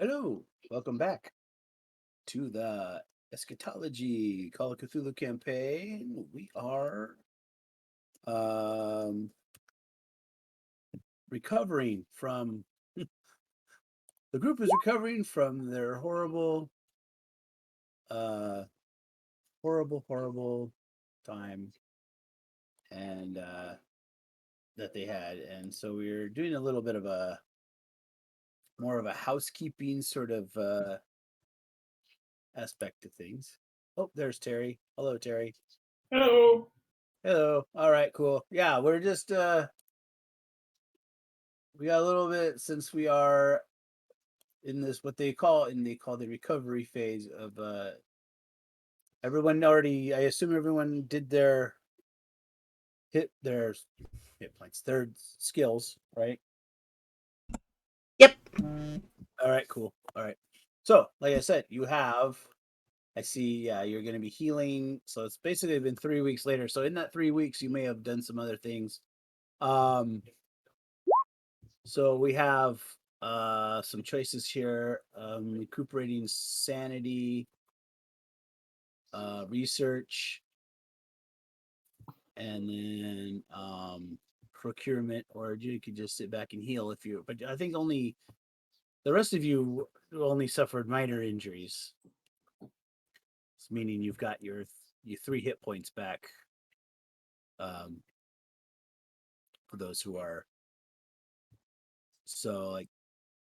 Hello, welcome back to the Eschatology Call of Cthulhu campaign. We are um, recovering from the group is recovering from their horrible, horrible time and that they had, and so we're doing a little bit of a more of a housekeeping sort of aspect to things. Oh, there's Terry. Hello, Terry. Hello. Hello. All right, cool. Yeah, we're just we got a little bit since we are in this what they call the recovery phase of everyone already, I assume everyone did their hit points, their skills, right? Yep. All right, cool. All right. So, like I said, I see, you're going to be healing. So it's basically been 3 weeks later. So in that 3 weeks, you may have done some other things. So we have some choices here: recuperating sanity, research, and then procurement, or you could just sit back and heal if you. But I think only the rest of you only suffered minor injuries, meaning you've got your 3 hit points back. For those who are so like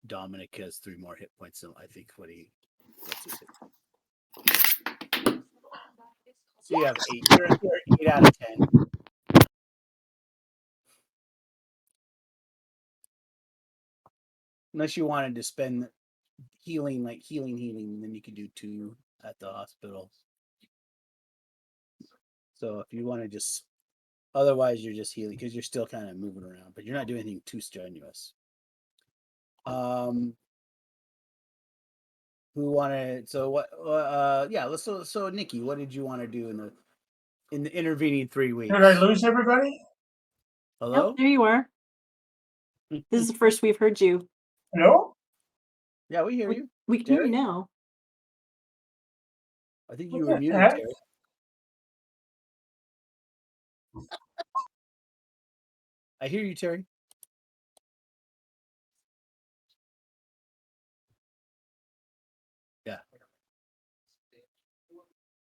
Dominic has 3 more hit points than I think what he. So you have 8. You're 8 out of 10. Unless you wanted to spend healing, like healing, then you could do 2 at the hospital. So if you want to just, otherwise you're just healing because you're still kind of moving around, but you're not doing anything too strenuous. Who wanted? So what? Yeah. Let's. So Nikki, what did you want to do in the intervening 3 weeks? Did I lose everybody? Hello. Nope, there you are. This is the first we've heard you. Hello? Yeah, we hear you. We can hear you now. I think you were muted, Terry. I hear you, Terry. Yeah.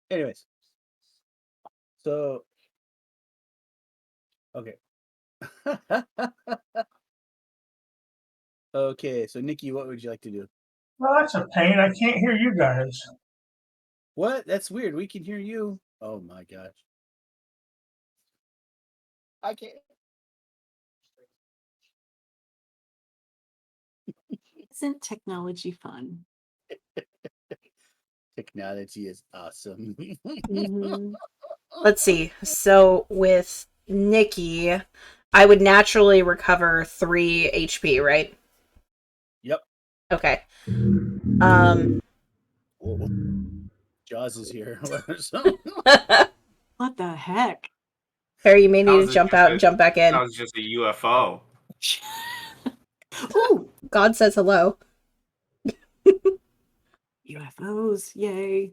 Anyways. So. Okay. Okay, so Nikki, what would you like to do? Well, that's a pain. I can't hear you guys. What? That's weird. We can hear you. Oh my gosh. I can't. Isn't technology fun? Technology is awesome. Mm-hmm. Let's see. So with Nikki, I would naturally recover 3 HP, right? Yep. Okay. Whoa. Jaws is here. What the heck? Harry, you may need to jump out and jump back in. That was just a UFO. Ooh, God says hello. UFOs, yay.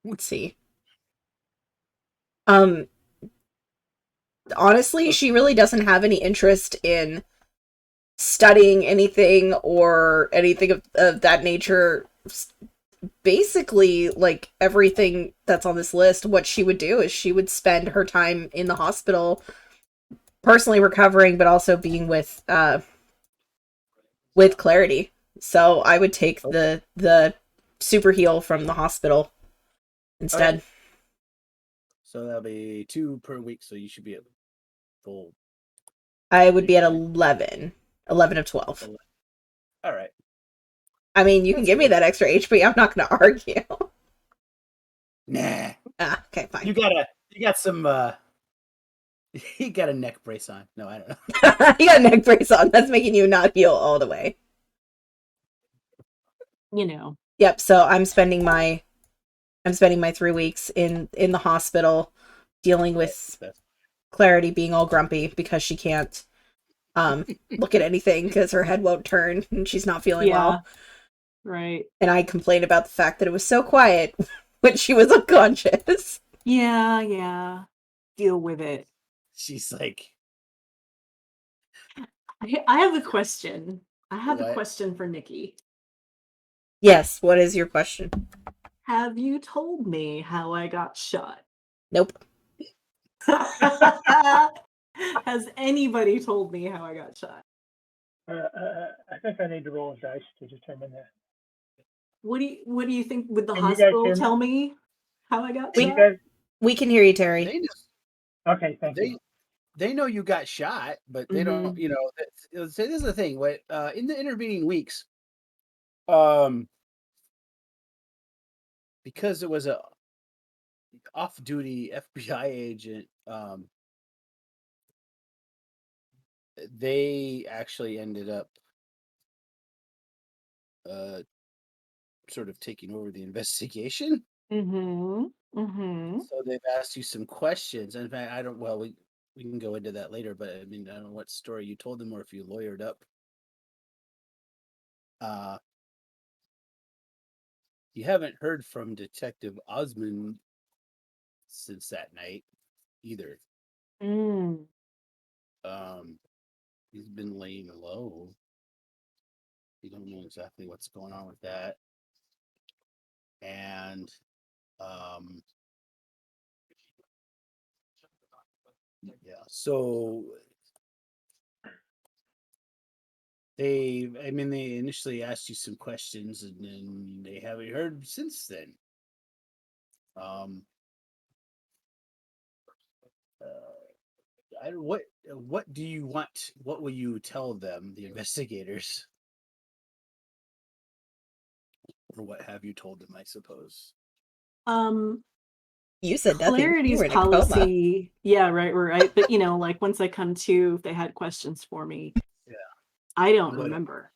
Let's see. Honestly, she really doesn't have any interest in studying anything or anything of that nature. Basically, like everything that's on this list, what she would do is she would spend her time in the hospital personally recovering, but also being with Clarity. So I would take the super heal from the hospital instead. Okay. So that'll be 2 per week, so you should be at full. I would be at 11 of 12. All right. I mean, you can give me that extra HP. I'm not going to argue. Nah. Okay, fine. You got some. You got a neck brace on. No, I don't know. You got a neck brace on. That's making you not heal all the way. You know. Yep. So I'm spending my 3 weeks in the hospital dealing with Clarity being all grumpy because she can't look at anything because her head won't turn and she's not feeling well. Right. And I complained about the fact that it was so quiet when she was unconscious. Yeah. Deal with it. She's like, I have a question. I have a What? question for Nikki. Yes, what is your question? Have you told me how I got shot? Nope. Has anybody told me how I got shot? I think I need to roll a dice to determine that. What do you think? Would the Can you guys hospital hear me? tell me how I got We- You shot? guys, We can hear you, Terry. they know, okay, thank you. they know you got shot, but they don't. Mhm. You know, this is the thing. What in the intervening weeks, because it was a off-duty FBI agent, they actually ended up sort of taking over the investigation. Mm-hmm. So they've asked you some questions. In fact, I don't. Well, we can go into that later. But I mean, I don't know what story you told them or if you lawyered up. You haven't heard from Detective Osmond since that night either. Mm. He's been laying low. You don't know exactly what's going on with that. And yeah, so they initially asked you some questions and then they haven't heard since then. What do you want? What will you tell them, the investigators? Or what have you told them, I suppose? You said nothing. You Clarity's were in a coma. policy. Yeah, right. But like once I come to, if they had questions for me, Yeah. I don't What- remember.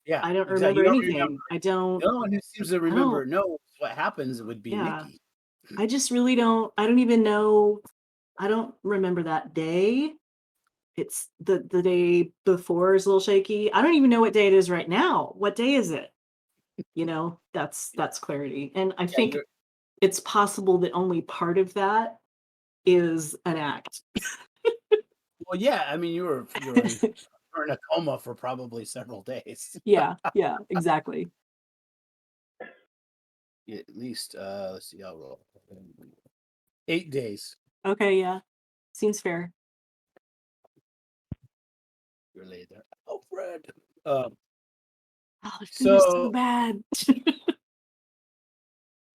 Yeah, I don't exactly. remember You don't anything. remember. I don't. The only one who seems to remember knows what happens would be Yeah. Nikki. I just really don't. I don't even know. I don't remember that day. It's the day before is a little shaky. I don't even know what day it is right now. What day is it? That's Clarity. And I think it's possible that only part of that is an act. Well, yeah. I mean, you were in a coma for probably several days. Yeah, exactly. Yeah, at least, let's see, I'll roll 8 days. Okay, yeah. Seems fair. You're laid there. Oh, Fred. Oh, the food is so So, bad.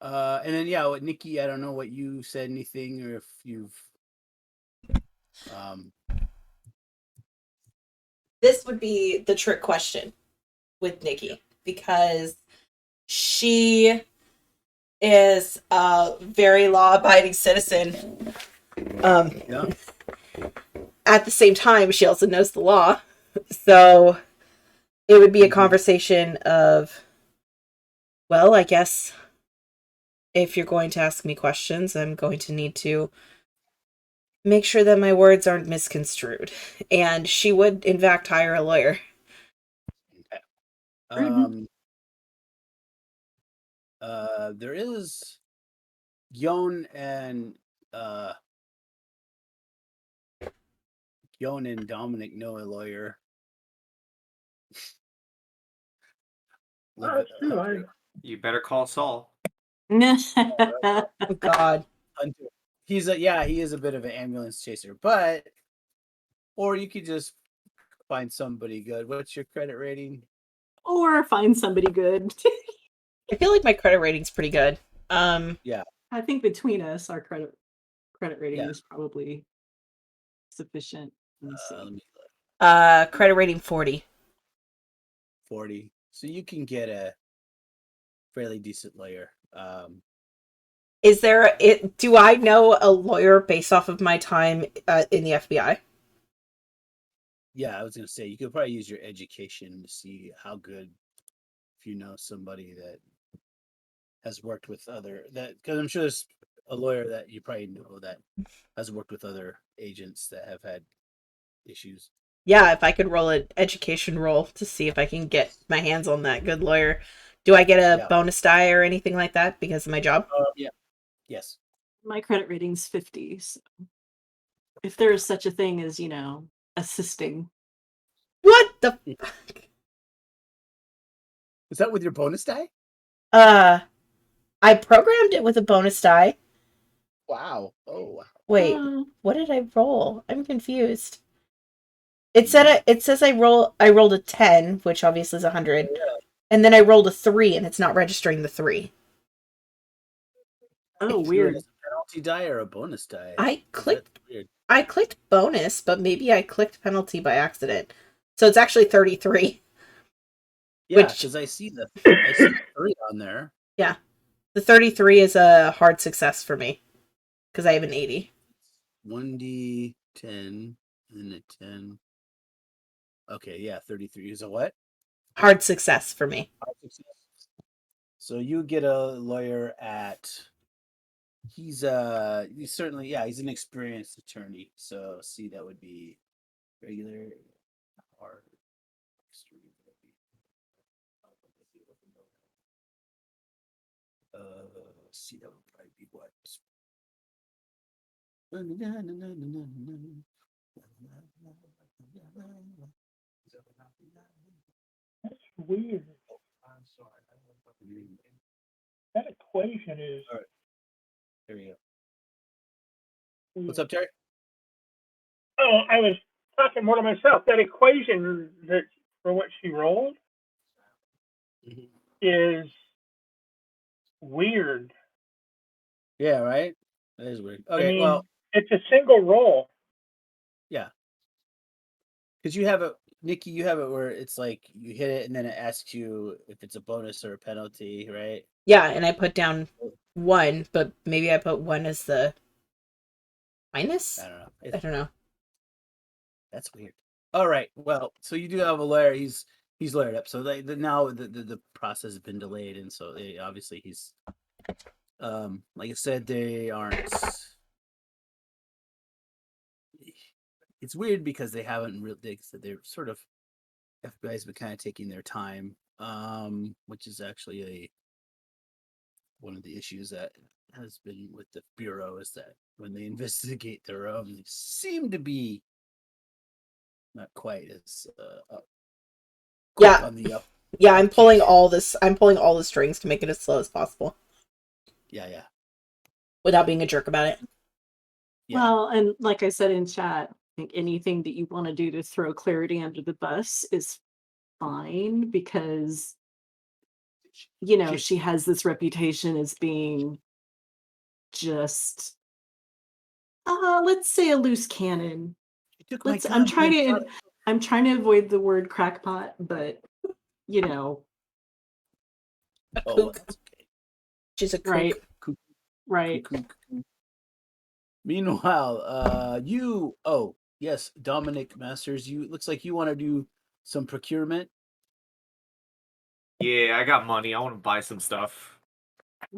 and then yeah, what Nikki? I don't know what you said anything or if you've. This would be the trick question with Nikki because she is a very law-abiding citizen. Yeah. At the same time, she also knows the law. So it would be a conversation of, well, I guess if you're going to ask me questions, I'm going to need to make sure that my words aren't misconstrued. And she would, in fact, hire a lawyer. Okay. There is Yon and Dominic know a lawyer. You better call Saul. Oh, God. He's he is a bit of an ambulance chaser, or you could just find somebody good. What's your credit rating? Or find somebody good. I feel like my credit rating's pretty good. Yeah. I think between us, our credit rating is probably sufficient. Let me see. Credit rating 40. 40. So you can get a fairly decent lawyer. Is there do I know a lawyer based off of my time in the FBI? Yeah, I was gonna say you could probably use your education to see how good, if you know somebody that has worked with because I'm sure there's a lawyer that you probably know that has worked with other agents that have had issues. Yeah, if I could roll an education roll to see if I can get my hands on that good lawyer. Do I get a Yeah. bonus die or anything like that because of my job? Yeah. Yes. My credit rating's 50. So if there is such a thing as, assisting. What the? Is that with your bonus die? I programmed it with a bonus die. Wow. Oh wow. Wait, Uh, what did I roll? I'm confused. It says I rolled a 10, which obviously is 100, and then I rolled a 3 and it's not registering the 3. oh, Is weird. it a penalty die or a bonus die? I 'Cause clicked that's weird. bonus, but maybe I clicked penalty by accident. So it's actually 33. Yeah, Which- because I see the 3 on there. Yeah. The 33 is a hard success for me because I have an 80. 1d10 and a 10. Okay, yeah, 33 is a what? Hard success for me. So you get a lawyer at he's certainly he's an experienced attorney. So see that would be regular hard extreme. See that would probably be what? That's weird. That equation is All right. There we go. weird. What's up, Terry? Oh, I was talking more to myself. That equation that for what she rolled is weird. Yeah, right. That is weird. I Okay, mean, well, it's a single roll. yeah, because you have it, Nikki. You have it where it's like you hit it and then it asks you if it's a bonus or a penalty, right? Yeah, and I put down 1, but maybe I put 1 as the minus? I don't know. I don't know. That's weird. All right. Well, so you do have a lawyer. He's lawyered up. So now the process has been delayed, and so obviously he's like I said, they aren't. It's weird because they haven't really. They're sort of FBI's been kind of taking their time, which is actually one of the issues that has been with the bureau is that when they investigate their own, they seem to be not quite as quick Yeah. on the up. Yeah, I'm pulling all the strings to make it as slow as possible Yeah. without being a jerk about it. Yeah. Well, and like I said in chat, I think anything that you want to do to throw clarity under the bus is fine because, she has this reputation as being just, let's say a loose cannon. You took my I'm gun, trying to avoid the word crackpot, but Oh, well, Kook. that's okay. She's a kook. right, Kook, right. kook. Meanwhile, yes, Dominic Masters, looks like you want to do some procurement. Yeah, I got money. I want to buy some stuff.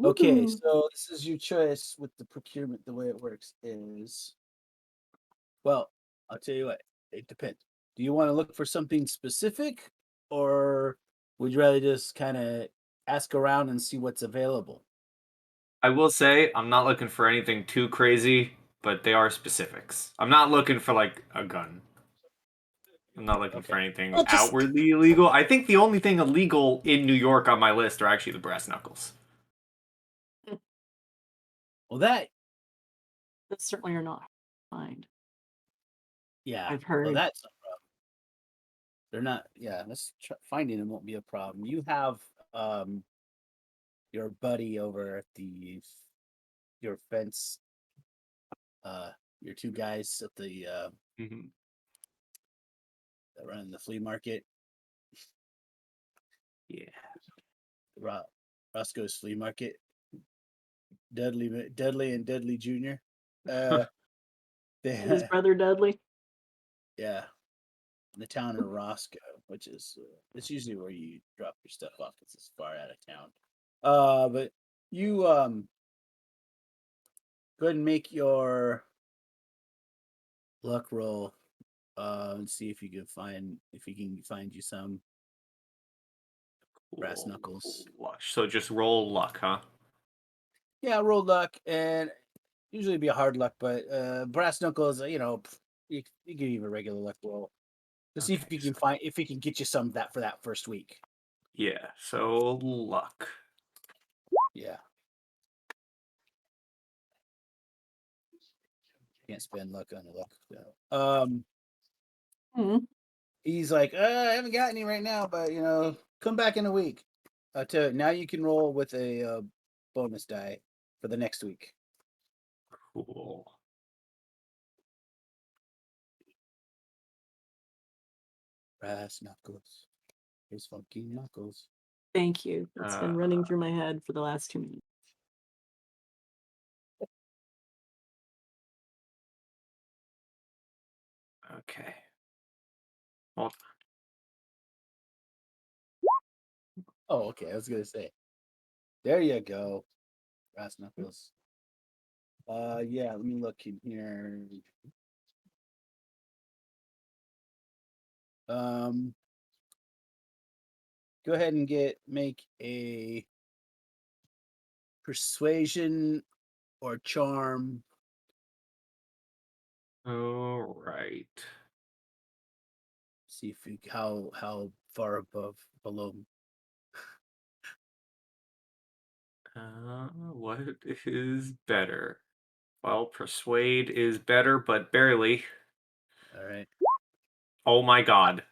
Okay, Ooh. so this is your choice with the procurement. The way it works is, well, I'll tell you what, it depends. Do you want to look for something specific, or would you rather just kind of ask around and see what's available? I will say I'm not looking for anything too crazy, but they are specifics. I'm not looking for like a gun. I'm not looking for anything Well, just- outwardly illegal. I think the only thing illegal in New York on my list are actually the brass knuckles. Well, that certainly are not find. yeah, I've heard. Well, that's a problem. They're not. Yeah, finding them won't be a problem. You have your buddy over at your fence. Your two guys at the that run the flea market. Yeah. Roscoe's Flea Market. Dudley and Dudley Jr. His brother Dudley. Yeah, in the town of Roscoe, which is it's usually where you drop your stuff off because it's far out of town. But you go ahead and make your luck roll. and see if you can find you some brass Cool. knuckles. So just roll luck, huh? Yeah, roll luck, and usually it'd be a hard luck, but brass knuckles, you can even regular luck roll to see if Okay, you can find if he can get you some of that for that first week. Yeah, so luck. Yeah. Can't spend luck on luck. So. Hmm. He's like, I haven't got any right now, but come back in a week. Now you can roll with a bonus die for the next week. Cool. Brass knuckles. Here's funky knuckles. Thank you. It's been running through my head for the last 2 minutes. Okay. Hold Oh, okay. I was gonna say. There you go. Brass knuckles. Yeah. Let me look in here. Go ahead and make a persuasion or charm. All right. See if you, how far below. What is better? Well, persuade is better, but barely. All right. Oh my god.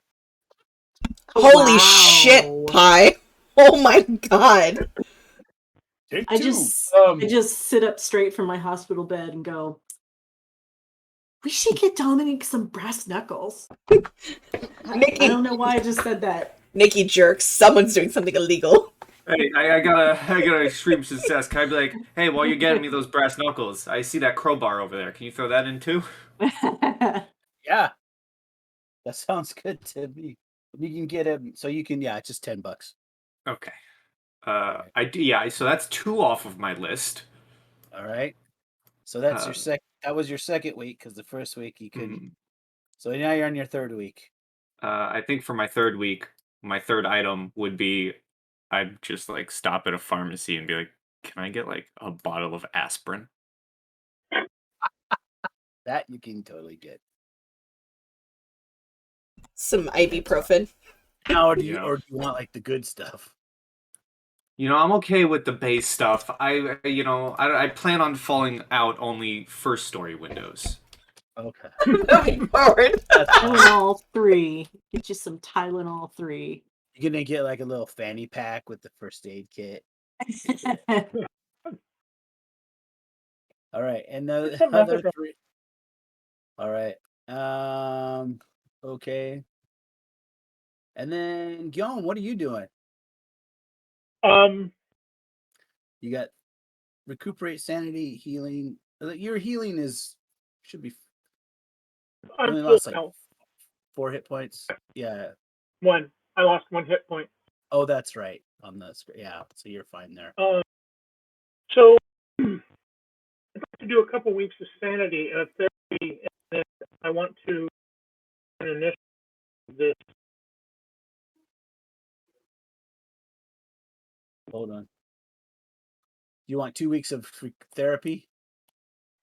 Holy shit, Wow. Pie. Oh my god. Take I two. just sit up straight from my hospital bed and go, we should get Dominic some brass knuckles. I Nikki, don't know why I just said that. Nikki jerks. Someone's doing something illegal. Hey, I got an extreme success. Can I be like, hey, while you're getting me those brass knuckles, I see that crowbar over there. Can you throw that in too? Yeah. That sounds good to me. You can get him, so you can. Yeah, it's just $10. Okay. I do. Yeah. So that's 2 off of my list. All right. So that's your Um, second. That was your second week because the first week you couldn't. mhm. So now you're on your third week. I think for my third week, my third item would be I'd just like stop at a pharmacy and be like, can I get like a bottle of aspirin? That you can totally get. Some ibuprofen. Now, or do Yeah. you want like the good stuff? I'm okay with the base stuff. I plan on falling out only first story windows. Okay. Moving forward. That's fine. Tylenol 3. Get you some Tylenol 3. You're gonna get like a little fanny pack with the first aid kit. All right, and the Some other methadone. 3. All right. Okay. And then Guillaume, what are you doing? You got recuperate, sanity, healing. Your healing should be. You I'm only full lost like health. 4 hit points. Yeah. 1. I lost 1 hit point. Oh, that's right. On the screen. Yeah. So you're fine there. So I'd like to do a couple weeks of sanity therapy, and then I want to initiate this. Hold on. You want 2 weeks of therapy?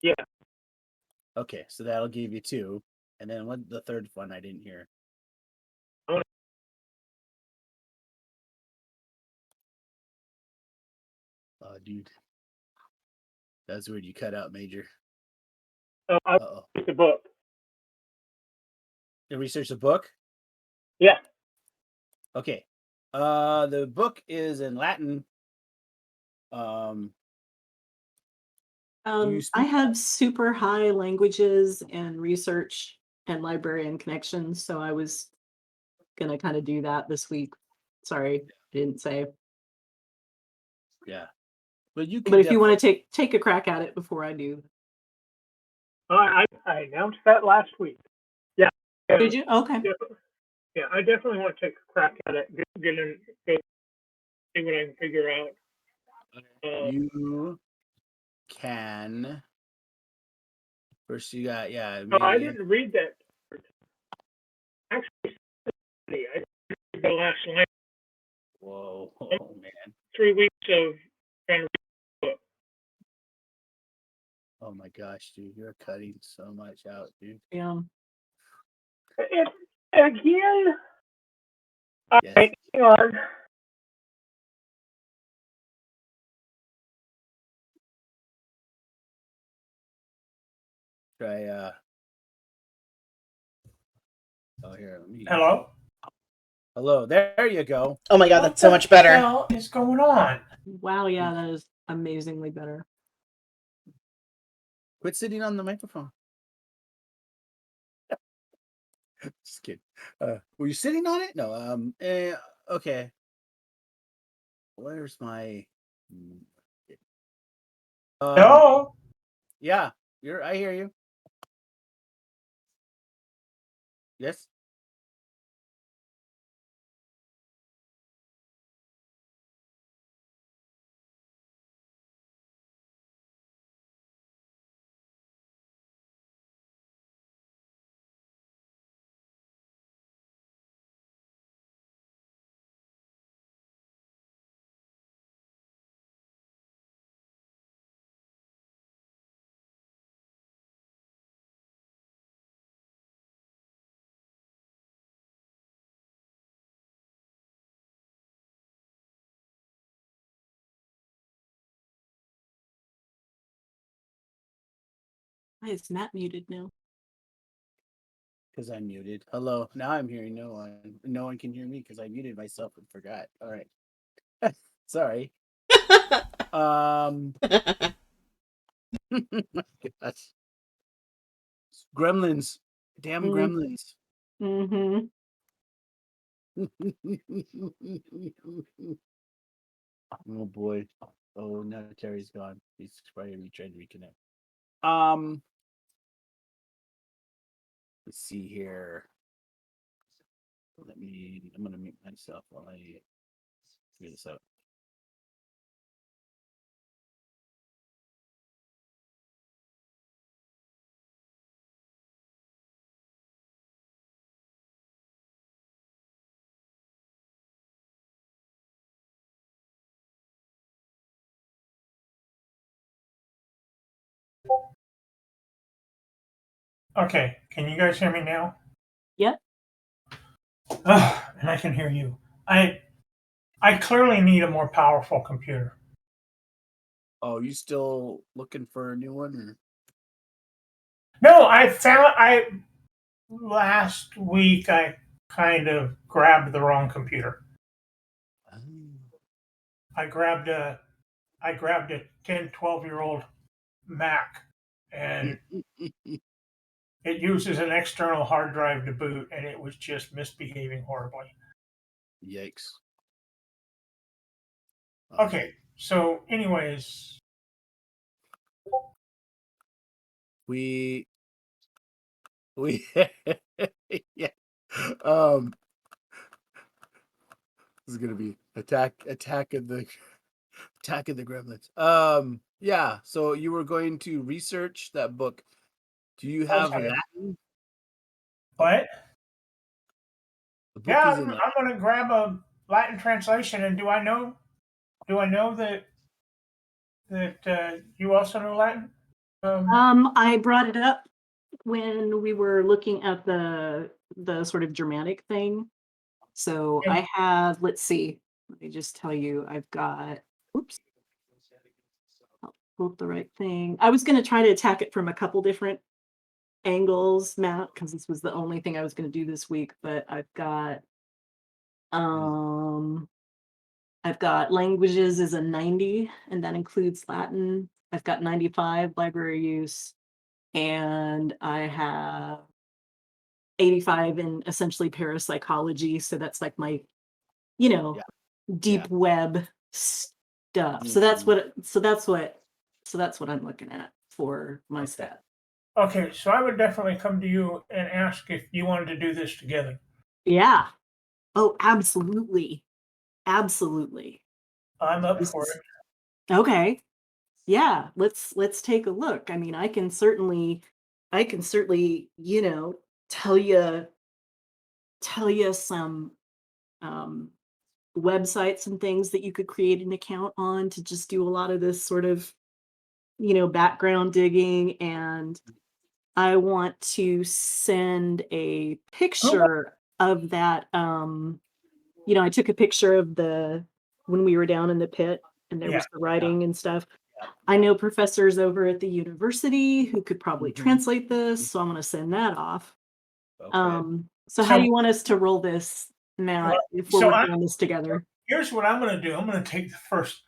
Yeah. Okay, so that'll give you 2. And then what the third one I didn't hear. Oh, dude. That's weird. You cut out, Major. I Uh-oh. read the book. You research the book? Yeah. Okay. The book is in Latin. Do you I speak? have super high languages and research and librarian connections, so I was gonna kind of do that this week. Sorry, I didn't say. Yeah. But you can But if you want to take a crack at it before I do. I announced that last week. Yeah. Did you? Okay. Yeah, I definitely want to take a crack at it. Get in, see what I can figure out. You can. First, you got I didn't read that. I did the last line, Whoa, oh, man. 3 weeks of trying to read the book. Oh my gosh, dude, you're cutting so much out, dude. Yeah. Again, all Yes. right, hang on. Try oh here, let me Hello? Hello, there you go. Oh my god, What that's so the much better. hell is going on? Wow, yeah, that is amazingly better. Quit sitting on the microphone. Just kidding. Were you sitting on it? No. Okay. Where's my? No. Yeah, I hear you. Yes. Why is Matt muted now? Because I'm muted. Hello. Now I'm hearing no one. No one can hear me because I muted myself and forgot. All right. Sorry. Gosh. Gremlins. Damn gremlins. Mm-hmm. Oh boy. Oh, now Terry's gone. He's probably trying to reconnect. Let's see here. I'm gonna mute myself while I figure this out. Okay, can you guys hear me now? Yep. And I can hear you. I clearly need a more powerful computer. Oh, you still looking for a new one? Or? No, last week I kind of grabbed the wrong computer. I grabbed a 10, 12-year-old Mac, and it uses an external hard drive to boot, and it was just misbehaving horribly. Yikes. Okay, so anyways, we yeah. This is gonna be attack of the gremlins. Yeah, so you were going to research that book. Do you have okay. Latin? What? The book Yeah, is in I'm going to grab a Latin translation. And do I know that you also know Latin? I brought it up when we were looking at the sort of Germanic thing. So Yeah. I have, let's see, let me just tell you, I've got, oops, I'll pull up the right thing. I was going to try to attack it from a couple different angles, Matt, because this was the only thing I was going to do this week, but I've got languages is a 90, and that includes Latin. I've got 95 library use, and I have 85 in essentially parapsychology. So that's like my, deep web stuff. So that's what I'm looking at for my stat. Okay, so I would definitely come to you and ask if you wanted to do this together. Yeah. Oh, absolutely. Absolutely. I'm up for it. Okay. Yeah, let's take a look. I mean, I can certainly, tell you tell you some websites and things that you could create an account on to just do a lot of this sort of, background digging. And I want to send a picture of that. I took a picture of when we were down in the pit and there Yeah. was the writing and stuff. I know professors over at the university who could probably translate this, so I'm going to send that off. Okay. So how do So- you want us to roll this, Matt, if we're so working on this together? Here's what I'm going to do. I'm going to take the first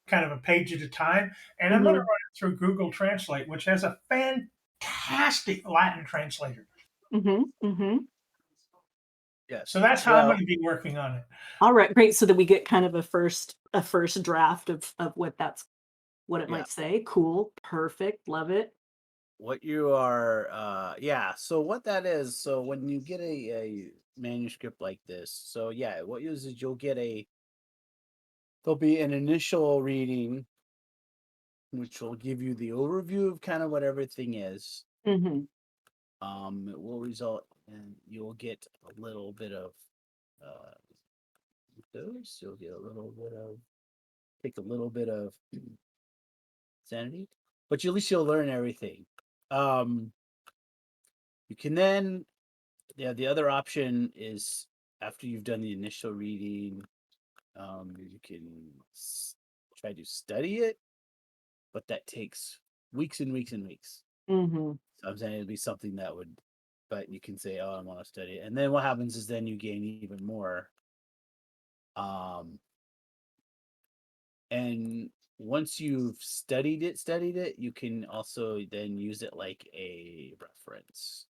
kind of a page at a time, and I'm going to run it through Google Translate, which has a fantastic Latin translator. Yes. So that's how I'm going to be working on it. All right, great. So that we get kind of a first draft of what it might say. Cool, perfect, love it. What you are, so what that is, so when you get a manuscript like this, so yeah, what you is you'll get there'll be an initial reading, which will give you the overview of kind of what everything is. Mm-hmm. It will result in you'll get a little bit of those. You'll get take a little bit of sanity, but at least you'll learn everything. You can then, the other option is after you've done the initial reading, you can try to study it, but that takes weeks and weeks and weeks. Mm-hmm. So I'm saying it'd be something that would, but you can say, "Oh, I want to study it," and then what happens is then you gain even more. And once you've studied it, you can also then use it like a reference.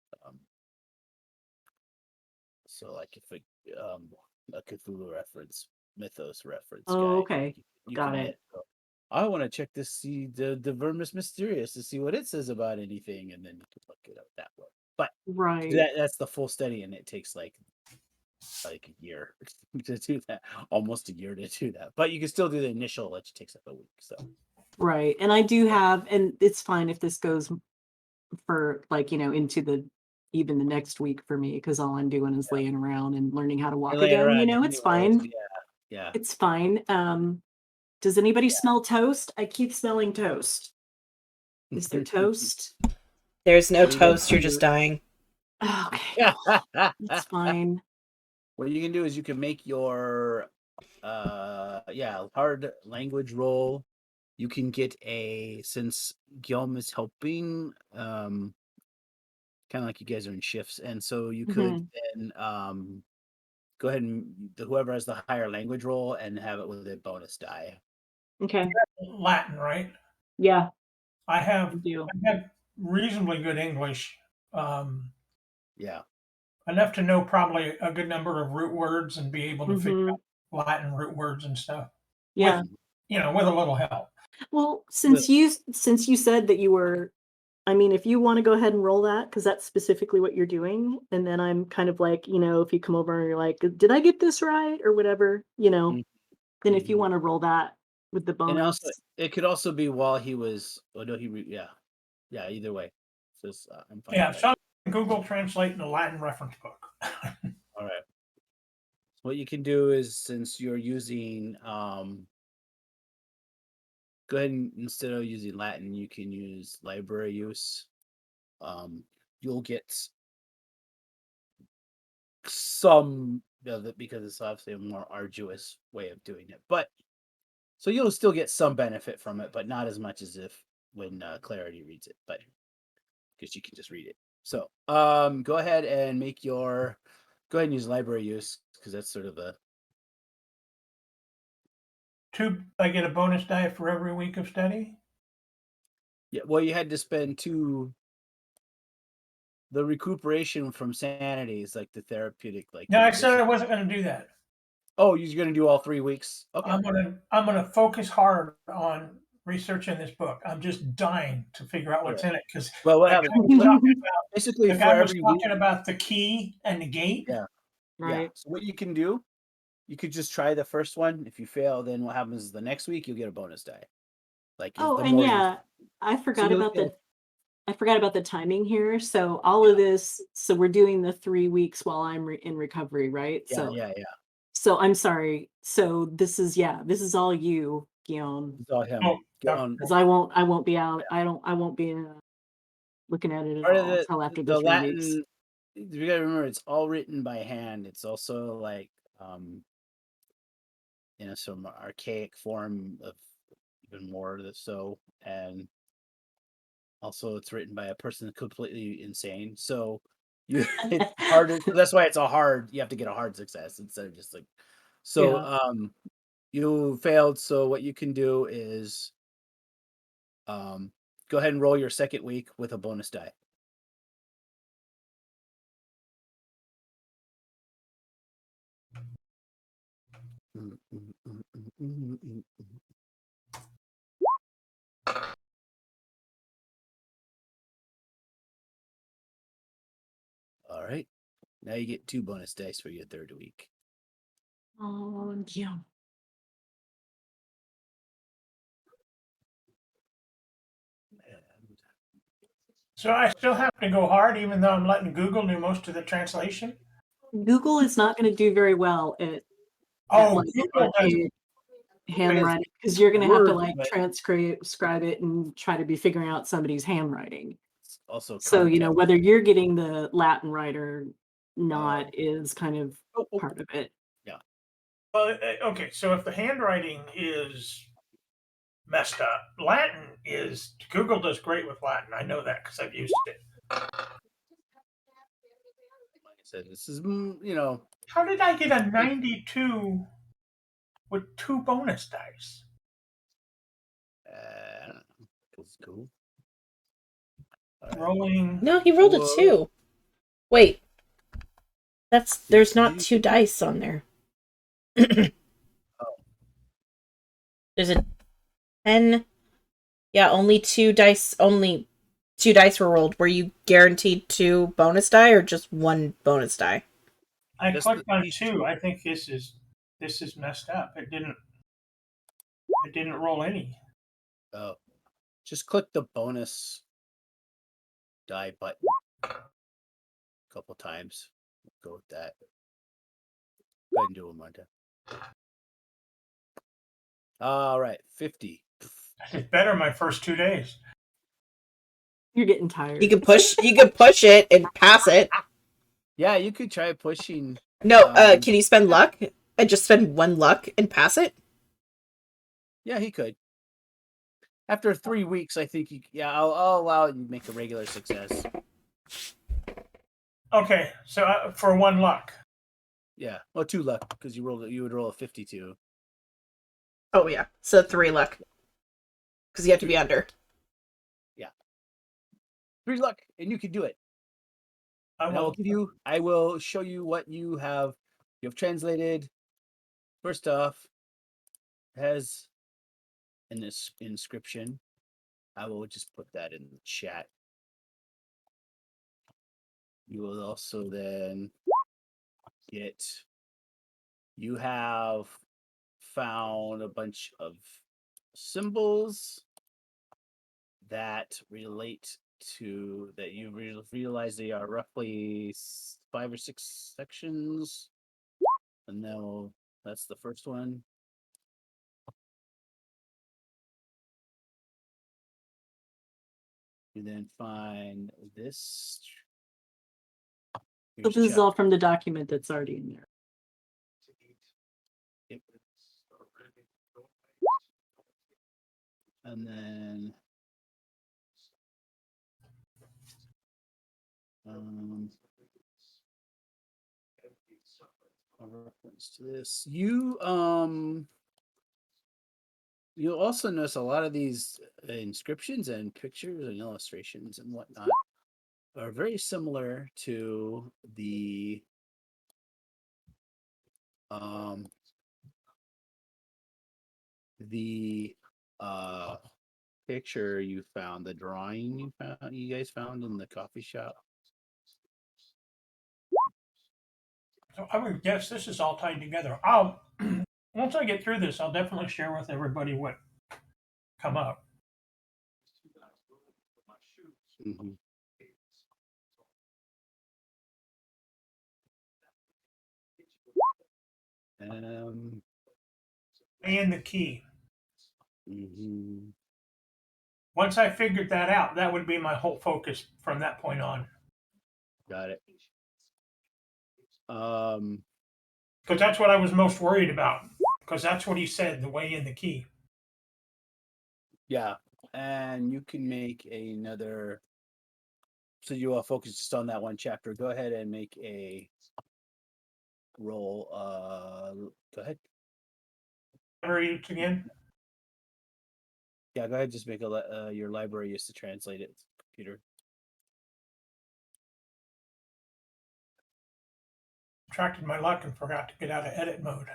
So like if a Cthulhu reference, mythos reference Oh, guide. okay. You Got can it. hit, I want to check this, see the Vermis Mysterious to see what it says about anything, and then you can look it up that way. But Right. that's the full study, and it takes like a year to do that, almost a year to do that. But you can still do the initial, which takes like a week. So Right. And I do have, and it's fine if this goes for into even the next week for me, because all I'm doing is laying around and learning how to walk you're laying again. around It's anyways, fine. Yeah. It's fine. Does anybody smell toast? I keep smelling toast. Is there toast? There's no What do you toast. do? You're just dying. Okay, it's fine. What you can do is you can make your hard language roll. You can get since Guillaume is helping, kind of like you guys are in shifts, and so you could then go ahead and whoever has the higher language roll and have it with a bonus die. Okay. Latin, right? Yeah, I I have do. reasonably good English. Yeah. Enough to know probably a good number of root words and be able to figure Mhm. out Latin root words and stuff. Yeah. With a little help. Well, since you said that you were, I mean, if you want to go ahead and roll that, because that's specifically what you're doing, and then I'm kind of like, if you come over and you're like, did I get this right or whatever, then if you want to roll that with the And bonus. also, it could also be while he was. Oh no, yeah. Either way, so I'm fine. Yeah, with that. so I'm Google Translate the Latin reference book. All right. So what you can do is, since you're using, go ahead and instead of using Latin, you can use library use. You'll get some, because it's obviously a more arduous way of doing it, but so you'll still get some benefit from it, but not as much as when Clarity reads it, but because you can just read it. So go ahead and go ahead and use library use, because that's sort of I get a bonus die for every week of study. yeah. Well, you had to spend the recuperation from sanity is like the therapeutic, like. No, I said I wasn't going to do that. Oh, you're going to do all 3 weeks? Okay. I'm gonna focus hard on researching this book. I'm just dying to figure out what's in it because Well, what happens? Basically, the for guy was every talking week. about the key and the gate. Yeah. Right. Yeah. So what you can do, you could just try the first one. If you fail, then what happens is the next week you'll get a bonus die. Like Oh, the and more yeah, I forgot you'll about get- I forgot about the timing here. So all of this, so we're doing the 3 weeks while I'm in recovery, right? Yeah, yeah, yeah. So I'm sorry. So this is all you, Guillaume, It's all him. Oh, Get on. because I won't be out. I won't be looking at it at Part of all until after the the 3 weeks. Latin. You gotta remember, it's all written by hand. It's also like some archaic form of even more so, and also it's written by a person completely insane. So it's harder. That's why it's a hard. You have to get a hard success instead of just like. So you failed. So what you can do is go ahead and roll your second week with a bonus die. All right. Now you get 2 bonus dice for your third week. Oh, yeah. So I still have to go hard, even though I'm letting Google do most of the translation. Google is not going to do very well at Oh, like Google does. handwriting, because you're going to have to Word, like but- transcribe it and try to be figuring out somebody's handwriting. It's also So context. whether you're getting the Latin right or not is kind of part of it. Okay, so if the handwriting is messed up, Latin is. Google does great with Latin. I know that because I've used it. Like I said, this is How did I get a 92 with 2 bonus dice? It's cool. Rolling. No, he rolled a 2. Wait. There's not 2 dice on there. There's a 10. Yeah, only 2 dice. Only 2 dice were rolled. Were you guaranteed 2 bonus die or just 1 bonus die? I clicked on 2. I think this is messed up. It didn't roll any. Oh, just click the bonus die button a couple times. Go with that. Go ahead and do it one time. All right, 50. It's better my first 2 days. You're getting tired. You can push it and pass it. Yeah, you could try pushing. No, can you spend luck and just spend 1 luck and pass it? Yeah, he could. After 3 weeks, I think I'll allow it and make a regular success. Okay, so for 1 luck. Yeah, well, 2 luck because you would roll a 52. Oh yeah, so 3 luck because you have to be under. 3 luck, and you can do it. I will show you what you have. You have translated. First off, has an inscription. I will just put that in the chat. You will also then you have found a bunch of symbols that relate to that you realize they are roughly 5 or 6 sections, and then that's the first one. You then find this. So this is all from the document that's already in there. Yep. And then a reference to this. You'll also notice a lot of these inscriptions and pictures and illustrations and whatnot are very similar to the picture you found, the drawing you guys found in the coffee shop. So I would guess this is all tied together. Once I get through this, I'll definitely share with everybody what come up. Mm-hmm. And the key. Mm-hmm. Once I figured that out, that would be my whole focus from that point on. Got it. Because that's what I was most worried about. Because that's what he said, the way in the key. Yeah, and you can make another. So you all focus just on that one chapter. Go ahead and make a roll. Go ahead. Library again? Yeah, go ahead. Just make your library used to translate it, computer. Attracted my luck and forgot to get out of edit mode.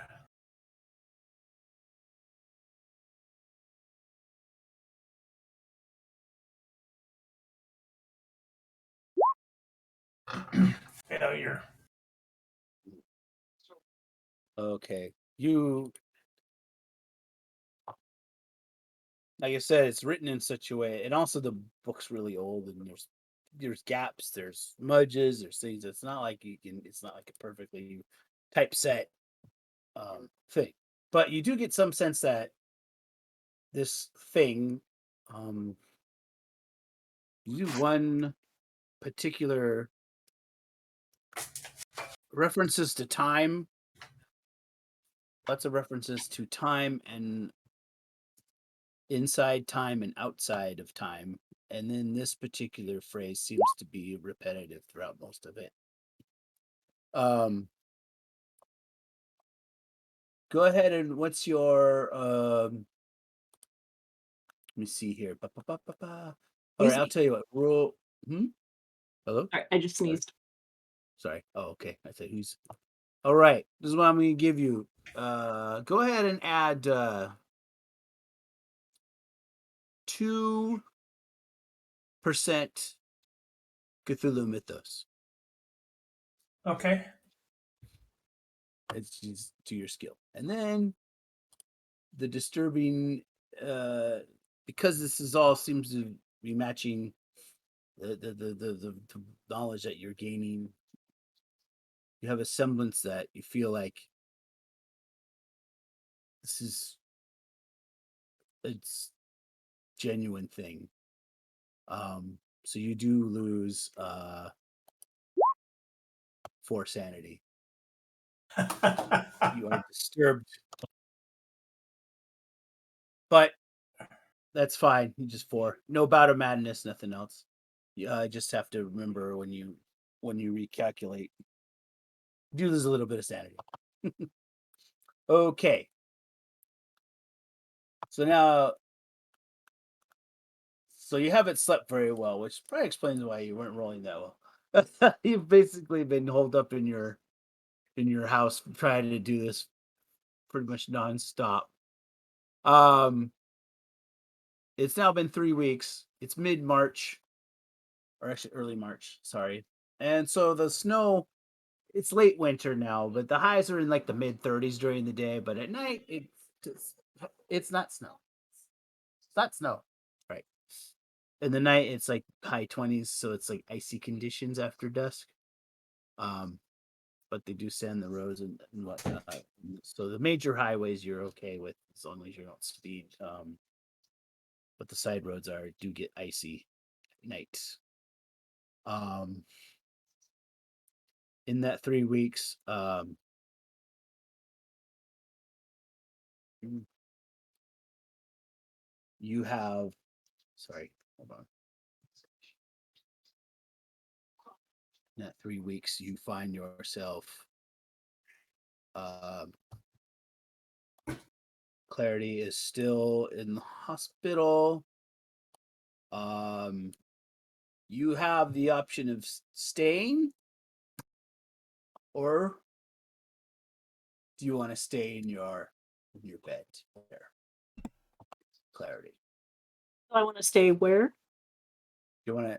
Failure. Okay, like I said, it's written in such a way, and also the book's really old, and there's gaps, there's smudges, there's things. It's not like it's not like a perfectly typeset thing, but you do get some sense that this thing, you do one particular references to time, lots of references to time and inside time and outside of time. And then this particular phrase seems to be repetitive throughout most of it. Go ahead and what's your let me see here. All right, I'll tell you what. Rule. Hello? Sorry, I just sneezed. Sorry. Oh, okay. I said who's. All right. This is what I'm going to give you. Go ahead and add 2% Cthulhu mythos. Okay. It's just to your skill. And then the disturbing, because this is all seems to be matching the knowledge that you're gaining. You have a semblance that you feel like it's genuine thing. So you do lose 4 sanity. You are disturbed, but that's fine. You just 4. No bout of madness, nothing else. You just have to remember when you recalculate, you do lose a little bit of sanity. Okay. So now, so you haven't slept very well, which probably explains why you weren't rolling that well. You've basically been holed up in your house trying to do this pretty much nonstop. It's now been 3 weeks. It's mid-March, or actually early March, sorry. And so the snow, it's late winter now, but the highs are in like the mid-30s during the day, but at night it's not snow. It's not snow. Right. In the night it's like high 20s, so it's like icy conditions after dusk. But they do sand the roads and whatnot. So the major highways you're okay with as long as you don't speed. But the side roads do get icy at night. In that 3 weeks, you have, sorry, hold on. In that 3 weeks, you find yourself, Clarity is still in the hospital. You have the option of staying, or do you want to stay in your bed there? Clarity. I want to stay where? You want to?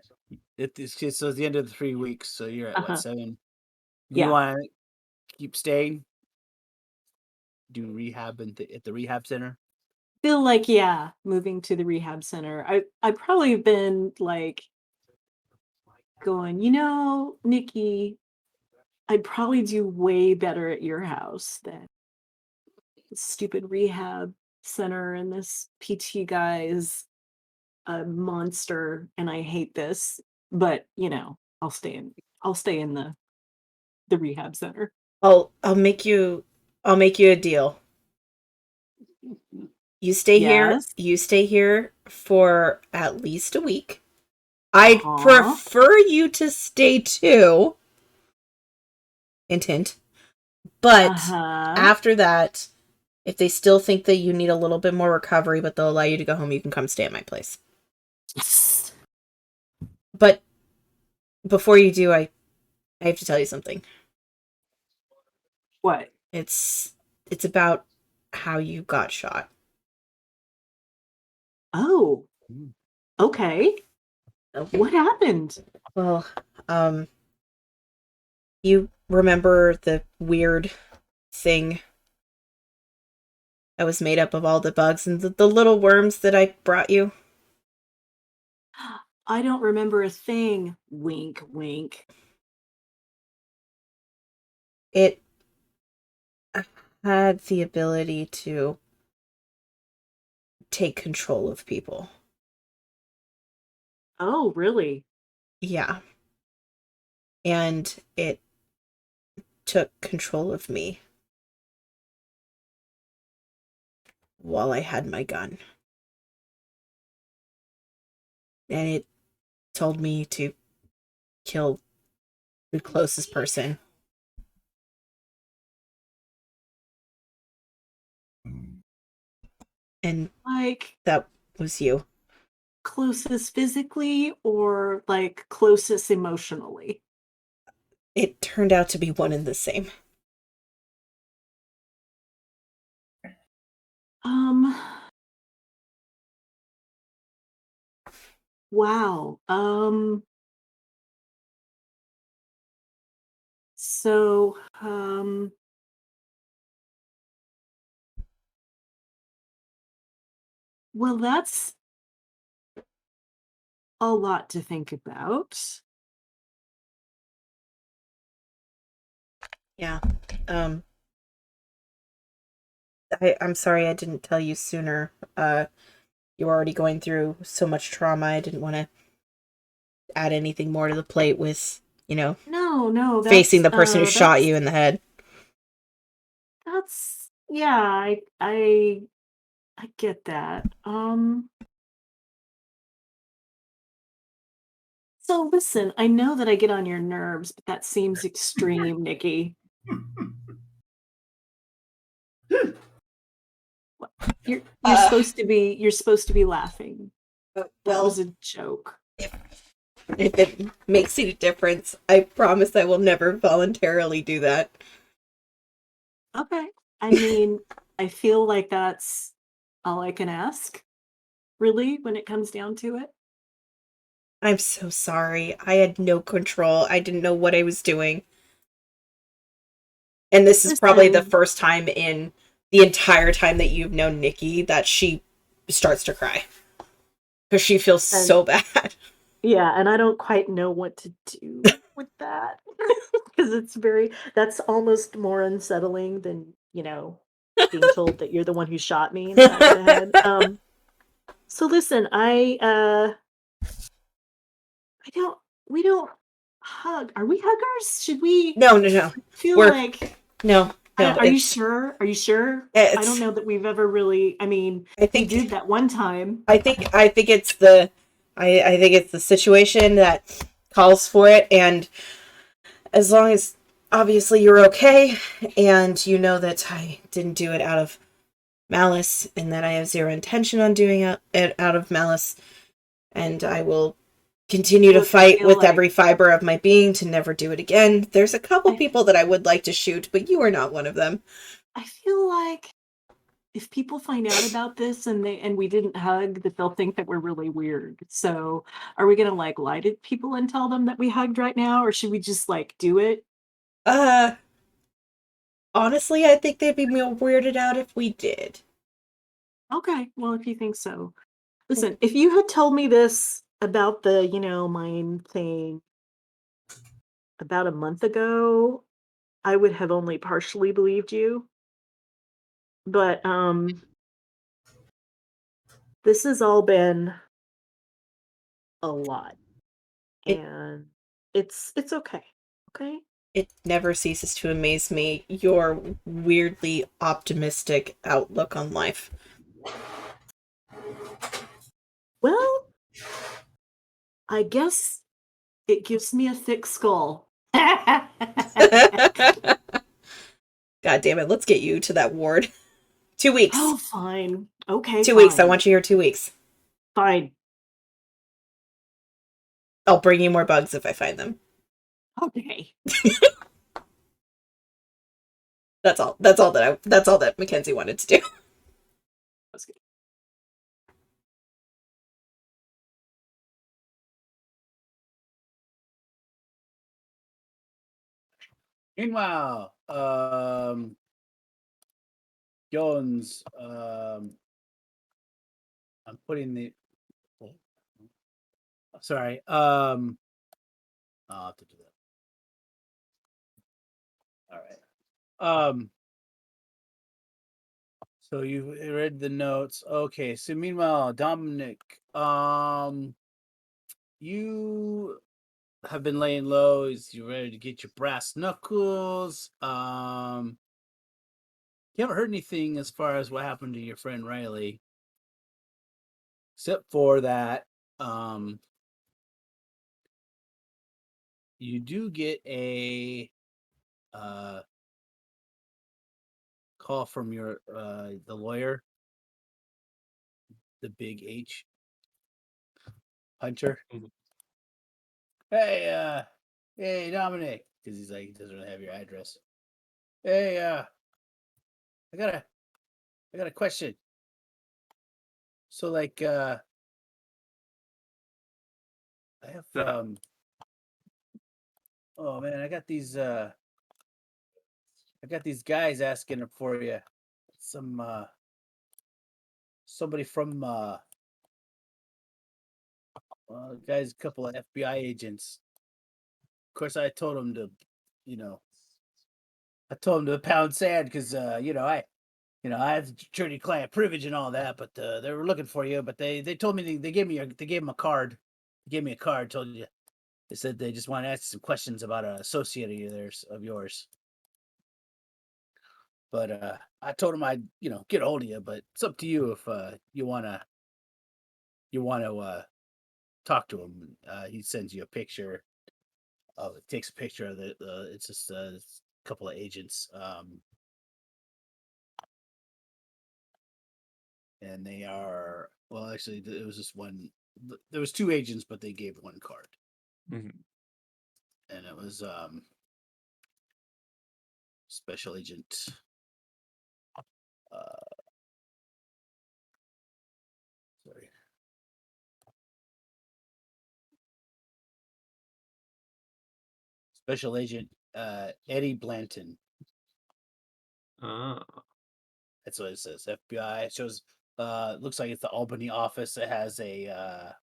So it's the end of the 3 weeks. So you're at what, 7? Yeah. You want to keep staying? Do rehab at the rehab center? Feel like moving to the rehab center. I probably been like going, Nikki, I'd probably do way better at your house than this stupid rehab center, and this PT guy is a monster and I hate this. But, I'll stay in the rehab center. I'll make you a deal. You stay here. Yes. You stay here for at least a week. I'd Uh-huh. prefer you to stay too. Hint, hint. But Uh-huh. after that, if they still think that you need a little bit more recovery, but they'll allow you to go home, you can come stay at my place. Yes. But before you do, I have to tell you something. What? It's about how you got shot. Oh. Okay. What happened? Well, you remember the weird thing that was made up of all the bugs and the little worms that I brought you? I don't remember a thing. Wink, wink. It had the ability to take control of people. Oh, really? Yeah. And it took control of me while I had my gun. And it told me to kill the closest person. And Like that was you. closest physically or like closest emotionally? It turned out to be one and the same. Wow. So, well, that's a lot to think about. Yeah. I'm sorry I didn't tell you sooner. You were already going through so much trauma. I didn't want to add anything more to the plate with, No, facing the person who shot you in the head. Yeah, I get that. So listen, I know that I get on your nerves, but that seems extreme, Nikki. You're supposed to be laughing. That was a joke. If it makes any difference, I promise I will never voluntarily do that. Okay. I mean, I feel like that's all I can ask, really, when it comes down to it. I'm so sorry. I had no control. I didn't know what I was doing. And this is probably the Listen. first time in the entire time that you've known Nikki that she starts to cry. Because she feels so bad. Yeah, and I don't quite know what to do with that. Because that's almost more unsettling than, being told that you're the one who shot me in the back of the head. So listen, we don't hug. Are we huggers? Should we? No. Feel We're- like. No. Are you sure? Are you sure? I don't know that we've ever really. I mean, we did that one time. I think it's the situation that calls for it, and as long as obviously you're okay, and you know that I didn't do it out of malice, and that I have zero intention on doing it out of malice, and I will continue to fight with every fiber of my being to never do it again. There's a couple people that I would like to shoot, but you are not one of them. I feel like if people find out about this and we didn't hug, that they'll think that we're really weird. So are we gonna lie to people and tell them that we hugged right now, or should we just do it? Honestly, I think they'd be more weirded out if we did. Okay, well, if you think so. Listen, if you had told me this about the, mine thing about a month ago, I would have only partially believed you. But this has all been a lot. It- And it's okay. Okay? It never ceases to amaze me, your weirdly optimistic outlook on life. Well, I guess it gives me a thick skull. God damn it, let's get you to that ward. 2 weeks. Oh, fine. Okay, 2 weeks. I fine. want you here 2 weeks. Fine. I'll bring you more bugs if I find them. Okay. That's all. That's all that Mackenzie wanted to do. That's good. Meanwhile, Jones, I'm putting the. Sorry. I'll have to do that. All right. So you read the notes. Okay. So meanwhile, Dominic, you have been laying low. Is you ready to get your brass knuckles? You haven't heard anything as far as what happened to your friend Riley, except for that. You do get a call from your the lawyer, the big H, Hunter. Mhm. Hey, Dominic, because he's like he doesn't really have your address. Hey, I got a question. So like, I have oh man, I got these guys asking for you. Somebody from guys, a couple of FBI agents. Of course, I told them to, pound sand because I have attorney-client privilege and all that. But they were looking for you. But they told me they gave them a card. They gave me a card. Told you. They said they just want to ask some questions about an associate of yours. But I told them I'd get a hold of you. But it's up to you if you wanna talk to him. He sends you a picture. It takes a picture of the. It's just a couple of agents. And they are actually it was just one. There was two agents, but they gave one card, Mhm. and it was Special Agent. Sorry. Special Agent Eddie Blanton. Oh. That's what it says. FBI. It shows. Looks like it's the Albany office. It has a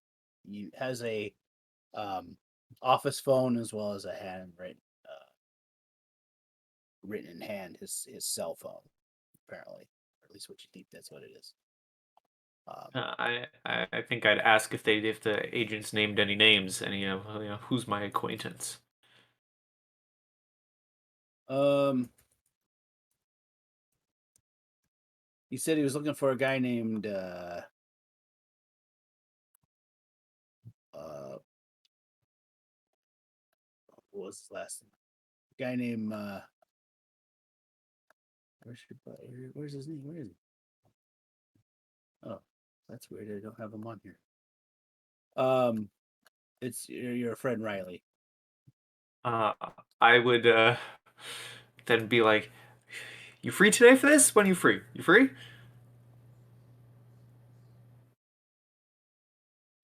office phone as well as a handwritten written in hand. His cell phone, apparently, or at least what you think that's what it is. I think I'd ask if the agents named any names, and who's my acquaintance. He said he was looking for a guy named what was his last name? A guy named where's his name? Where is he? Oh, that's weird. I don't have him on here. It's your friend Riley. I would then be like, "You free today for this? When are you free? You free?"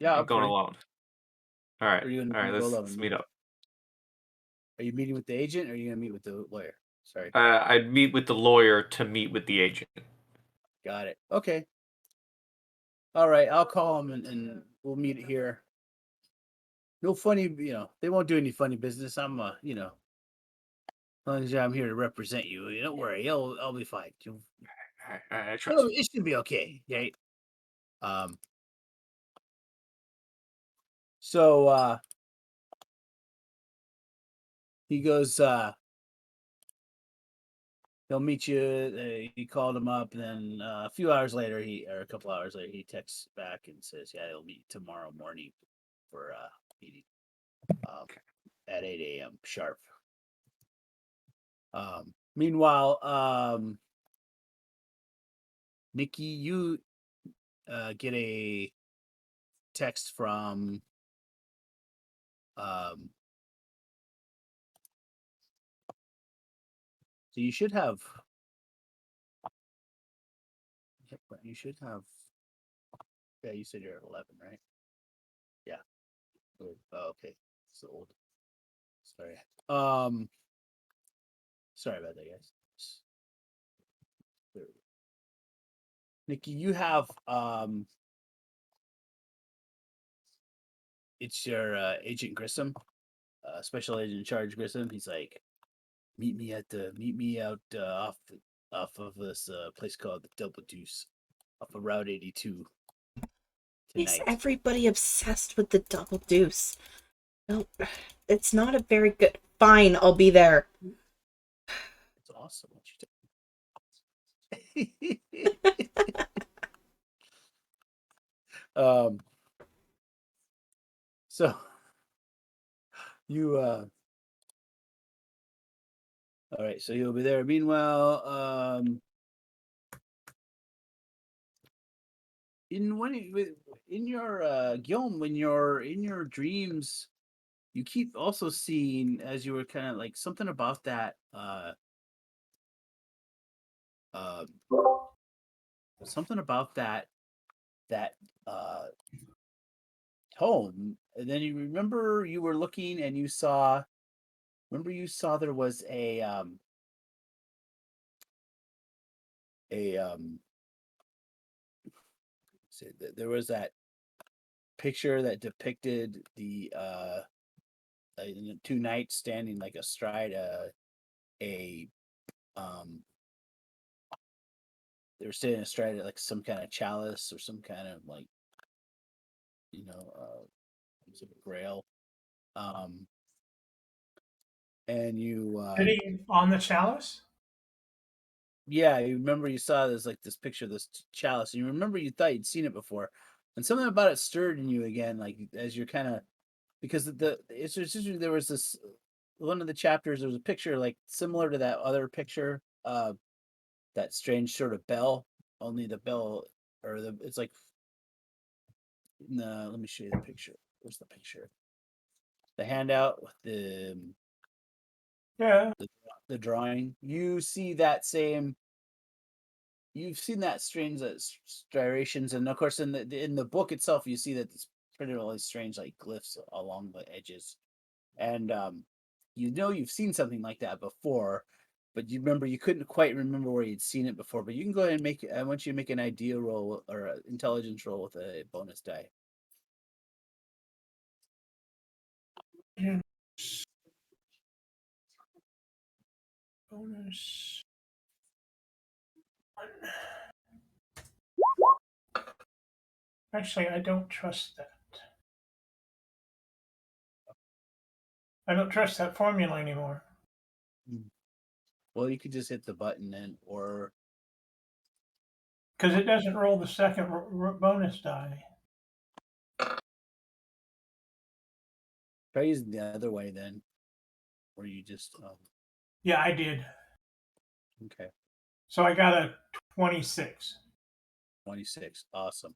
Yeah, I'm I'm going free. alone. All right, Or are you all gonna right. go Let's alone? meet up. Are you meeting with the agent or are you gonna meet with the lawyer? Sorry. I'd meet with the lawyer to meet with the agent. Got it. Okay. All right, I'll call him and we'll meet here. no funny, they won't do any funny business. I'm, as long as I'm here to represent you, don't worry, I'll be fine. I trust you. It should be okay, right? So he goes, he'll meet you. He called him up, and then a few hours later, a couple hours later, he texts back and says, "Yeah, he'll meet tomorrow morning for meeting at 8 a.m. sharp." Meanwhile, Nikki, you get a text from so you should have yeah, you said you're at 11, right? Yeah. Oh, okay. It's old. Sorry. Sorry about that, guys. There we go. Nikki, you have it's your Agent Grissom, Special Agent in Charge Grissom. He's like, meet me out off of this place called the Double Deuce, off of Route 82 Is tonight. everybody obsessed with the Double Deuce? No, it's not a very good. Fine, I'll be there. It's awesome what you do. So you all right, so you'll be there. Meanwhile, in your Guillaume, when you're in your dreams, you keep also seeing, as you were kind of like, something about that something about that home. And then you remember you were looking and you saw there was there was that picture that depicted the two knights standing like astride a they were standing astride like some kind of chalice or some kind of like some grail, and you Sitting on the chalice? yeah, you remember you saw this like this picture of this chalice, and you remember you thought you'd seen it before, and something about it stirred in you again, like as you're kind of, because there was this one of the chapters, there was a picture like similar to that other picture, that strange sort of bell, only the bell, or it's like, no, let me show you the picture. Where's the picture? The handout with Yeah. the drawing. You see that same. You've seen that strange striations, and of course in the book itself, you see that it's pretty really strange like glyphs along the edges, and you've seen something like that before, but you remember you couldn't quite remember where you'd seen it before. But you can go ahead and make. I want you to make an idea roll or an intelligence roll with a bonus die. Yeah. Bonus. Actually, I don't trust that. I don't trust that formula anymore. Well, you could just hit the button then, or Because it doesn't roll the second bonus die. try using the other way then, where you just Yeah, I did. okay. So I got a 26. 26. Awesome.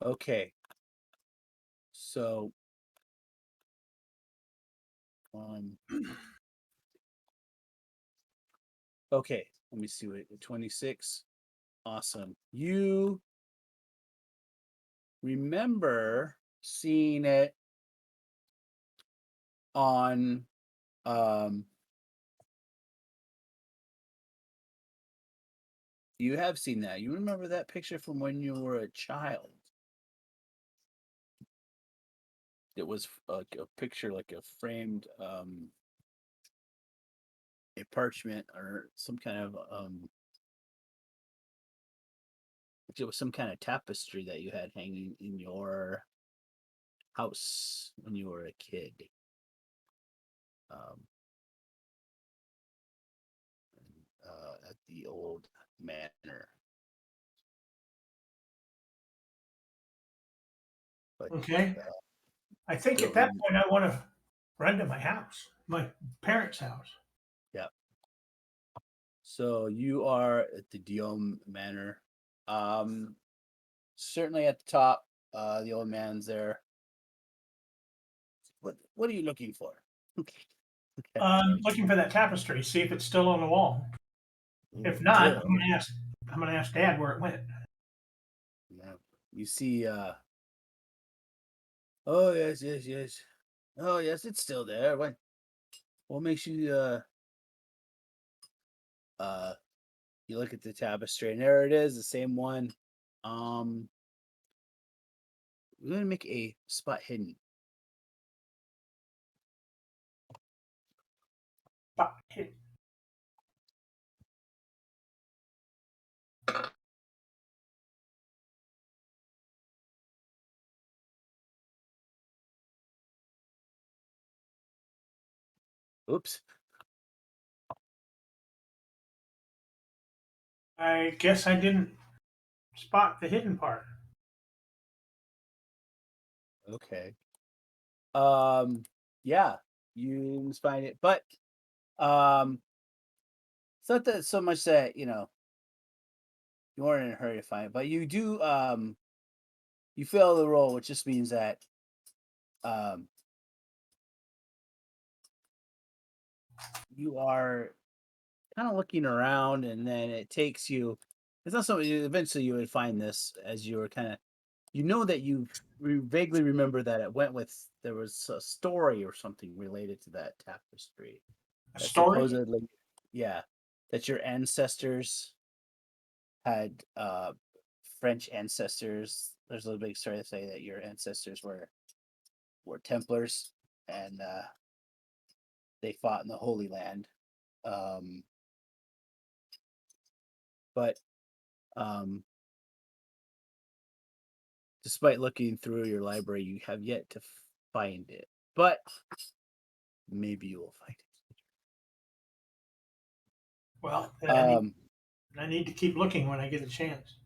Okay. So okay, let me see what 26. Awesome. You remember seeing it on you have seen that. You remember that picture from when you were a child. it was like a picture, like a framed a parchment or some kind of it was some kind of tapestry that you had hanging in your house when you were a kid. At the old manor. But Okay. I think don't at that remember. point I want to run to my house, my parents' house. Yeah. So you are at the Diome Manor. Certainly at the top, the old man's there. What are you looking for? Okay. Looking for that tapestry, see if it's still on the wall. If not, Good. I'm gonna ask Dad where it went. Yeah. You see oh yes. Oh yes, it's still there. What makes you you look at the tapestry and there it is, the same one. We're gonna make a spot hidden. But Oops. I guess I didn't spot the hidden part. Okay. Yeah, you must find it, but it's not that so much that you weren't in a hurry to find it, but you do you fail the roll, which just means that you are kind of looking around, and then it takes you. It's not something. Eventually, you would find this as you were kind of. You know that you vaguely remember that it went with there was a story or something related to that tapestry. A That story? supposedly, yeah, that your ancestors had French ancestors. There's a big story to say that your ancestors were Templars and they fought in the Holy Land. But despite looking through your library, you have yet to find it. But maybe you will find it. Well, then I need to keep looking when I get a chance.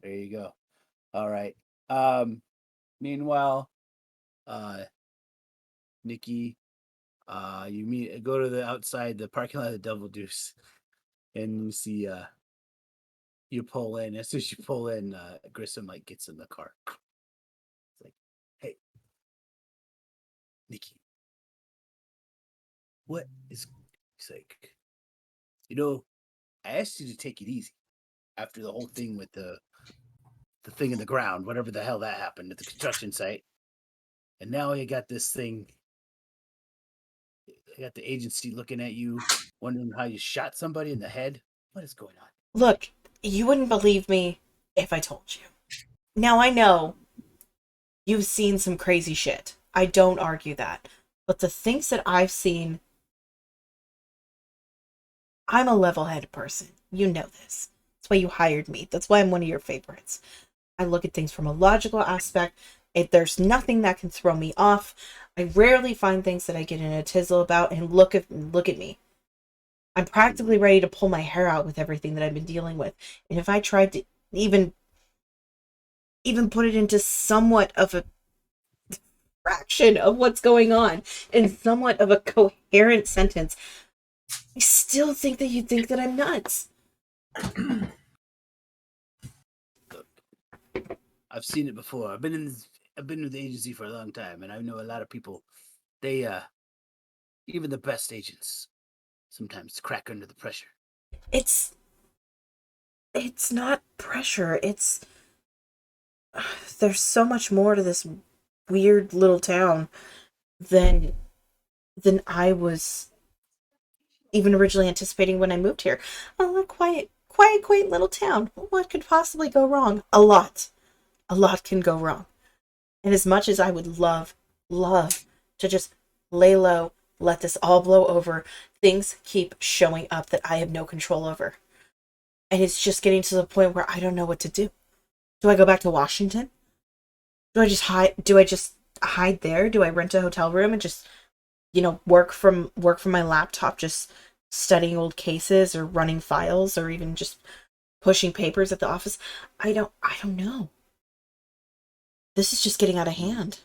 There you go. All right. Meanwhile, Nikki, you go to the outside the parking lot of the Double Deuce, and you see you pull in. As soon as you pull in, Grissom like gets in the car. It's like, hey, Nikki, what is? He's like, I asked you to take it easy after the whole thing with the thing in the ground, whatever the hell that happened at the construction site, and now you got this thing. I got the agency looking at you, wondering how you shot somebody in the head. What is going on? Look, you wouldn't believe me if I told you. Now I know you've seen some crazy shit. I don't argue that. But the things that I've seen, I'm a level-headed person. You know this. That's why you hired me. That's why I'm one of your favorites. I look at things from a logical aspect. If there's nothing that can throw me off, I rarely find things that I get in a tizzel about. And look at me. I'm practically ready to pull my hair out with everything that I've been dealing with. And if I tried to even put it into somewhat of a fraction of what's going on in somewhat of a coherent sentence, I still think that you think that I'm nuts. Look, I've seen it before. I've been with the agency for a long time, and I know a lot of people. They even the best agents sometimes crack under the pressure. It's not pressure. It's there's so much more to this weird little town than I was even originally anticipating when I moved here. Oh, a quiet, quaint little town. What could possibly go wrong? A lot can go wrong. And as much as I would love love to just lay low, let this all blow over. Things keep showing up that I have no control over. And it's just getting to the point where I don't know what to do. Do I go back to Washington? Do I just hide there? Do I rent a hotel room and just, work from my laptop, just studying old cases or running files or even just pushing papers at the office? I don't know. This is just getting out of hand.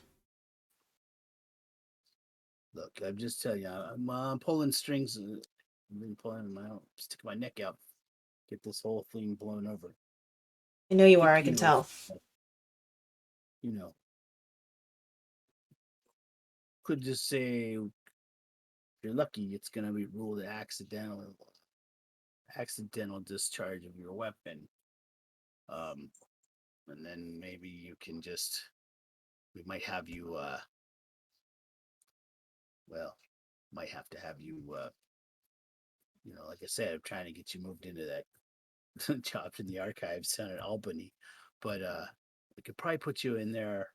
Look, I'm just telling you, I'm pulling strings. I've been pulling sticking my neck out, get this whole thing blown over. I know you are, I can tell. Could just say, if you're lucky, it's gonna be ruled accidental discharge of your weapon. And then maybe you can we might have you, might have to have you, like I said, I'm trying to get you moved into that job in the archives down in Albany, but we could probably put you in there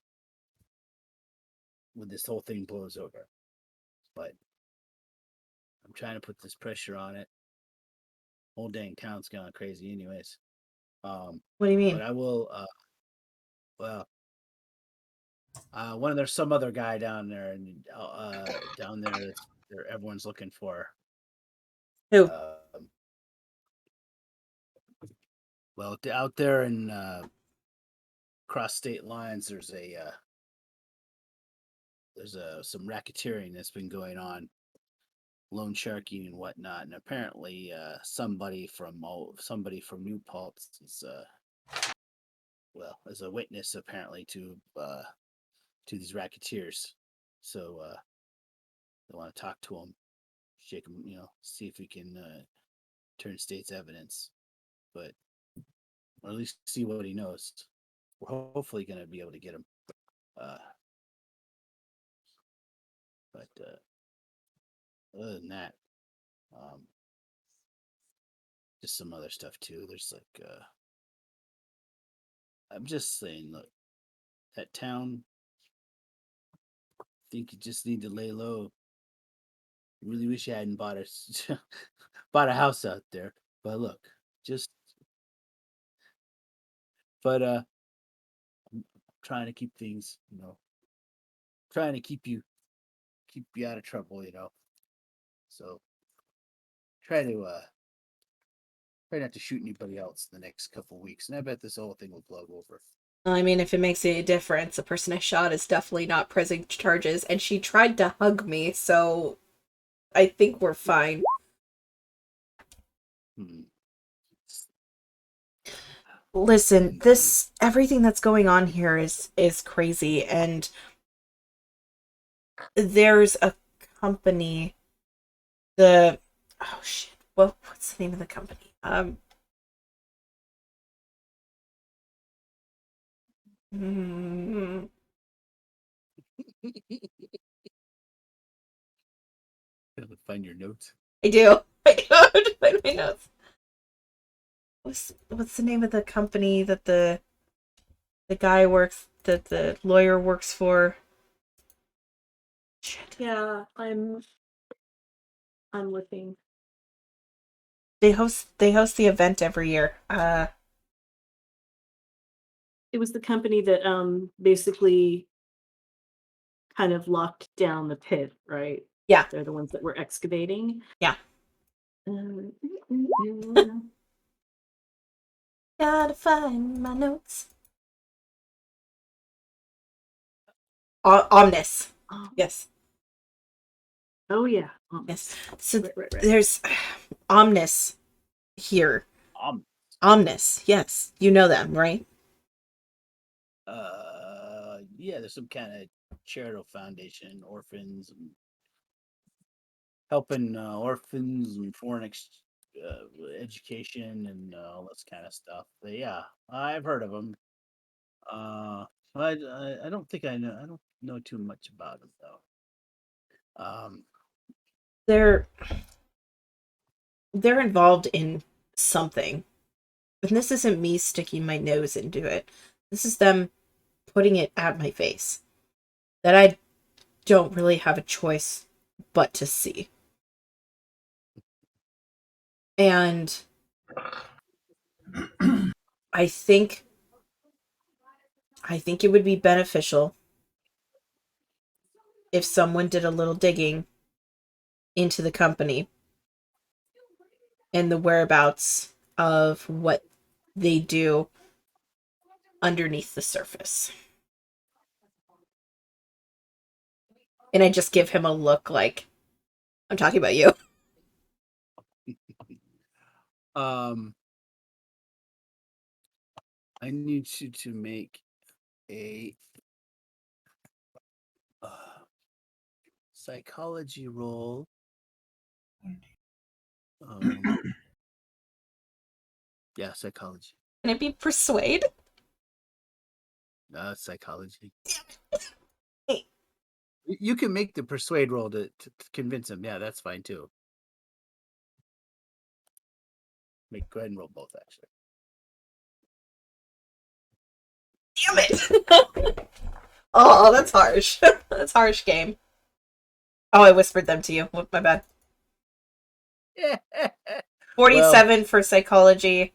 when this whole thing blows over. But I'm trying to put this pressure on it. Whole dang town's gone crazy, anyways. What do you mean? But I will. There's some other guy down there, and down there that everyone's looking for. Who? Out there in cross state lines, there's some racketeering that's been going on, loan sharking and whatnot, and apparently somebody from New Paltz is as a witness apparently to these racketeers. So they want to talk to him, shake him, see if we can turn state's evidence, or at least see what he knows. We're hopefully going to be able to get him. But other than that, just some other stuff too. There's I'm just saying, look, that town, I think you just need to lay low. Really wish I hadn't bought a house out there. But look, I'm trying to keep things, trying to keep you out of trouble, So try not to shoot anybody else in the next couple of weeks, and I bet this whole thing will blow over. I mean, if it makes any difference, the person I shot is definitely not pressing charges, and she tried to hug me, so I think we're fine. Listen, everything that's going on here is crazy, and there's a company, what's the name of the company? Find your notes. I do. I have to find my notes. What's the name of the company that the lawyer works for? Shit. Yeah, I'm looking. They host the event every year. It was the company that basically kind of locked down the pit, right? Yeah. They're the ones that were excavating. Yeah. Gotta find my notes. Omnis. Yes. Oh yeah. Yes. So right. there's Omnis here. Omnis. Yes. You know them, right? Yeah, there's some kind of charitable foundation, orphans, and helping orphans and foreign education and all this kind of stuff. But yeah, I've heard of them. I don't think I know. I don't know too much about them though. They're involved in something, and this isn't me sticking my nose into it. This is them putting it at my face that don't really have a choice but to see. And I think it would be beneficial if someone did a little digging into the company and the whereabouts of what they do underneath the surface. And I just give him a look like, I'm talking about you. I need you to make a psychology roll. Yeah, psychology. Can it be persuade? Psychology. You can make the persuade roll to convince him. Yeah, that's fine too. Go ahead and roll both, actually. Damn it! Oh, that's harsh. That's harsh game. Oh, I whispered them to you. My bad. 47 for psychology,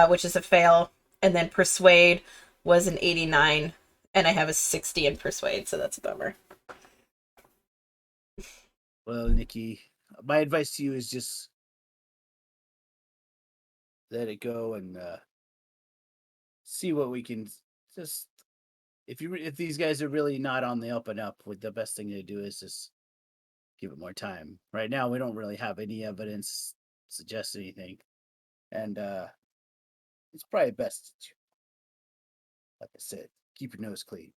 which is a fail, and then persuade was an 89, and I have a 60 in persuade, so that's a bummer. Well, Nikki, my advice to you is just let it go and see what we can. Just if these guys are really not on the up and up, the best thing to do is just give it more time. Right now, we don't really have any evidence suggest anything, and it's probably best, like I said, keep your nose clean.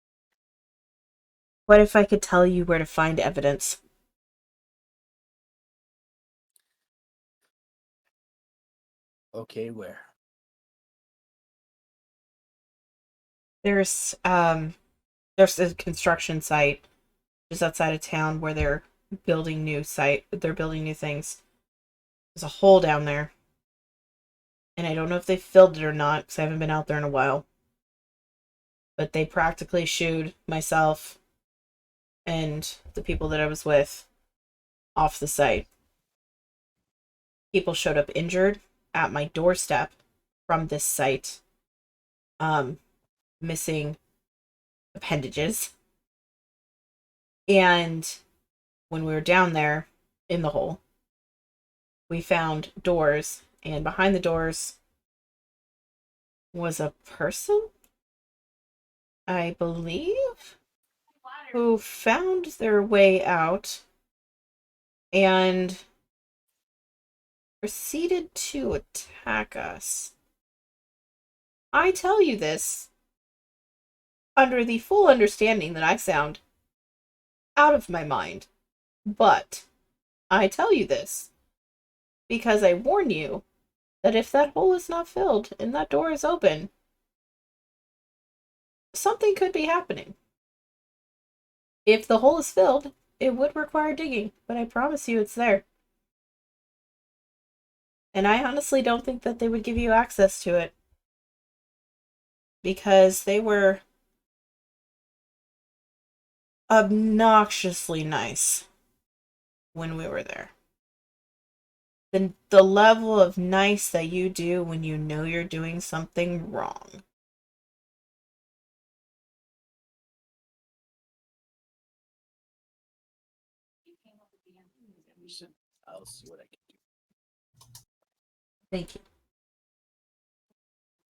What if I could tell you where to find evidence? Okay, where? There's a construction site just outside of town where they're building new things. There's a hole down there. And I don't know if they filled it or not, because I haven't been out there in a while. But they practically shooed myself and the people that I was with off the site. People showed up injured at my doorstep from this site. Missing appendages. And when we were down there in the hole, we found doors, and behind the doors was a person, I believe, who found their way out and proceeded to attack us. I tell you this under the full understanding that I sound out of my mind, but I tell you this because I warn you that if that hole is not filled and that door is open, something could be happening. If the hole is filled, it would require digging, but I promise you it's there. And I honestly don't think that they would give you access to it, because they were obnoxiously nice when we were there. The level of nice that you do when you know you're doing something wrong. I'll see what I can do. Thank you.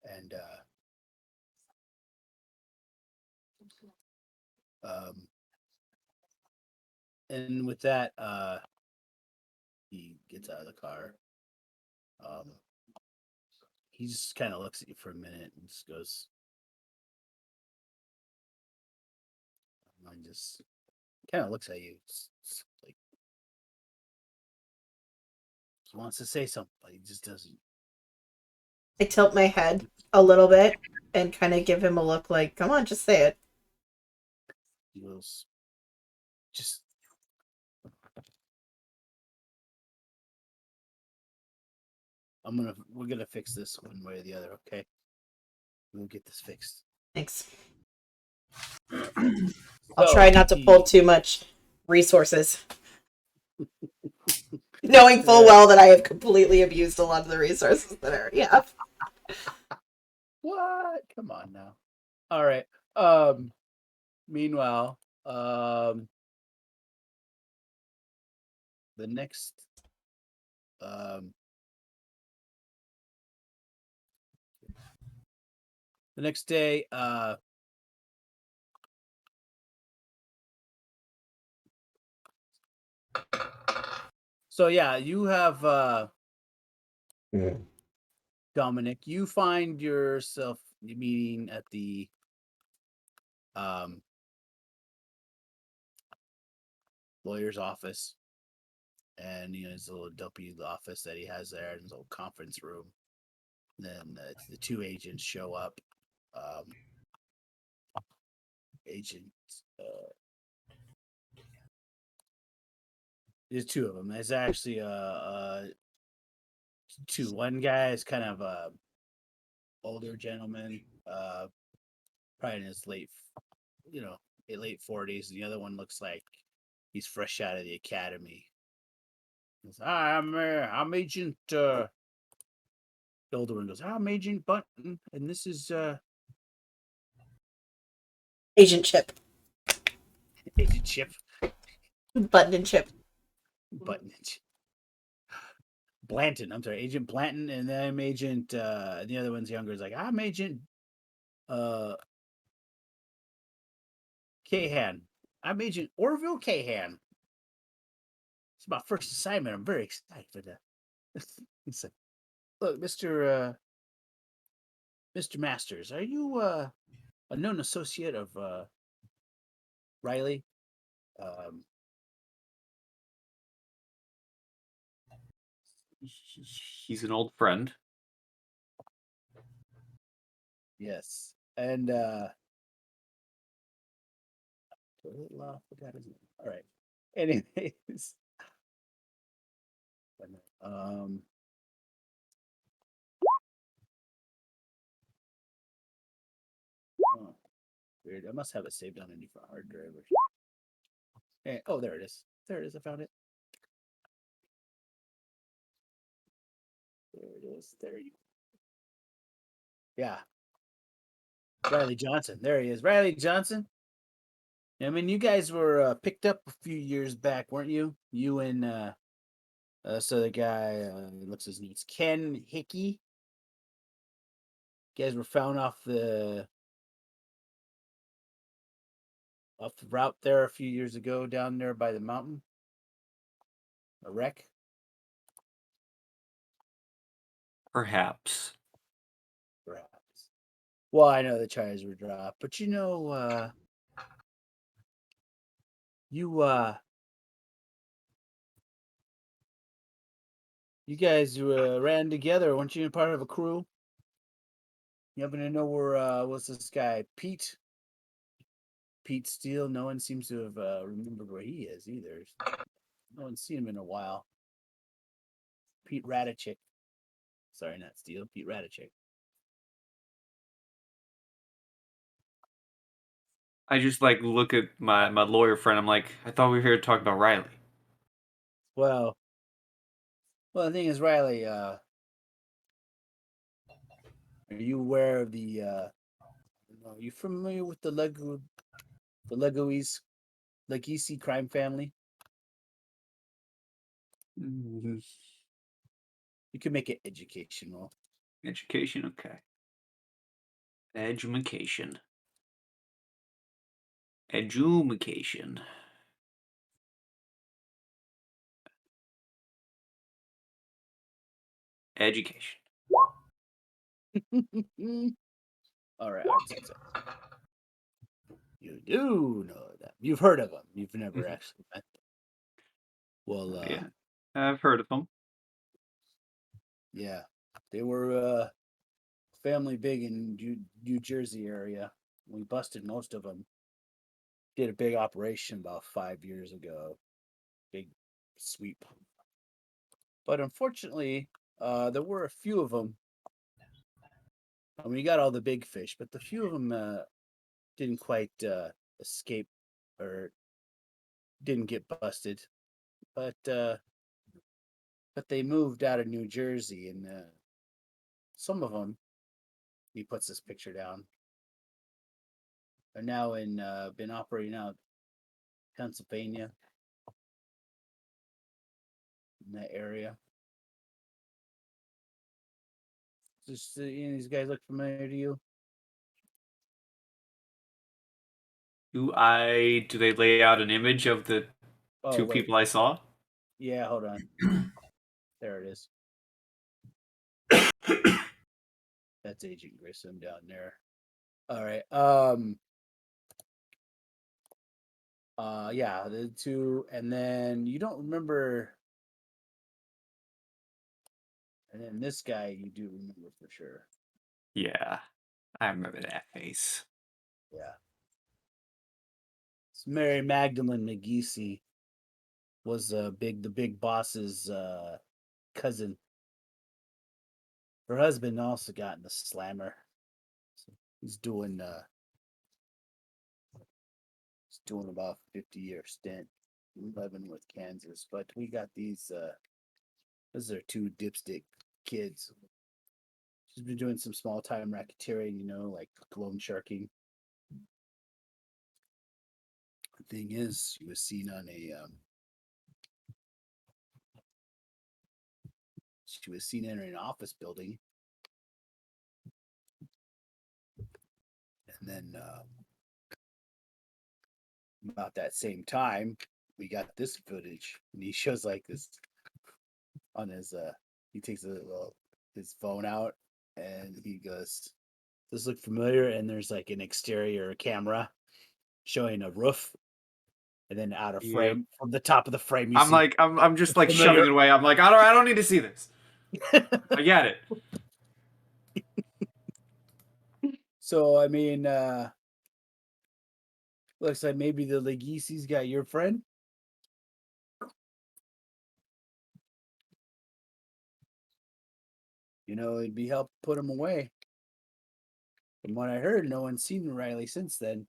And and with that, he gets out of the car. He just kind of looks at you for a minute and just goes, and just kind of looks at you. It's like he wants to say something, but he just doesn't. I tilt my head a little bit and kind of give him a look like, come on, just say it. He goes, just we're gonna fix this one way or the other, okay? We'll get this fixed. Thanks. I'll So, try not to pull too much resources. Knowing full well that I have completely abused a lot of the resources that I already have. What? Come on now. All right. Meanwhile, the next day, so yeah, you have Dominic, you find yourself meeting at the lawyer's office, and his little dopey office that he has there in his little conference room. Then the two agents show up. There's two of them. There's actually two. One guy is kind of a older gentleman, probably in his late 40s. And the other one looks like he's fresh out of the academy. He's, "Hi, I'm Agent." The older one goes, "I'm Agent Button, and this is Agent Chip. Agent Chip." Button and Chip. Button. Blanton. I'm sorry, Agent Blanton, and then I'm Agent. The other one's younger. Is like, "I'm Agent Cahan. I'm Agent Orville Cahan. It's my first assignment. I'm very excited for that." He said, "Look, Mr. Masters, are you a known associate of Riley?" He's an old friend. Yes, and all right. Anyways, weird. I must have it saved on a different hard drive. Oh, there it is. There it is. I found it. There it is. There you. Yeah. Riley Johnson. There he is. Riley Johnson. I mean, you guys were picked up a few years back, weren't you? You and so the guy looks his name. It's Ken Hickey. You guys were found off the route there a few years ago down there by the mountain. A wreck. Perhaps. Well, I know the tires were dropped, but you guys ran together. Weren't you part of a crew? You happen to know where what's this guy Pete Steele? No one seems to have remembered where he is either. No one's seen him in a while. Pete Radicic. Sorry, not Steele. Pete Radicic. I just look at my lawyer friend. I'm like, I thought we were here to talk about Riley. Well, the thing is, Riley, are you aware of the are you familiar with the Legoese crime family? Mm-hmm. You can make it educational. Education, okay. Education. Education. Education. All right. You do know them. You've heard of them. You've never actually met them. Well, yeah, I've heard of them. Yeah, they were family big in New Jersey area. We busted most of them. Did a big operation about 5 years ago. Big sweep. But unfortunately, there were a few of them. I mean, we got all the big fish, but the few of them didn't quite escape or didn't get busted, but they moved out of New Jersey, and some of them, he puts this picture down, are now been operating out Pennsylvania, in that area. Just these guys look familiar to you? Do they lay out an image of the Oh, two wait. people I saw? Yeah, hold on. There it is. That's Agent Grissom down there. All right. Yeah, the two, and then you don't remember, and then this guy you do remember for sure. Yeah, I remember that face. Yeah. It's Mary Magdalene McGeesey was the big boss's cousin. Her husband also got in the slammer. So he's doing about 50-year stint, 11 with Kansas. But we got these are two dipstick kids. She's been doing some small time racketeering, like loan sharking. The thing is, she was seen on she was seen entering an office building, and then about that same time, we got this footage, and he shows like this on his he takes his phone out, and he goes, "Does this look familiar?" And there's like an exterior camera showing a roof, and then out of frame, from the top of the frame, you see. I'm just like familiar- shoving it away. I'm like, I don't need to see this. I get it. So I mean, looks like maybe the Legisi's got your friend. It'd be help put him away. From what I heard, no one's seen Riley since then.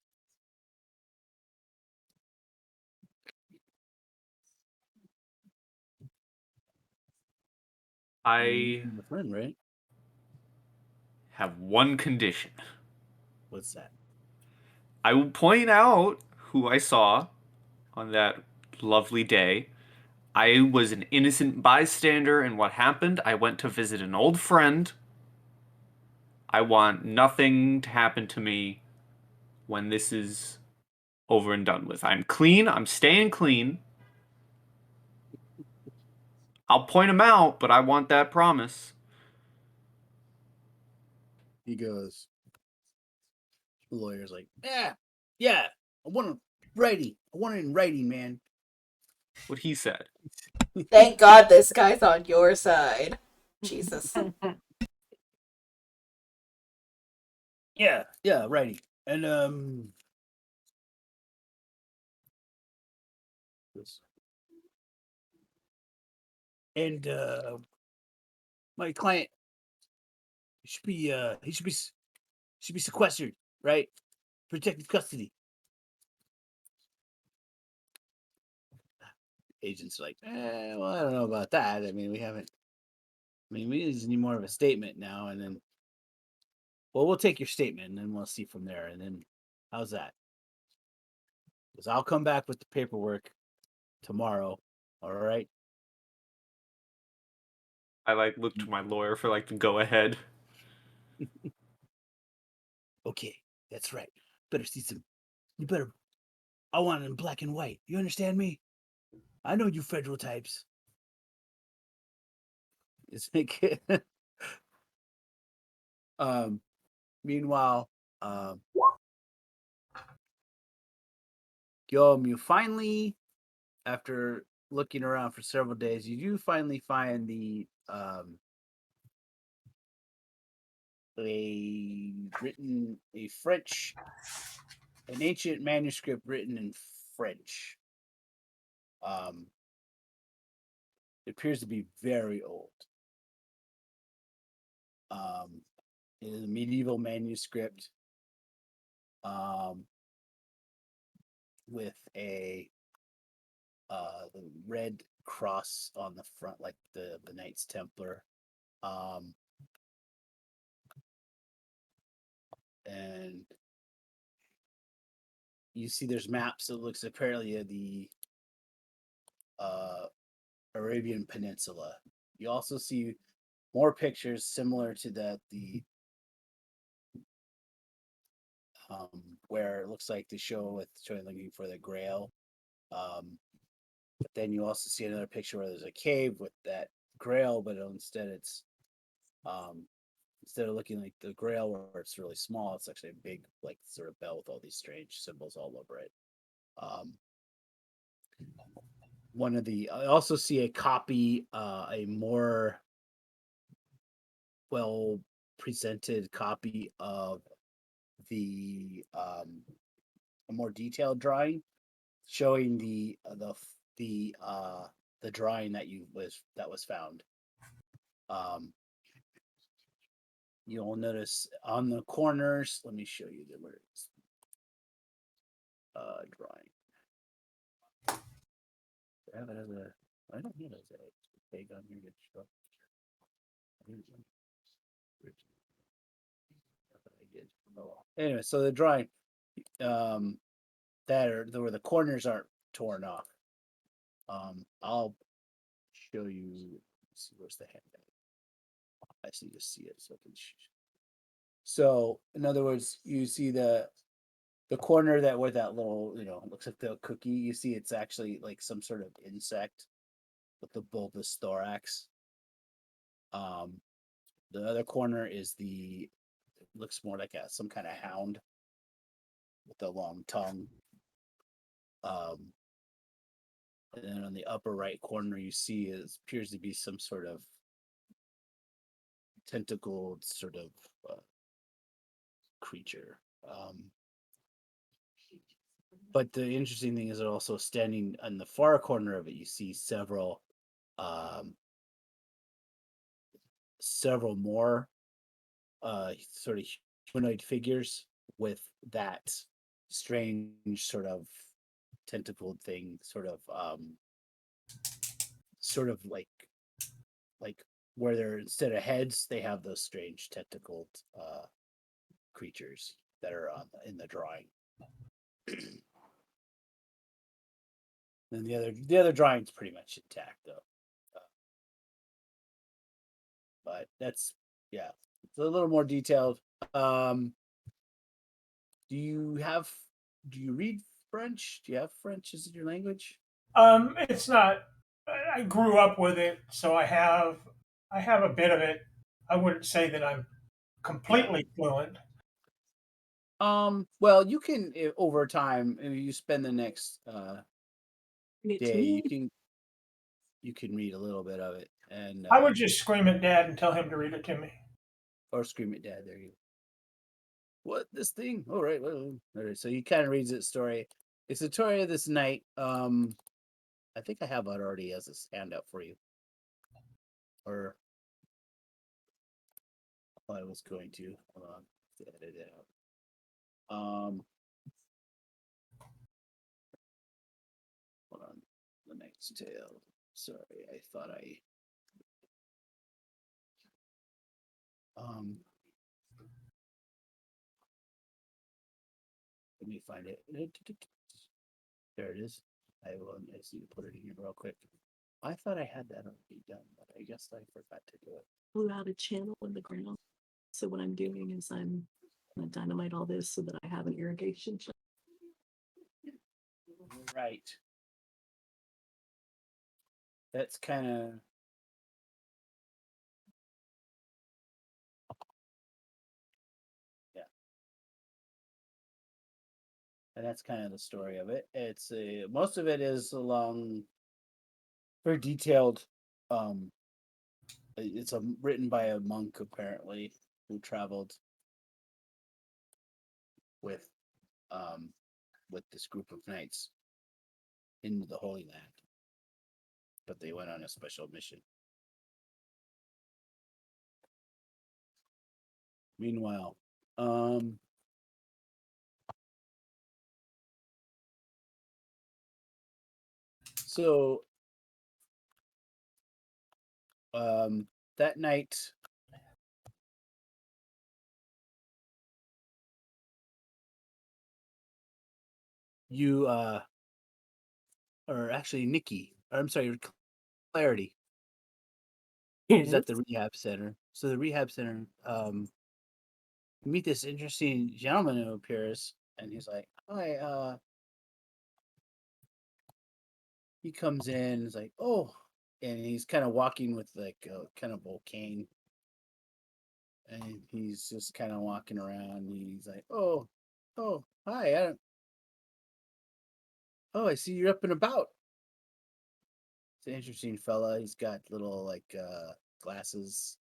I The friend, right? have one condition. What's that? I will point out who I saw on that lovely day. I was an innocent bystander in what happened. I went to visit an old friend. I want nothing to happen to me when this is over and done with. I'm clean. I'm staying clean. I'll point him out, but I want that promise. He goes. The lawyer's like, yeah. I want it writing. I want it in writing, man. What he said. Thank God this guy's on your side. Jesus. Yeah, writing. And and my client should be should be sequestered, right? Protective custody. Agent's like, well, I don't know about that. I mean, we just need more of a statement now, and then, well, we'll take your statement, and then we'll see from there. And then, how's that? Because I'll come back with the paperwork tomorrow. All right. I looked to my lawyer for the go ahead. Okay, that's right. Better see some. You better. I want it in black and white. You understand me? I know you federal types. It's like, meanwhile, Guillaume, you finally, after looking around for several days, you do finally find an ancient manuscript written in French. It appears to be very old. It is a medieval manuscript. with a the red cross on the front, like the Knights Templar. And you see there's maps that looks apparently at the Arabian Peninsula. You also see more pictures similar to that, where it looks like the show with showing looking for the Grail. But then you also see another picture where there's a cave with that Grail, but instead it's instead of looking like the Grail where it's really small, it's actually a big, like, sort of bell with all these strange symbols all over it. I also see a copy, a more well presented copy of a more detailed drawing showing the drawing that was found. You'll notice on the corners. Let me show you the words. Drawing. I have it as a. I don't need it as a peg on here to show. I did. Oh. Anyway, so the drawing, where the corners aren't torn off. I'll show you. Let's see, where's the handout? I see you see it, so I can. So, in other words, you see the corner that where that little, looks like the cookie. You see, it's actually like some sort of insect with the bulbous thorax. The other corner is looks more like some kind of hound with a long tongue. And then on the upper right corner, you see appears to be some sort of tentacled sort of creature. But the interesting thing is that also standing on the far corner of it, you see several more sort of humanoid figures with that strange sort of tentacled thing, sort of like where they're, instead of heads, they have those strange tentacled creatures that are in the drawing. And the other drawing's pretty much intact though. But that's, yeah, it's a little more detailed. Do you read French? Do you have French as your language? It's not. I grew up with it, so I have a bit of it. I wouldn't say that I'm completely fluent. Well, you can, over time, if you spend the next day, you can read a little bit of it, and I would just scream at Dad and tell him to read it to me. or scream at Dad. There you go. What, this thing? All right, well, all right. So he kind of reads its story. It's the story of this night. I think I have it already as a handout for you, or I was going to. Hold on, to edit it out. Hold on. The next tale. Sorry, I thought I. Let me find it. There it is. I just need to put it in here real quick. I thought I had that already done, but I guess I forgot to do it. Blew out a channel in the ground. So what I'm doing is I'm gonna dynamite all this so that I have an irrigation channel. Right. That's kind of. Yeah. And that's kind of the story of it. It's most of it is along very detailed. It's written by a monk apparently who traveled with this group of knights into the Holy Land, but they went on a special mission. Meanwhile, So that night, you or actually Nikki, or I'm sorry, Clarity is at the rehab center. So the rehab center, you meet this interesting gentleman who appears, and he's like, "Hi." He comes in, and is like, "Oh," and he's kind of walking with like a kind of a cane, and he's just kind of walking around. And he's like, "Oh, hi. I see you're up and about." It's an interesting fella. He's got little like glasses.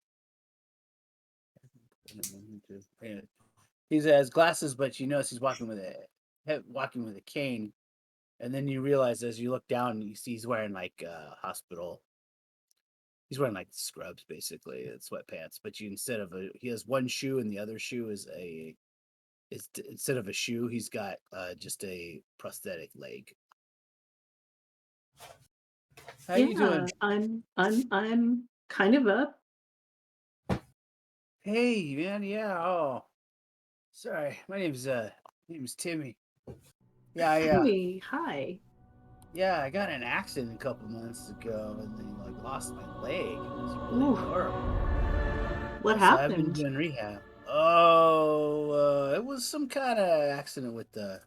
Yeah. He has glasses, but you notice he's walking with a cane. And then you realize as you look down, you see he's wearing like hospital. He's wearing like scrubs, basically, sweatpants. But he has one shoe, and the other shoe instead of a shoe, he's got just a prosthetic leg. How you doing? I'm kind of up. Hey, man. Yeah. Oh, sorry. My name's Timmy. Yeah. Timmy, hi. Yeah, I got in an accident a couple months ago, and then like lost my leg. It was really Oof. horrible. What So I've been happened? doing rehab. Oh, it was some kind of accident with the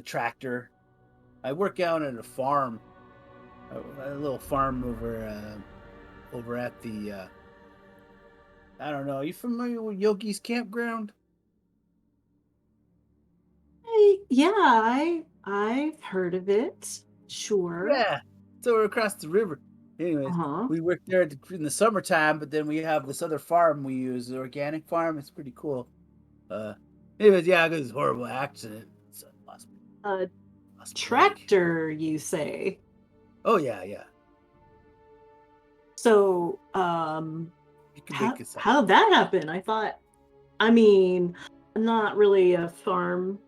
tractor. I work out at a farm, a little farm over at the. I don't know. You familiar with Yogi's campground? Yeah, I've heard of it. Sure. Yeah, it's over across the river. Anyways, Uh-huh. we work there in the summertime, but then we have this other farm we use, the organic farm. It's pretty cool. Uh, Anyways, yeah, I got this horrible accident. So I lost A my leg. tractor, you say. Oh yeah. So, You can how make this up. how did that happen? I mean, I'm not really a farm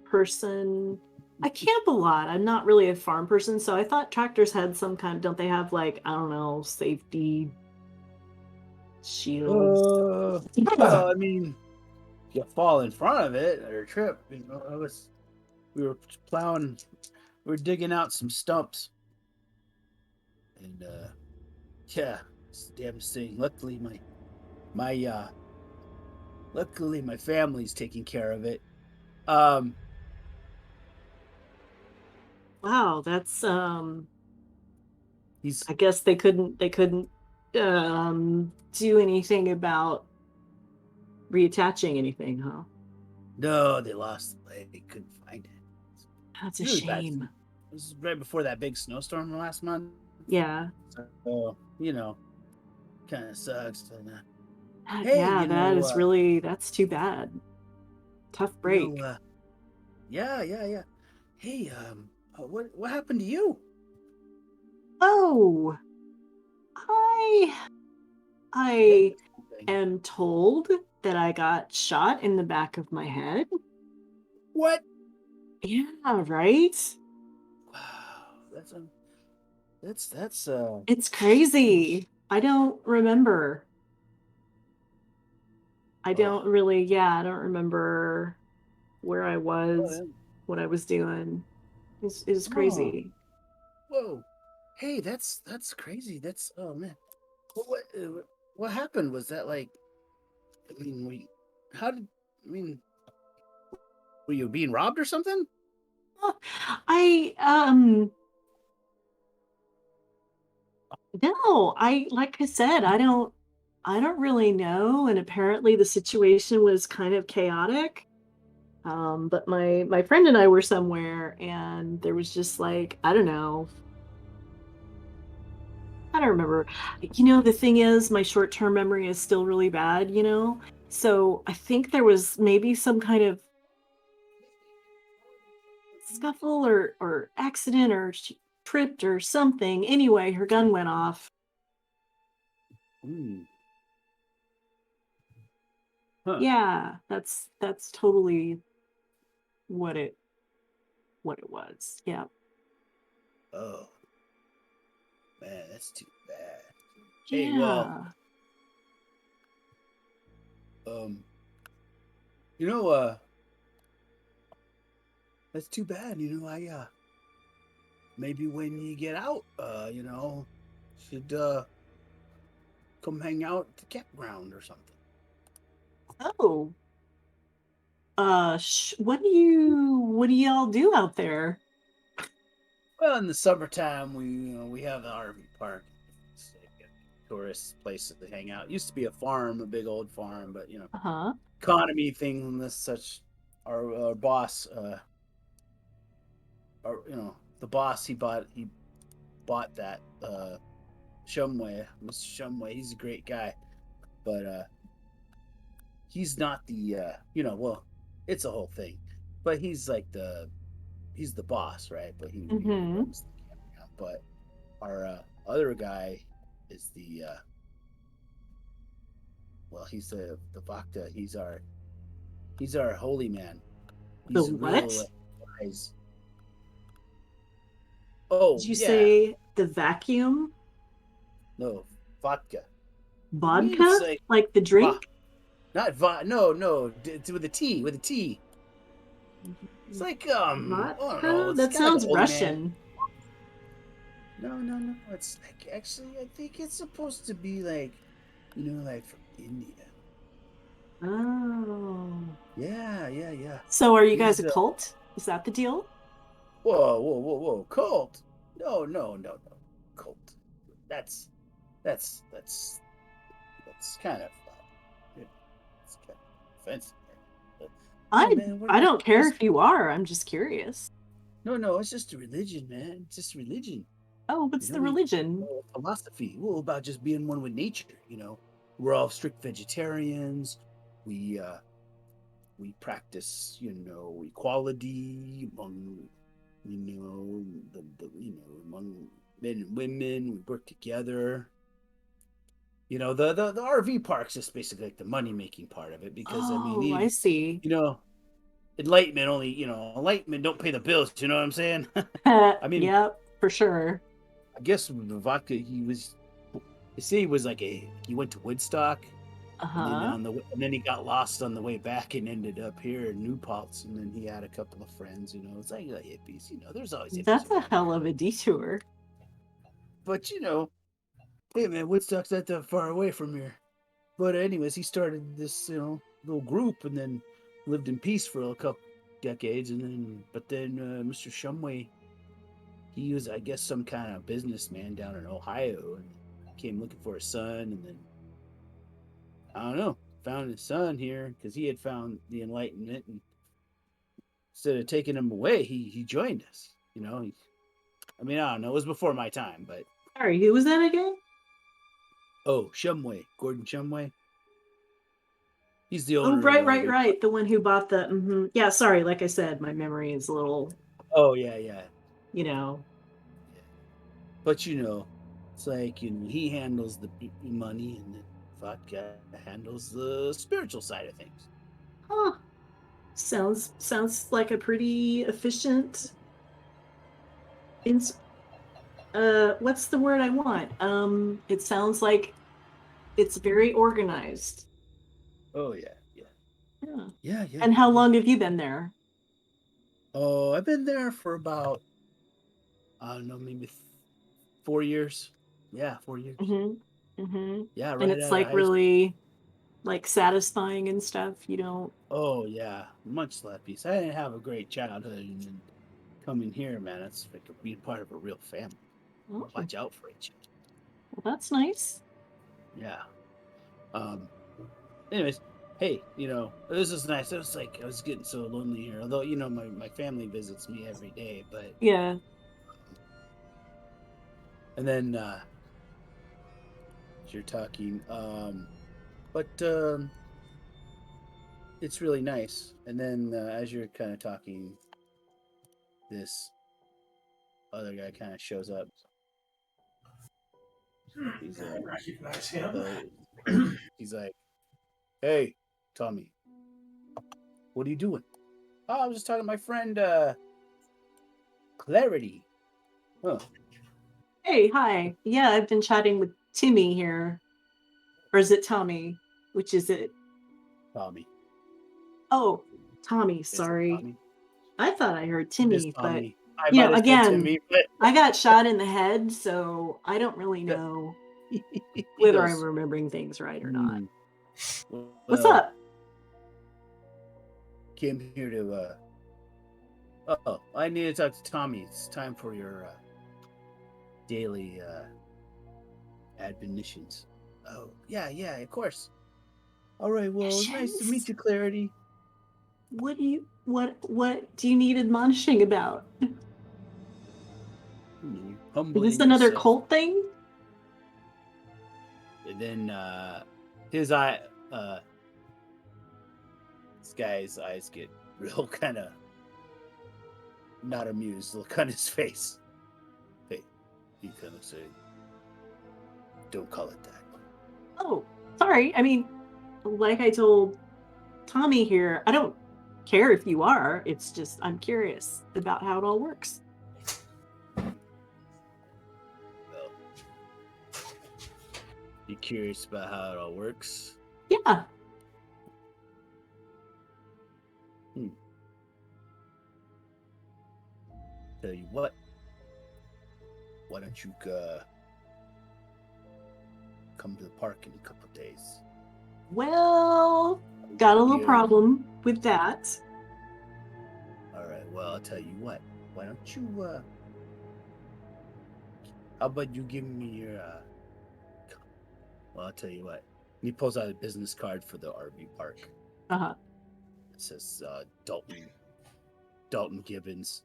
person. I camp a lot. I'm not really a farm person, so I thought tractors had some kind, don't they have like, I don't know, safety shields? Well, I mean, you fall in front of it or trip. We were plowing, we were digging out some stumps, and yeah, it's the damnest thing. Luckily my family's taking care of it. Um, Wow, that's he's I guess they couldn't do anything about reattaching anything, huh? no, they lost the leg. They couldn't find it. That's It's a really bad. shame. This is right before that big snowstorm last month. Yeah. So, kind of sucks. And, Yeah, that's too bad. Tough break. yeah. Hey, what happened to you? Oh, I Leg I or something? am told that I got shot in the back of my head. What? Yeah, right? Wow, that's It's crazy. I don't remember. I don't oh, really, yeah, I don't remember where I was, oh, what I was doing. It's oh, crazy. whoa. Hey, that's crazy. That's oh man. What happened? Was that like? I mean, how did? I mean, were you being robbed or something? I no, like I said, I don't really know, and apparently the situation was kind of chaotic. But my friend and I were somewhere, and there was just like, I don't know, I don't remember. The thing is, my short-term memory is still really bad. So I think there was maybe some kind of scuffle or accident, or she tripped or something. Anyway, her gun went off. Hmm. Huh. Yeah, that's totally what it was. Yeah. Oh, man, that's too bad. Hey, Yeah. well, you know, that's too bad. You know, I maybe when you get out, you know, should come hang out at the campground or something. Oh. What do y'all do out there? Well, in the summertime, we have the RV park. It's like a tourist place to hang out. It used to be a farm, a big old farm, but Uh-huh. economy thing and this such. Our boss, the boss, he bought that Shumway, Mr. Shumway. He's a great guy, but he's not the well, it's a whole thing, but he's the boss, right? But he Mm-hmm. runs the campground. But our other guy is the he's the Vakta. He's our holy man. The He's a real what? wise. Oh Did you yeah, say the vacuum? no vodka. It Vodka? means like Like the drink? not no. It's with a T. With a T. It's like I don't know. Vodka? It's That kind of like a sounds holy man. Russian. No. It's like actually, I think it's supposed to be like, like from India. Oh. Yeah. So are you guys He's a cult? Is that the deal? whoa, cult? No, cult. That's that's kind of it's kind of offensive. But, no, man, we're I just, don't care if you are. I'm just curious. no. It's just a religion, man. It's just religion. Oh, what's the We religion? philosophy. Well, about just being one with nature. We're all strict vegetarians. We practice, equality among, among men and women. We work together. The RV park's just basically like the money making part of it because Oh, I see. enlightenment don't pay the bills. You know what I'm saying? I mean, Yep, for sure. I guess with the vodka, they say he was he went to Woodstock. And then Uh-huh. and then he got lost on the way back and ended up here in New Paltz. And then he had a couple of friends. It's like the hippies. There's always hippies That's a around hell here. of a detour. But hey man, Woodstock's not that far away from here. But anyways, he started this little group and then lived in peace for a couple decades. But then Mr. Shumway, he was I guess some kind of businessman down in Ohio and came looking for his son and then I don't know. Found his son here because he had found the Enlightenment, and instead of taking him away, he joined us. I don't know. It was before my time, but Sorry, who was that again? Shumway, Gordon Shumway. He's the Oh, owner of the RV park. right. The one who bought the. Yeah, sorry. Like I said, my memory is a little. Oh yeah. You know. But it's like he handles the money, and then Vodka handles the spiritual side of things. Huh. Sounds like a pretty efficient. What's the word I want? It sounds like it's very organized. Oh yeah. Yeah. And how long have you been there? Oh, I've been there for about I don't know, maybe 4 years. Yeah, 4 years. Yeah, right And it's out of like high school. really like satisfying and stuff. You don't. Oh yeah, much less peace. I didn't have a great childhood, and then coming here, man, it's like being part of a real family. Oh, Watch out for each other. well, that's nice. Yeah. Anyways, hey, this is nice. It was like I was getting so lonely here. Although my family visits me every day, but Yeah. and then you're talking, but it's really nice. And then as you're kind of talking, this other guy kind of shows up. He's I recognize him. he's like, "Hey, Tommy, what are you doing?" "Oh, I was just talking to my friend Clarity. Huh. Hey, hi. Yeah, I've been chatting with Timmy here. Or is it Tommy? Which is it? Tommy. Oh, Tommy, Is it sorry. Tommy? I thought I heard It is Timmy, but Tommy. I might have said again, Timmy, but I got shot in the head, so I don't really know he whether I'm goes, remembering things right or not. What's well, up? came here to, oh, I need to talk to Tommy. It's time for your daily admonitions. Oh, yeah, of course. All right, well, it's nice to meet you, Clarity. What do you need admonishing about? Is Humbling this another yourself. cult thing? And then his eye, this guy's eyes get real kind of not amused. Look on his face. Hey, he kind of say, "Don't call it that." Oh, sorry. I mean, like I told Tommy here, I don't care if you are. It's just I'm curious about how it all works. Well, you curious about how it all works? Yeah. Tell you what. Why don't you come to the park in a couple of days? Well, got a little Yeah. problem with that. All right. Well, I'll tell you what. Why don't you how about you give me your well, I'll tell you what. And he pulls out a business card for the RV park. Uh-huh. It says Dalton Gibbons,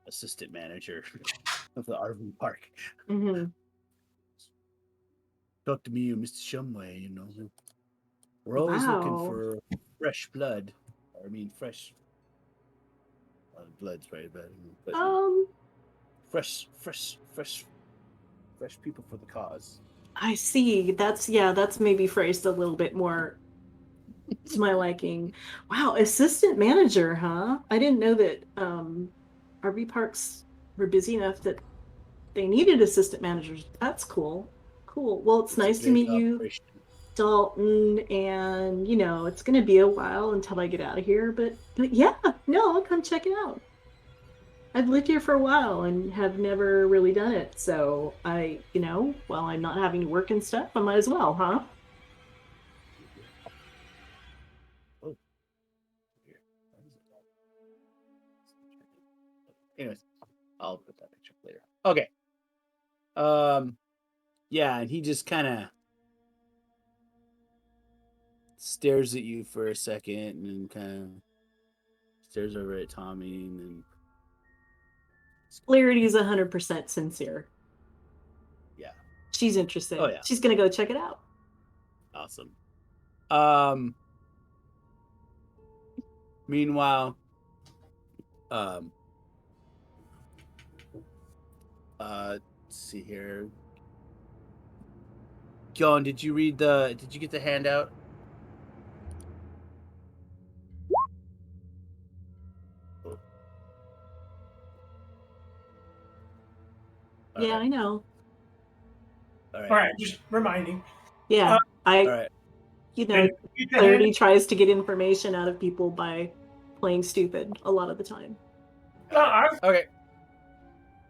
assistant manager of the RV park. Mm-hmm. Talk to me, Mr. Shumway. You know, we're always looking Wow. for fresh blood. I mean, fresh blood's right, but fresh people for the cause. I see. That's maybe phrased a little bit more to my liking. Wow, assistant manager, huh? I didn't know that RV parks were busy enough that they needed assistant managers. That's cool. Cool. Well, it's It's a nice to big meet you, operation. Dalton, and it's gonna be a while until I get out of here, but yeah, no, I'll come check it out. I've lived here for a while and have never really done it, so while I'm not having to work and stuff, I might as well, huh? Oh, here. Anyways, I'll put that picture up later. Okay. Yeah, and he just kind of stares at you for a second, and then kind of stares over at Tommy, and then Clarity is 100% sincere. yeah. She's interested. Oh yeah, She's gonna go check it out. awesome. Meanwhile, um, let's see here. John, did you get the handout? All Yeah, right. I know. All All right. right, just reminding. Yeah, All I, right. Did you get the Clarity hand? tries to get information out of people by playing stupid a lot of the time. Okay.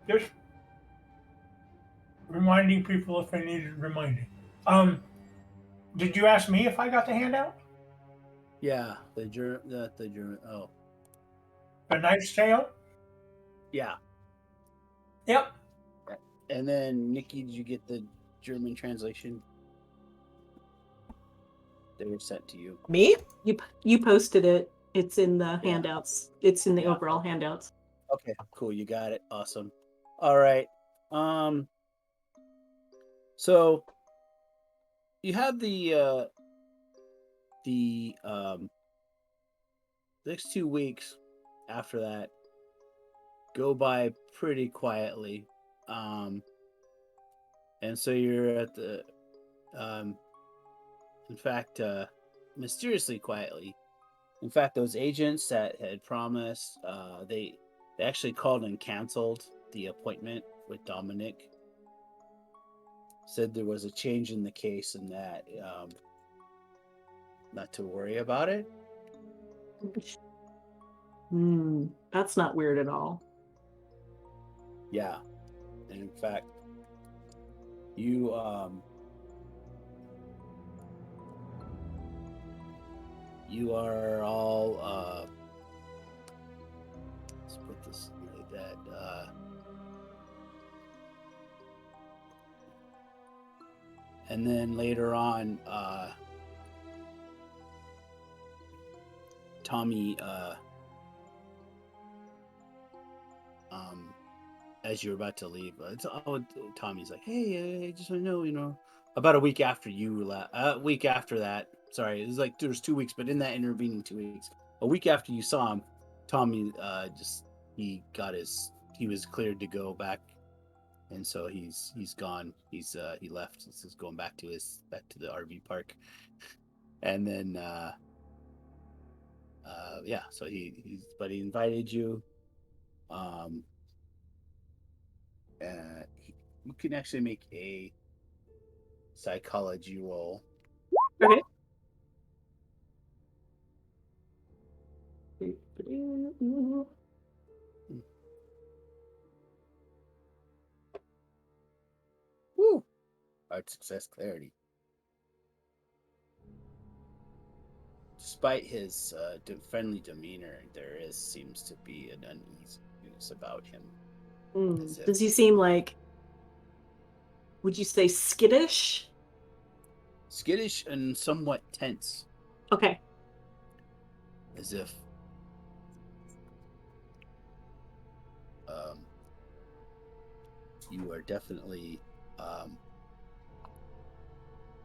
Just reminding people if they needed reminding. Did you ask me if I got the handout? Yeah, the German. Oh, The Knight's Tale? yeah. Yep. And then Nikki, did you get the German translation? They were sent to you. Me? You posted it. It's in the Yeah. handouts. It's in the Yeah. overall handouts. Okay, cool. You got it. Awesome. All right. So you have the next 2 weeks after that go by pretty quietly. And so you're at the in fact mysteriously quietly In fact, those agents that had promised, they actually called and canceled the appointment with Dominic. Said there was a change in the case and that not to worry about it. That's not weird at all. Yeah. And in fact, you are all let's put this like that. And then later on, Tommy, as you're about to leave, Tommy's like, "Hey, I just want to know, about a week after you left, week after that. Sorry, it was like there's 2 weeks, but in that intervening 2 weeks, a week after you saw him, Tommy he was cleared to go back, and so he's gone. He left. He's going back to the RV park, and then yeah. So he invited you. You can actually make a psychology roll. Okay. Woo! Hard success, clarity. Despite his friendly demeanor, seems to be an uneasiness about him. Does he seem like, would you say skittish? Skittish and somewhat tense. Okay. As if you are definitely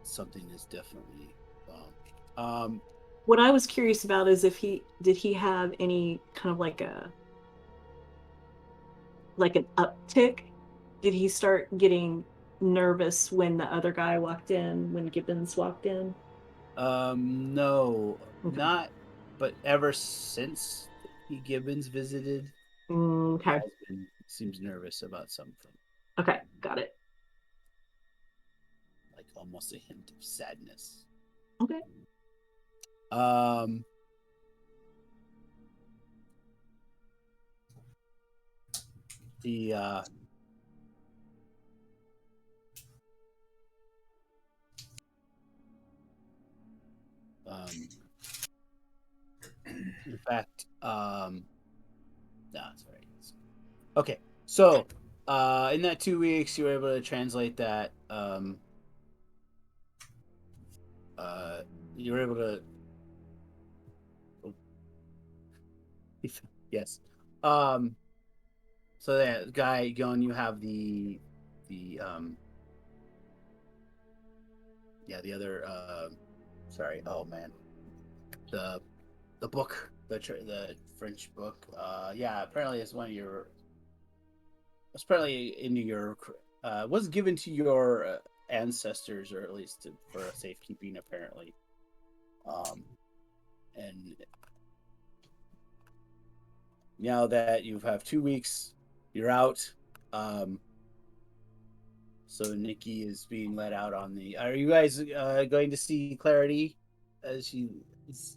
something is definitely wrong. What I was curious about is if did he have any kind of like an uptick? Did he start getting nervous when the other guy walked in, when Gibbons walked in? No, Okay. not. But ever since Gibbons visited, Okay. seems nervous about something. Okay, got it. Like almost a hint of sadness. Okay. In fact, no, it's right. Okay, so in that 2 weeks, you were able to translate that. You were able to. Yes. So that guy going, you have the the other sorry. Oh man, the book, the French book. Yeah, apparently it's one of your. It's probably into your. Was given to your ancestors, or at least for safekeeping, apparently. And now that you have 2 weeks, you're out. So Nikki is being let out on the. Are you guys going to see Clarity? As she is.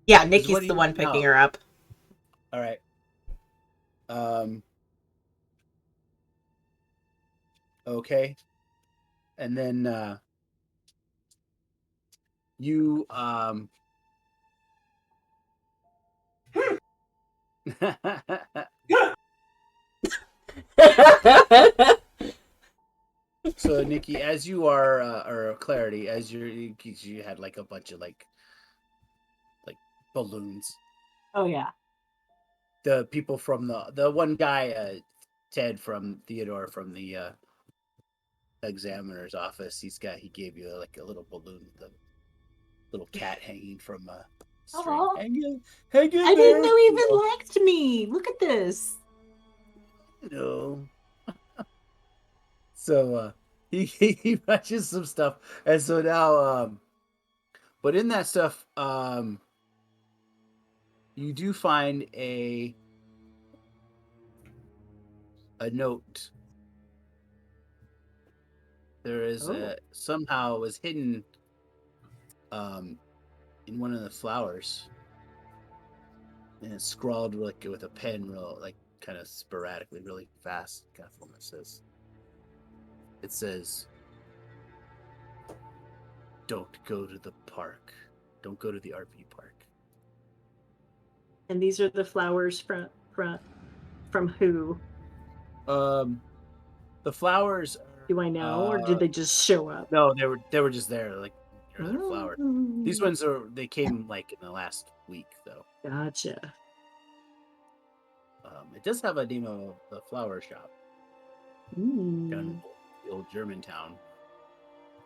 Yeah, Nikki's the one picking her up. All right. Okay. And then you So Nikki, as you are or Clarity, as you had like a bunch of like balloons. Oh yeah. The people from the one guy, Ted from Theodore from the examiner's office, he gave you like a little balloon with a little cat hanging from a string. Aw. Hanging I there. didn't know he even liked me. Look at this. So he matches some stuff, and so now but in that stuff you do find a note. There is somehow it was hidden in one of the flowers, and it's scrawled like with a pen, real like kind of sporadically, really fast. Kind of it says, "Don't go to the park. Don't go to the RV park." And these are the flowers from who? The flowers. Do I know, or did they just show up? No, they were just there, like they're flowers. Oh. These ones they came like in the last week, though. Gotcha. It does have a name of the flower shop down in the old German town.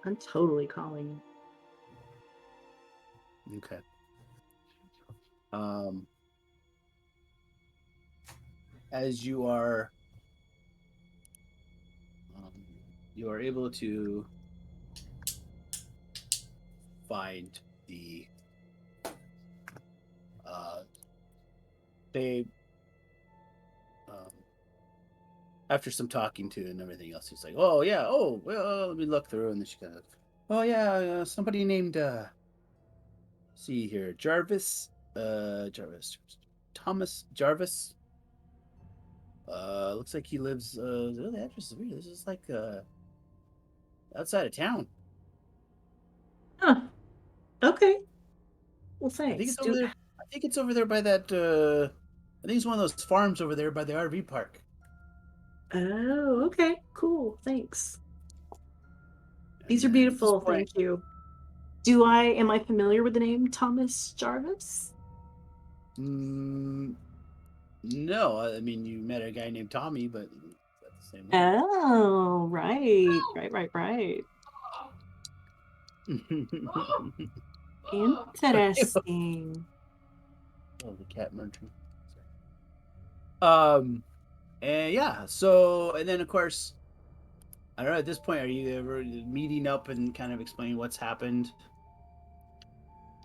I'm totally calling. Okay. As you are able to find the they after some talking to and everything else, he's like, "Oh yeah, oh well, let me look through," and then she kind of, "Oh yeah, somebody named see here, Thomas Jarvis. Looks like he lives. The address is weird. This is like outside of town. Huh. Okay. Well, thanks. I think it's over there. I think it's over there by that. I think it's one of those farms over there by the RV park." Oh, okay. Cool. Thanks. These are And, beautiful. at this point- Thank you. Am I familiar with the name Thomas Jarvis? No, I mean you met a guy named Tommy, but that's the same one. Oh, right. Interesting. Oh, the cat munching. And yeah, so and then of course, I don't know. At this point, are you ever meeting up and kind of explaining what's happened?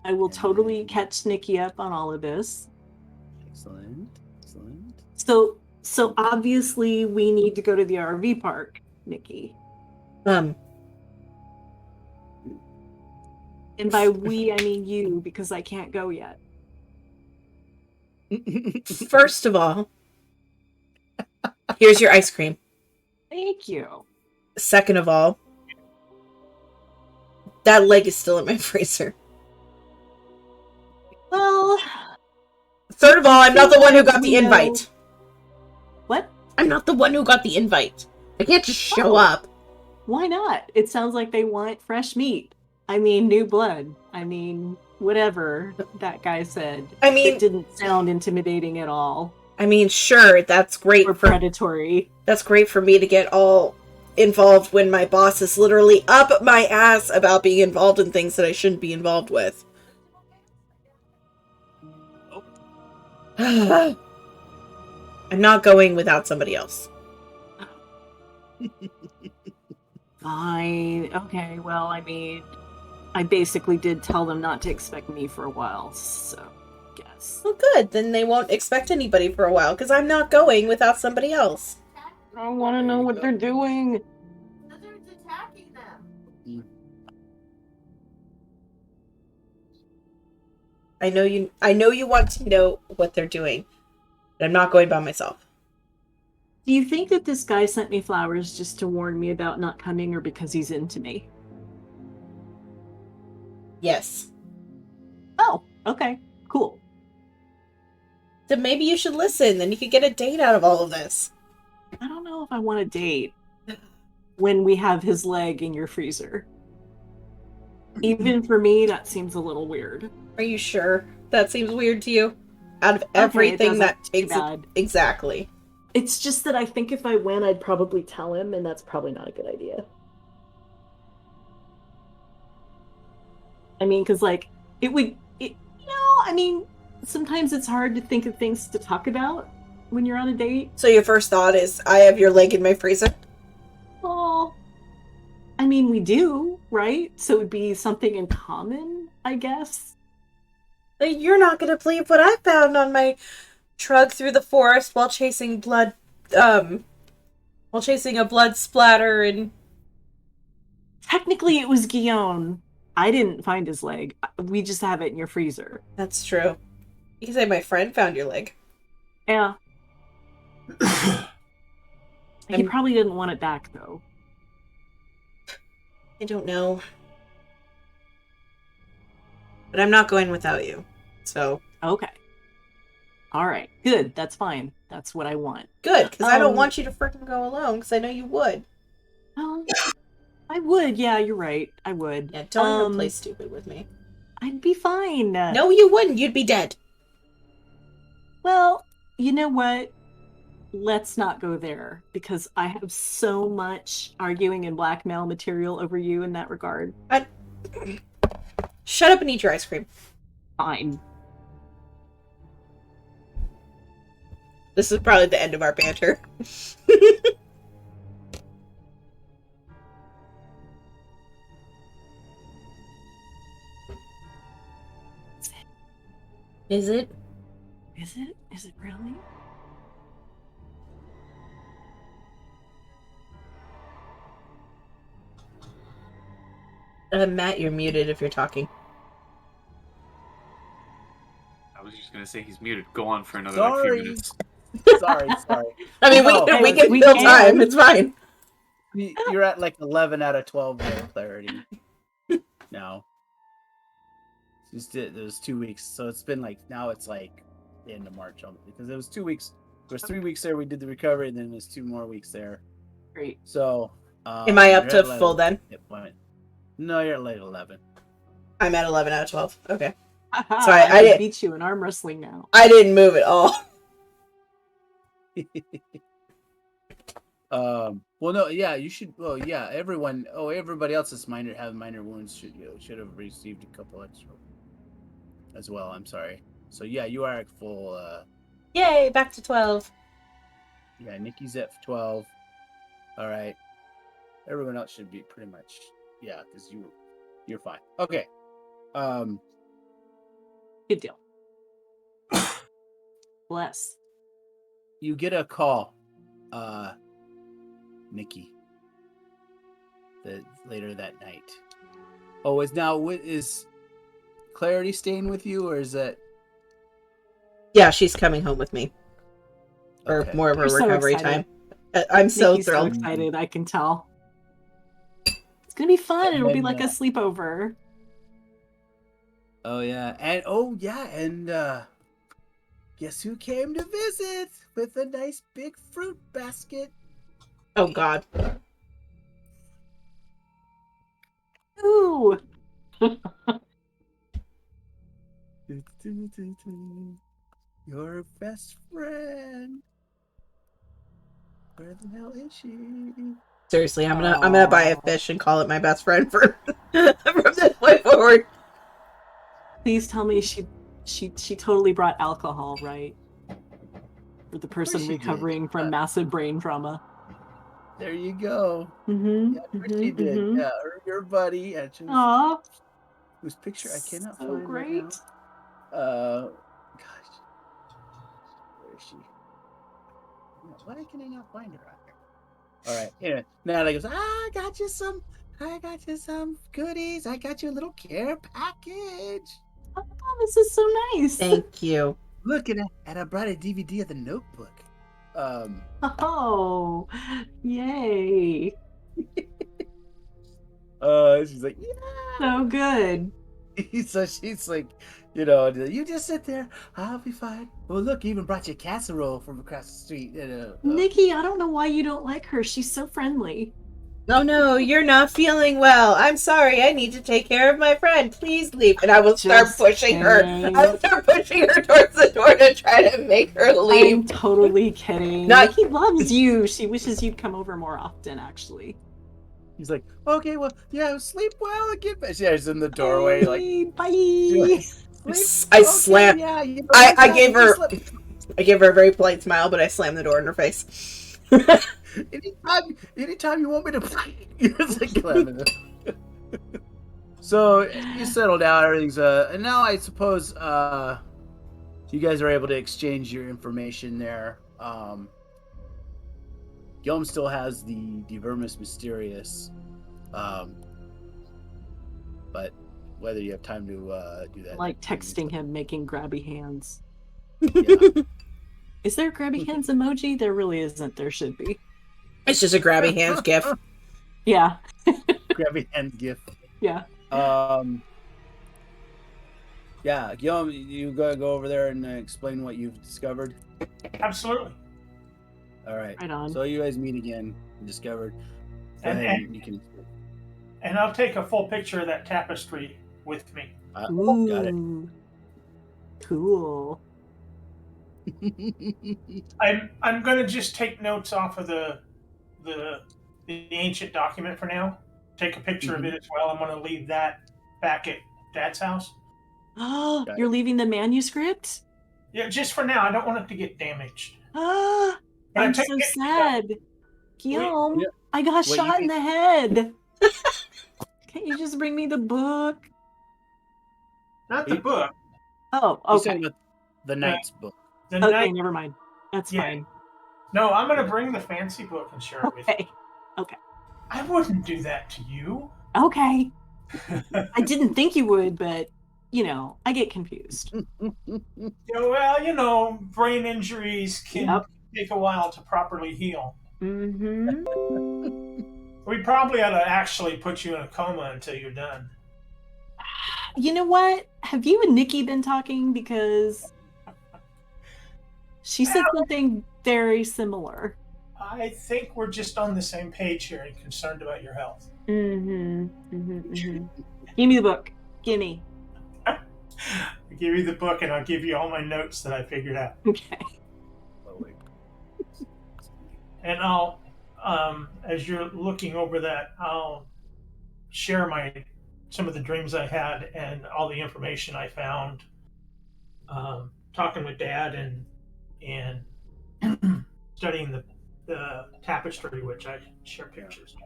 I will totally catch Nikki up on all of this. Excellent. So obviously we need to go to the RV park, Nikki. And by we, I mean you, because I can't go yet. First of all, here's your ice cream. Thank you. Second of all, that leg is still in my freezer. Well, Third of all, I'm not the one who got the invite. What? I'm not the one who got the invite. I can't just show up. Why not? It sounds like they want fresh meat. I mean, new blood. I mean, whatever that guy said. I mean, it didn't sound intimidating at all. I mean, sure, that's great or predatory. That's great for me to get all involved when my boss is literally up my ass about being involved in things that I shouldn't be involved with. I'm not going without somebody else. Fine. Okay, well, I mean, I basically did tell them not to expect me for a while, so guess. Well, good. Then they won't expect anybody for a while, because I'm not going without somebody else. I want to know what they're doing. Lizard's attacking them. I know you want to know what they're doing, but I'm not going by myself. Do you think that this guy sent me flowers just to warn me about not coming, or because he's into me? Yes. Oh, okay. Cool. Then maybe you should listen, then you could get a date out of all of this. I don't know if I want a date when we have his leg in your freezer. Even for me, that seems a little weird. Are you sure that seems weird to you? Out of everything that takes it, exactly. It's just that I think if I went, I'd probably tell him, and that's probably not a good idea. I mean, because, like, I mean, sometimes it's hard to think of things to talk about when you're on a date. So your first thought is, I have your leg in my freezer? Well, I mean, we do, right? So it would be something in common, I guess. Like, you're not gonna believe what I found on my trug through the forest while chasing a blood splatter and... Technically, it was Guillaume. I didn't find his leg. We just have it in your freezer. That's true. You can say my friend found your leg. Yeah. He probably didn't want it back, though. I don't know. But I'm not going without you. So... Okay. All right. Good. That's fine. That's what I want. Good, because I don't want you to freaking go alone, because I know you would. I would. Yeah, you're right. I would. Yeah, don't even play stupid with me. I'd be fine. No, you wouldn't. You'd be dead. Well, you know what? Let's not go there, because I have so much arguing and blackmail material over you in that regard. Shut up and eat your ice cream. Fine. This is probably the end of our banter. Is it? Is it? Is it really? Matt, you're muted if you're talking. I was just gonna say he's muted. Go on for another Sorry. few minutes. Sorry. I mean, No, we can we fill can. time. It's fine. You're at like 11 out of 12 there, clarity. Now. Just did those 2 weeks. So it's been like, now it's like the end of March. Because it was 2 weeks. There was 3 weeks there we did the recovery, and then there's 2 more weeks there. Great. So. Am I up you're to at 11. full then? Yep, no, you're at like 11. I'm at 11 out of 12. Okay. Sorry, I I didn't- beat you in arm wrestling now. I didn't move at all. Well, no, yeah, you should. Well, yeah, everybody else that's have minor wounds should have received a couple extra as well. I'm sorry. So yeah, you are at full. Yay, back to 12. Yeah, Nikki's at 12. All right. Everyone else should be pretty much. Yeah, because you're fine. Okay. Good deal. Bless. You get a call, Nikki. Later that night. Oh, is Clarity staying with you, or is that? Yeah, she's coming home with me. For Okay. more of her You're so recovery excited. time. I'm so Nikki's thrilled. So excited, I can tell. It's gonna be fun. And It'll be then, like a sleepover. Oh yeah, and guess who came to visit with a nice big fruit basket? Oh God. Ooh. Your best friend. Where the hell is she? Seriously, I'm gonna buy a fish and call it my best friend from this point forward. Please tell me she totally brought alcohol, right? For the person she did. recovering from massive brain trauma. There you go. Mm-hmm. Yeah, of course she did. Yeah, your buddy. Aw, Whose picture I cannot so find great. right now. Gosh, where is she? Why can I not find her out here? All right. Anyway, Natalie goes, I got you some goodies. I got you a little care package. Oh, this is so nice. Thank you. Look, and I brought a DVD of The Notebook. Oh, yay. She's like, yeah. So good. So she's like, you just sit there. I'll be fine. Well, look, I even brought you a casserole from across the street. Nikki, I don't know why you don't like her. She's so friendly. Oh no, you're not feeling well. I'm sorry. I need to take care of my friend. Please leave. And I will start Just pushing her. kidding. I will start pushing her towards the door to try to make her I'm leave. totally kidding. Not- Nikki loves you. She wishes you'd come over more often, actually. He's like, okay, well, yeah, sleep well and get back. She's in the doorway, like, Bye. sleep. I Okay, slammed. yeah, I gave her a very polite smile, but I slammed the door in her face. Anytime you want me to, it's like, So you settled out, everything's and now I suppose you guys are able to exchange your information there. Guillaume still has the Vermis Mysterious, but whether you have time to do that, Like texting him, making grabby hands. Yeah. Is there a grabby hands emoji? There really isn't. There should be. It's just a grabby hands gif. Yeah. Grabby hands gift. Yeah. Yeah, Guillaume, you gotta go over there and explain what you've discovered. Absolutely. All right. Right on. So you guys meet again and discovered. Go And- ahead and- you can. And I'll take a full picture of that tapestry with me. Ooh. Got it. Cool. I'm gonna just take notes off of the ancient document for now. Take a picture of it as well. I'm gonna leave that back at Dad's house. Oh, Got you're leaving the manuscript? Yeah, just for now. I don't want it to get damaged. Ah, But I'm take so pictures of- sad. Guillaume, yeah. I got What shot you in the head. Can't you just bring me the book? Not the book. Oh, He's talking okay. about the Knight's book. The Okay, night. never mind. That's Yeah. fine. No, I'm gonna bring the fancy book and share it with you. Okay. I wouldn't do that to you. Okay. I didn't think you would, but I get confused. Well, brain injuries can Yep. take a while to properly heal. Mm-hmm. We probably ought to actually put you in a coma until you're done. You know what? Have you and Nikki been talking? Because she said something very similar. I think we're just on the same page here and concerned about your health. Mm-hmm. Give me the book. Gimme. I'll give you the book and I'll give you all my notes that I figured out. Okay. Oh, wait. And I'll, as you're looking over that, I'll share some of the dreams I had and all the information I found, talking with Dad and studying the tapestry, which I share pictures of.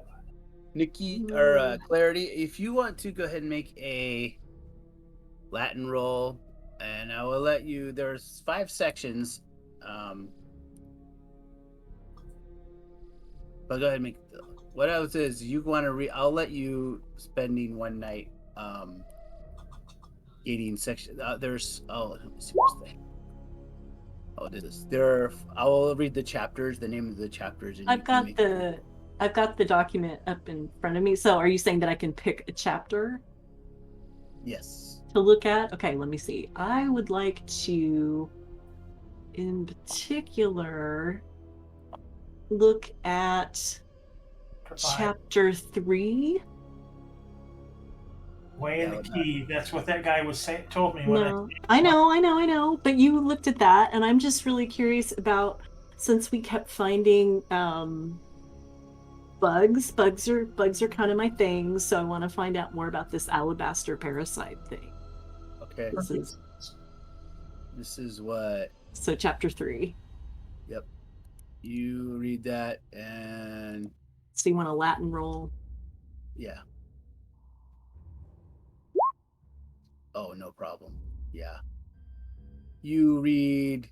Nikki or Clarity, if you want to go ahead and make a Latin roll, and I will let you. There's 5 sections. But go ahead and make. What I would say is you want to read. I'll let you spending one night eating section. There's let me see what's the. Oh, it is. I will read the chapters, the name of the chapters. And I've got the document up in front of me. So are you saying that I can pick a chapter Yes. to look at? Okay, let me see. I would like to, in particular, look at chapter 3. Way in the key. That's what that guy told me. No, I know. But you looked at that, and I'm just really curious about, since we kept finding bugs. Bugs are kind of my thing, so I want to find out more about this alabaster parasite thing. Okay. This is what. So chapter 3. Yep. You read that, and So you want a Latin roll? yeah. Oh, no problem. Yeah. You read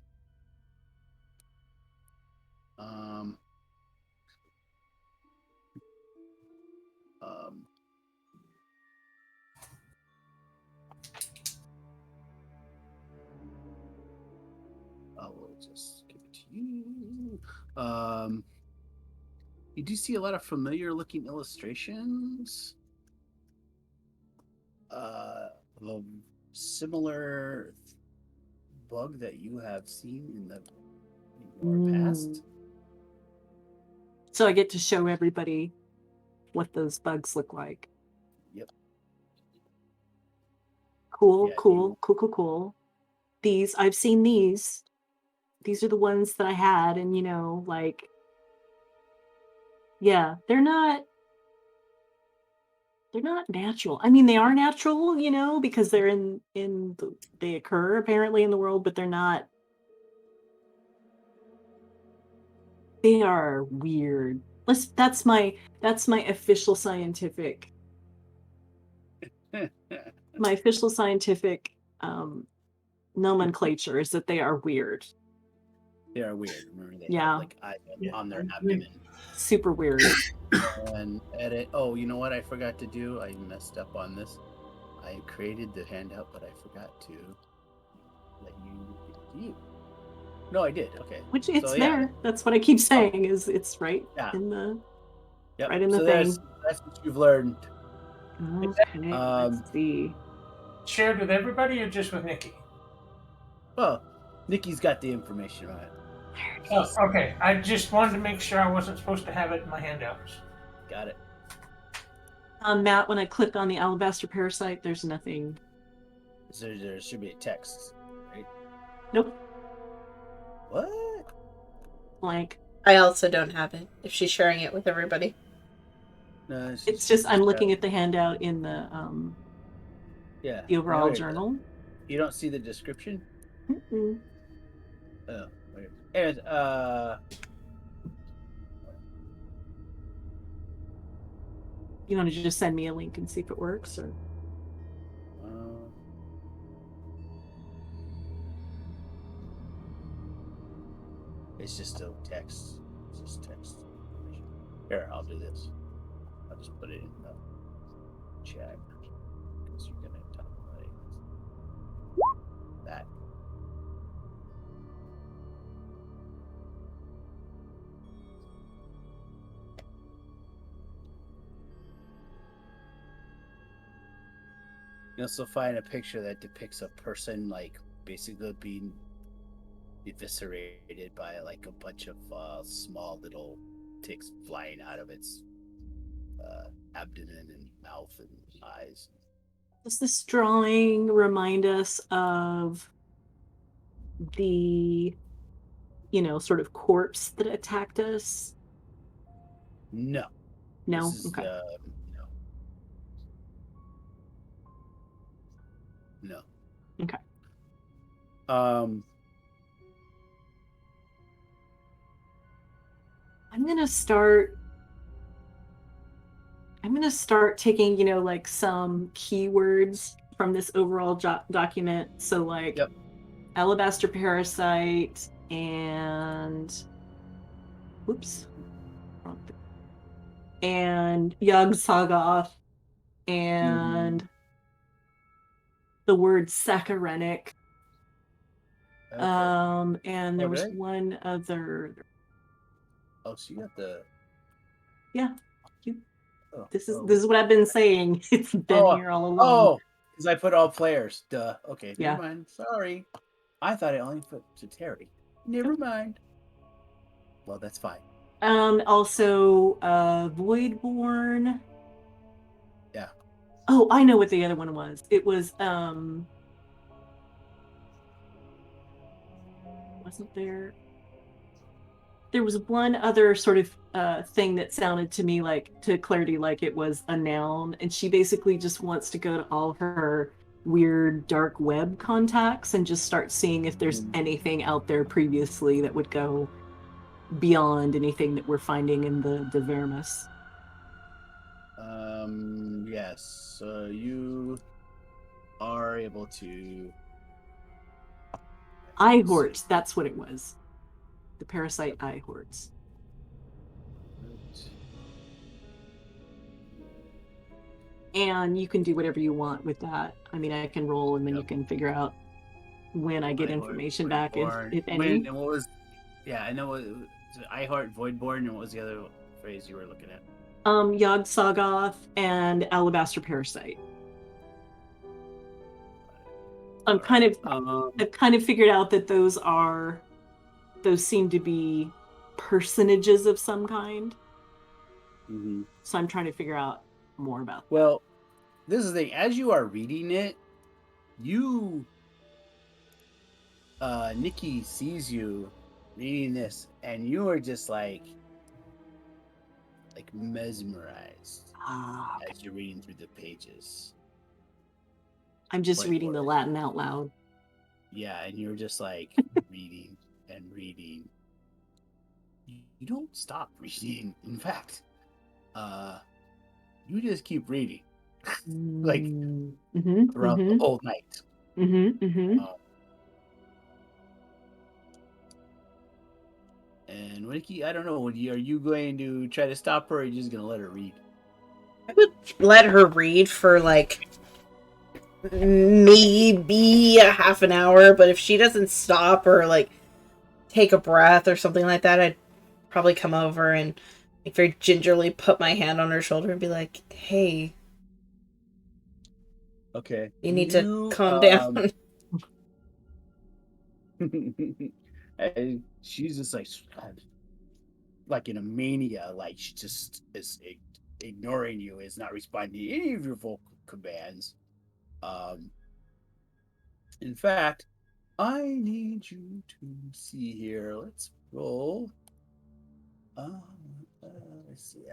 I will just give it to you. You do see a lot of familiar looking illustrations of a similar bug that you have seen in your past. So I get to show everybody what those bugs look like. Yep. Cool, Yeah, cool. I've seen these. These are the ones that I had, and yeah, they're not natural. I mean, they are natural, because they're they occur apparently in the world, but they're not. They are weird. That's my official scientific My official scientific nomenclature is that they are weird. They are weird. Remember, they Yeah. have like eyes Yeah, on their I- abdomen. Super weird. And edit. Oh, you know what I forgot to do? I messed up on this. I created the handout, but I forgot to let you view. No, I did. Okay. Which it's So, yeah. there. That's what I keep saying is it's right Yeah. in the Yep. right in the so thing. that's what you've learned. Okay, let's see. Shared with everybody or just with Nikki? Well, Nikki's got the information on it. Oh, okay. I just wanted to make sure I wasn't supposed to have it in my handouts. Got it. Matt, when I click on the alabaster parasite, there's nothing. There should be a text, right? Nope, What? blank. I also don't have it. If she's sharing it with everybody. No, It's just I'm looking at the handout in the yeah. the overall Wait, journal. You don't see the description? Mm-mm. Oh, wait. Anyways, You want to just send me a link and see if it works, or it's just still text. It's just text. Here, I'll do this. I'll just put it in the chat because you're gonna talk about it. That. You also find a picture that depicts a person like basically being eviscerated by like a bunch of small little ticks flying out of its abdomen and mouth and eyes. does this drawing remind us of the, sort of corpse that attacked us? No. No? This is, Okay. no. No. Okay. I'm gonna start taking, like some keywords from this overall document. So like Yep. alabaster parasite and whoops. Wrong thing. And Yog Sagoth and the word saccharenic. Okay. And there was really? one other. Oh, so you got the. Yeah. Oh, This is what I've been saying. It's been here all along. Oh, because I put all players. Duh. Okay, Yeah. never mind. Sorry. I thought I only put to Terry. Never mind. Well, that's fine. Also, Voidborn. Yeah. Oh, I know what the other one was. It was wasn't there? There was one other sort of thing that sounded to me like, to Clarity, like it was a noun, and she basically just wants to go to all her weird dark web contacts and just start seeing if there's anything out there previously that would go beyond anything that we're finding in the Vermis. Yes. You are able to. Eye horts, that's what it was. The parasite eye horts. And you can do whatever you want with that. I mean, I can roll, and then you can figure out when I get information back, if any. And what was? Yeah, I know what. I heart Voidborn, and what was the other phrase you were looking at? Yog Sagoth and Alabaster Parasite. I've kind of figured out that those seem to be personages of some kind. Mm-hmm. So I'm trying to figure out more about that. Well, this is the thing. As you are reading it, Nikki sees you reading this, and you are just like mesmerized as you're reading through the pages. I'm just reading the Latin out loud. Yeah, and you're just like reading and reading. You don't stop reading. In fact, you just keep reading. like Mm-hmm, throughout the whole night. mm-hmm. And Ricky, I don't know. Are you going to try to stop her, or are you just going to let her read? I would let her read for like maybe a half an hour, but if she doesn't stop or like take a breath or something like that, I'd probably come over and like very gingerly put my hand on her shoulder and be like, "Hey, Okay. you need to calm down." And she's just like in a mania, like she just is ignoring you, is not responding to any of your vocal commands. In fact, I need you to see here. Let's roll. Let's see.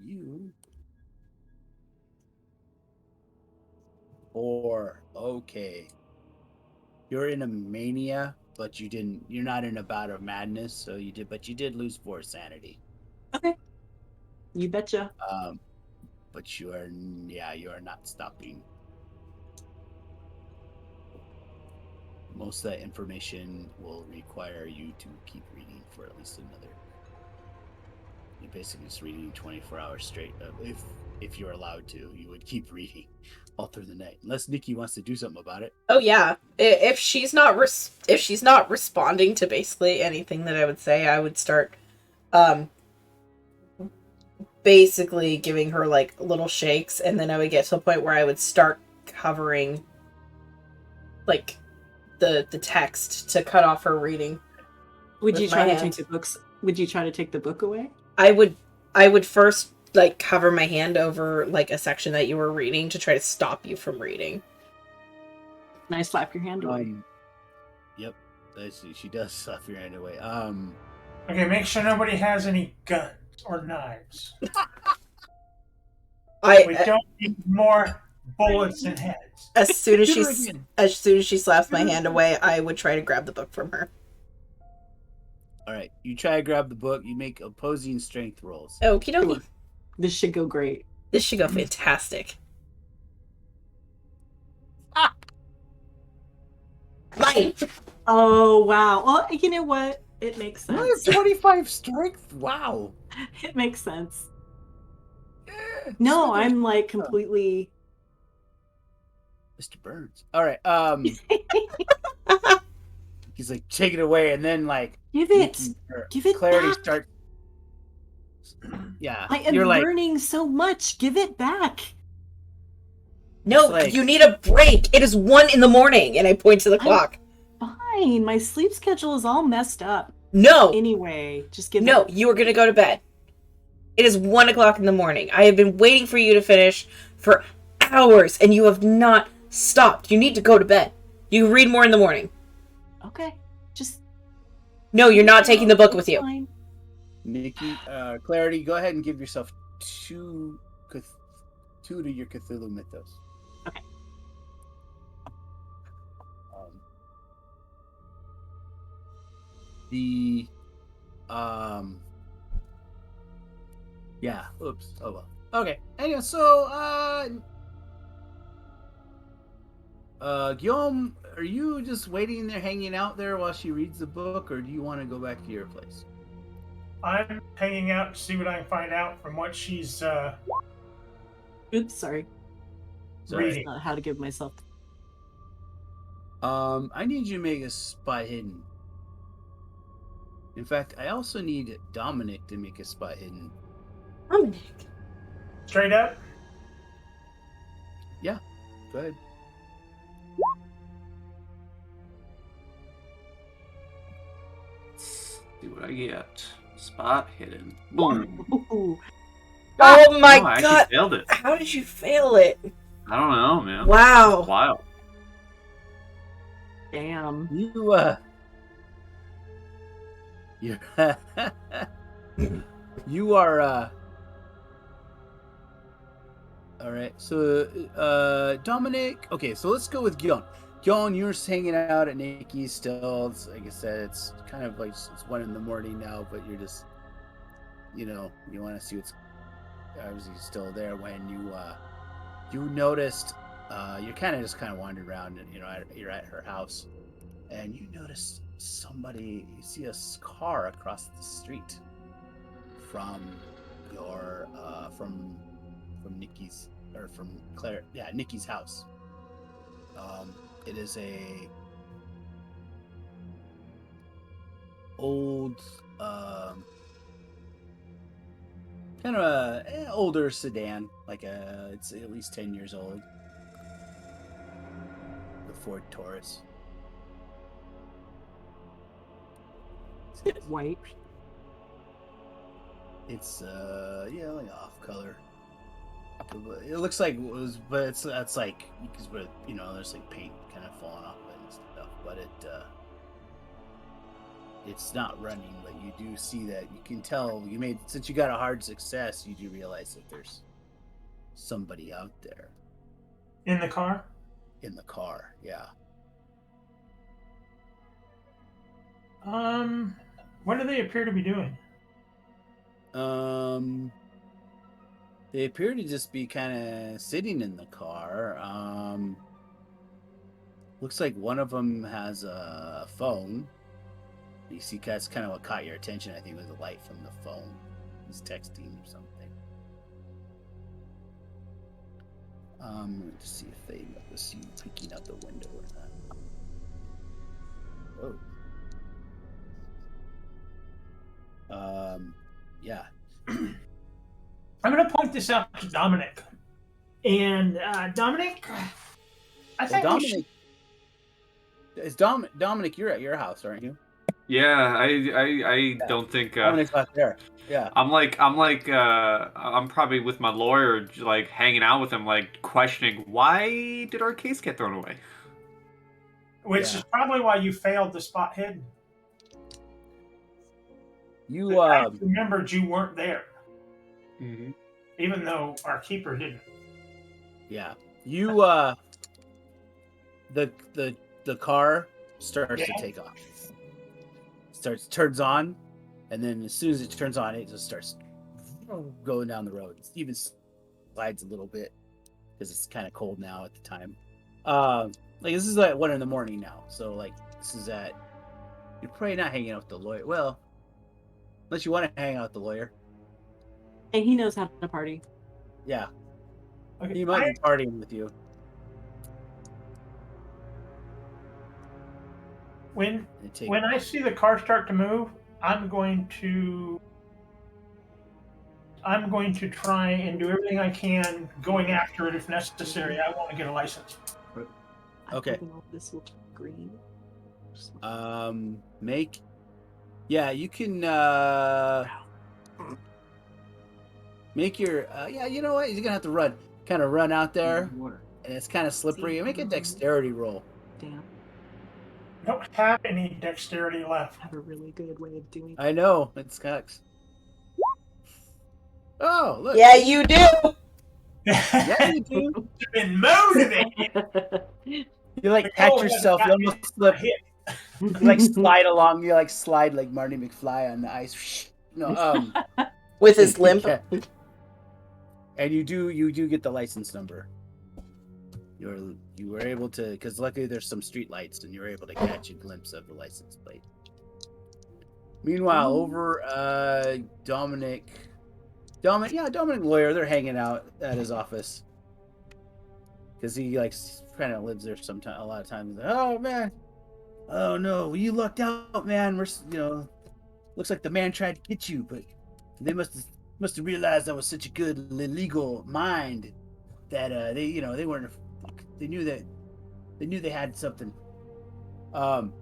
You. Or okay. You're in a mania, but you're not in a bout of madness, so you did lose 4 sanity. Okay. You betcha. But you are not stopping. Most of that information will require you to keep reading for at least another. You're basically just reading 24 hours straight. If you're allowed to, you would keep reading all through the night, unless Nikki wants to do something about it. Oh yeah, if she's not responding to basically anything that I would say, I would start basically giving her like little shakes, and then I would get to a point where I would start covering like the text to cut off her reading. Would you with my try to hand. take the books? Would you try to take the book away? I would first like cover my hand over like a section that you were reading to try to stop you from reading. And I slap your hand away. Yep, she does slap your hand away. Okay, make sure nobody has any guns or knives. We don't need more bullets and heads. As soon as she slaps my hand away, I would try to grab the book from her. All right, you try to grab the book. You make opposing strength rolls. Okie dokie. This should go great. This should go fantastic. Mine. Oh wow. Well, you know what? It makes I sense. have 25 strength. Wow. It makes sense. No, I'm like completely. Mr. Burns. All right. He's like, take it away, and then like Give it. Give it Clarity back. starts. Yeah, I am you're like, learning so much. Give it back. No, like- you need a break. It is 1 a.m, and I point to the clock. Fine. My sleep schedule is all messed up. No, Anyway, just give no, it. you are going to go to bed. It is 1 o'clock in the morning. I have been waiting for you to finish for hours, and you have not stopped. You need to go to bed. You read more in the morning. Okay. Just. No, you're not taking the book with you. Fine. Nikki, Clarity, go ahead and give yourself 2 to your Cthulhu mythos. Okay. Yeah. Oops. Oh well. Okay. Anyway, so Guillaume, are you just waiting there, hanging out there while she reads the book, or do you want to go back to your place? I'm hanging out to see what I can find out from what she's Oops. Sorry. reading. Not how to give myself. I need you to make a spot hidden. In fact, I also need Dominic to make a spot hidden. Dominic. Straight up. Yeah, go ahead. Let's see what I get. Spot hidden. Boom. Ooh. Oh my Oh, I god. actually failed it. How did you fail it? I don't know, man. Wow. It's wild. Damn. You are all right, so Dominic, okay, so let's go with Gyon. Gyon, you're just hanging out at Nikki's still. Like I said, it's kind of like it's 1 a.m. now, but you're just, you want to see what's obviously still there when you you noticed you're kind of wandering around, and you're at her house, and you notice somebody. You see a car across the street from your from Nikki's, or from Claire. Yeah, Nikki's house. It is a old, kind of a older sedan, like it's at least 10 years old. The Ford Taurus. White. It's like off color. It looks like it was, but that's like, because there's like paint kind of falling off it and stuff. But it's not running. But you do see that, you can tell since you got a hard success, you do realize that there's somebody out there In the car? in the car. Yeah. What do they appear to be doing? They appear to just be kind of sitting in the car. Looks like one of them has a phone. You see, that's kind of what caught your attention, I think, was the light from the phone. He's texting or something. Let's see if they notice you peeking out the window or not. Whoa. Yeah. I'm going to point this out to Dominic. And Dominic, I think Dominic, you're at your house, aren't you? Yeah, I don't think Dominic's not there. Yeah. I'm probably with my lawyer, like hanging out with him, like questioning why did our case get thrown away? Which is probably why you failed to spot hidden. I remembered you weren't there. Mm-hmm. Even though our keeper didn't. Yeah. You the car starts to take off. Turns on, and then as soon as it turns on, it just starts going down the road. It even slides a little bit because it's kind of cold now at the time. Like this is at 1 a.m. now, so like this is at, you're probably not hanging out with the lawyer. Well, unless you want to hang out with the lawyer. And he knows how to party. Yeah. Okay, He might be partying with you. When I see the car start to move, I'm going to try and do everything I can going after it if necessary. I want to get a license. Okay. This will green. You can make your you know what, he's gonna have to run out there, and it's kind of slippery. Make a dexterity roll. Damn. I don't have any dexterity left. I have a really good way of doing it. I know, it sucks. Oh, look. Yeah, you do. Yeah, you do. You've been motivated. You like catch yourself. You almost slip. You like slide along. You like slide like Marty McFly on the ice. No, with his limp. Yeah. And you do get the license number. You were able to, because luckily there's some street lights, and you were able to catch a glimpse of the license plate. Meanwhile, over Dominic lawyer, they're hanging out at his office because he kind of lives there a lot of times. Oh man, oh no, you lucked out, man. Looks like the man tried to get you, but they must have realized I was such a good legal mind that they weren't. They knew they had something. And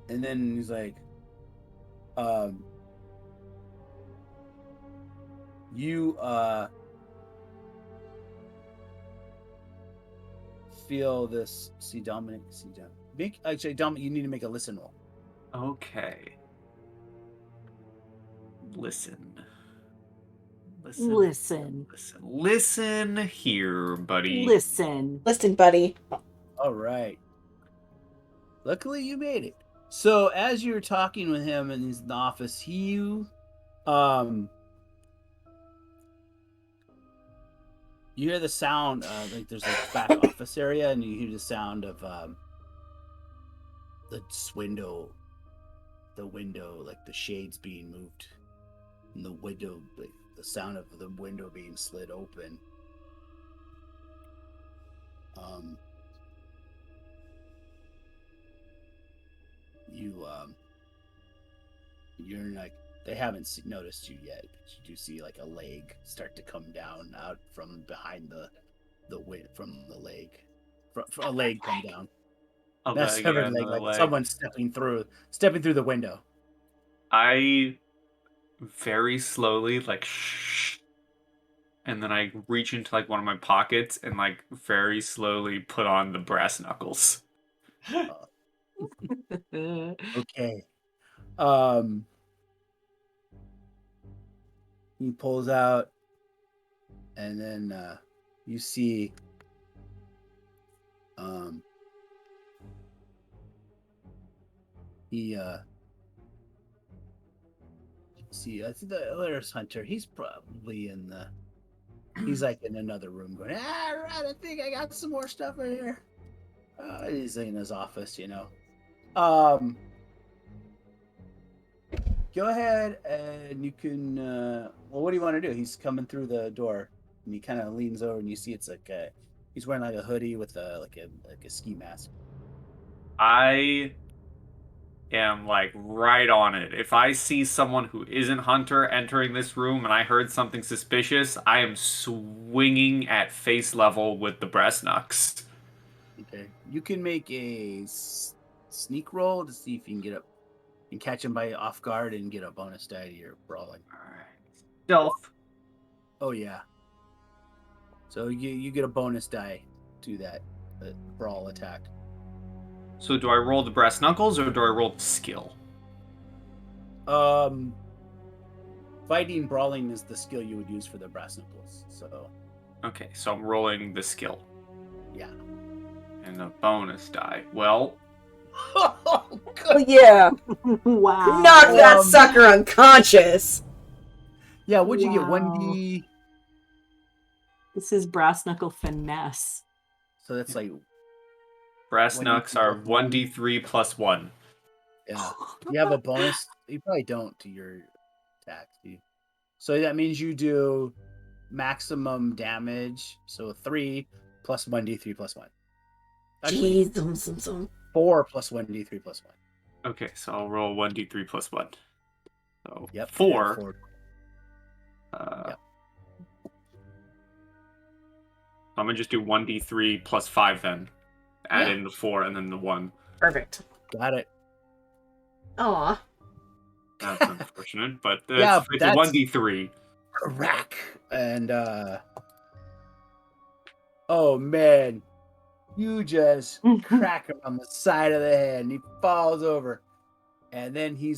then he's like, you feel this. Dominic, you need to make a listen roll. Okay. Listen here, buddy. Listen, buddy. All right. Luckily, you made it. So, as you're talking with him in his office, You hear the sound, like there's a back office area, and you hear the sound of the window, like the shades being moved, and the window, like the sound of the window being slid open. You're like, they haven't noticed you yet, but you do see like a leg start to come down out from behind the from the leg, a leg come down. A Not leg, severed yeah, leg, another like leg. someone stepping through the window. I very slowly, like, shh. And then I reach into, like, one of my pockets and, like, very slowly put on the brass knuckles. Okay. He pulls out, and then you see I think the other hunter, he's probably he's like in another room going, right, I think I got some more stuff right here. He's in his office, Go ahead and you can, what do you want to do? He's coming through the door, and he kind of leans over, and you see it's like he's wearing like a hoodie with a ski mask. I am like right on it. If I see someone who isn't Hunter entering this room and I heard something suspicious, I am swinging at face level with the brass knucks. Okay. You can make a sneak roll to see if you can get up and catch him by off guard and get a bonus die to your brawling. Alright. Stealth. Oh, yeah. So you get a bonus die to that brawl attack. So do I roll the brass knuckles or do I roll the skill? Fighting brawling is the skill you would use for the brass knuckles. So Okay, so I'm rolling the skill. yeah. And the bonus die. Well, Oh, yeah. Wow. Knock that sucker unconscious. Yeah, what'd you get? Wow. 1D. This is brass knuckle finesse. So that's like brass 1d3 knucks are plus 1. 1d3 plus 1. Yeah. You have a bonus. You probably don't to your attack. So that means you do maximum damage. So 3 plus 1d3 plus 1. Actually, Jeez, 4 plus 1d3 plus 1. Okay, so I'll roll 1d3 plus 1. So Yep. 4. 4. Yep. I'm going to just do 1d3 plus 5 then. Add Yeah. in the 4 and then the 1. Perfect. Got it. Aw. That's unfortunate, but Yeah, it's that's- a 1d3. Crack. And oh man, you just crack him on the side of the head and he falls over. And then he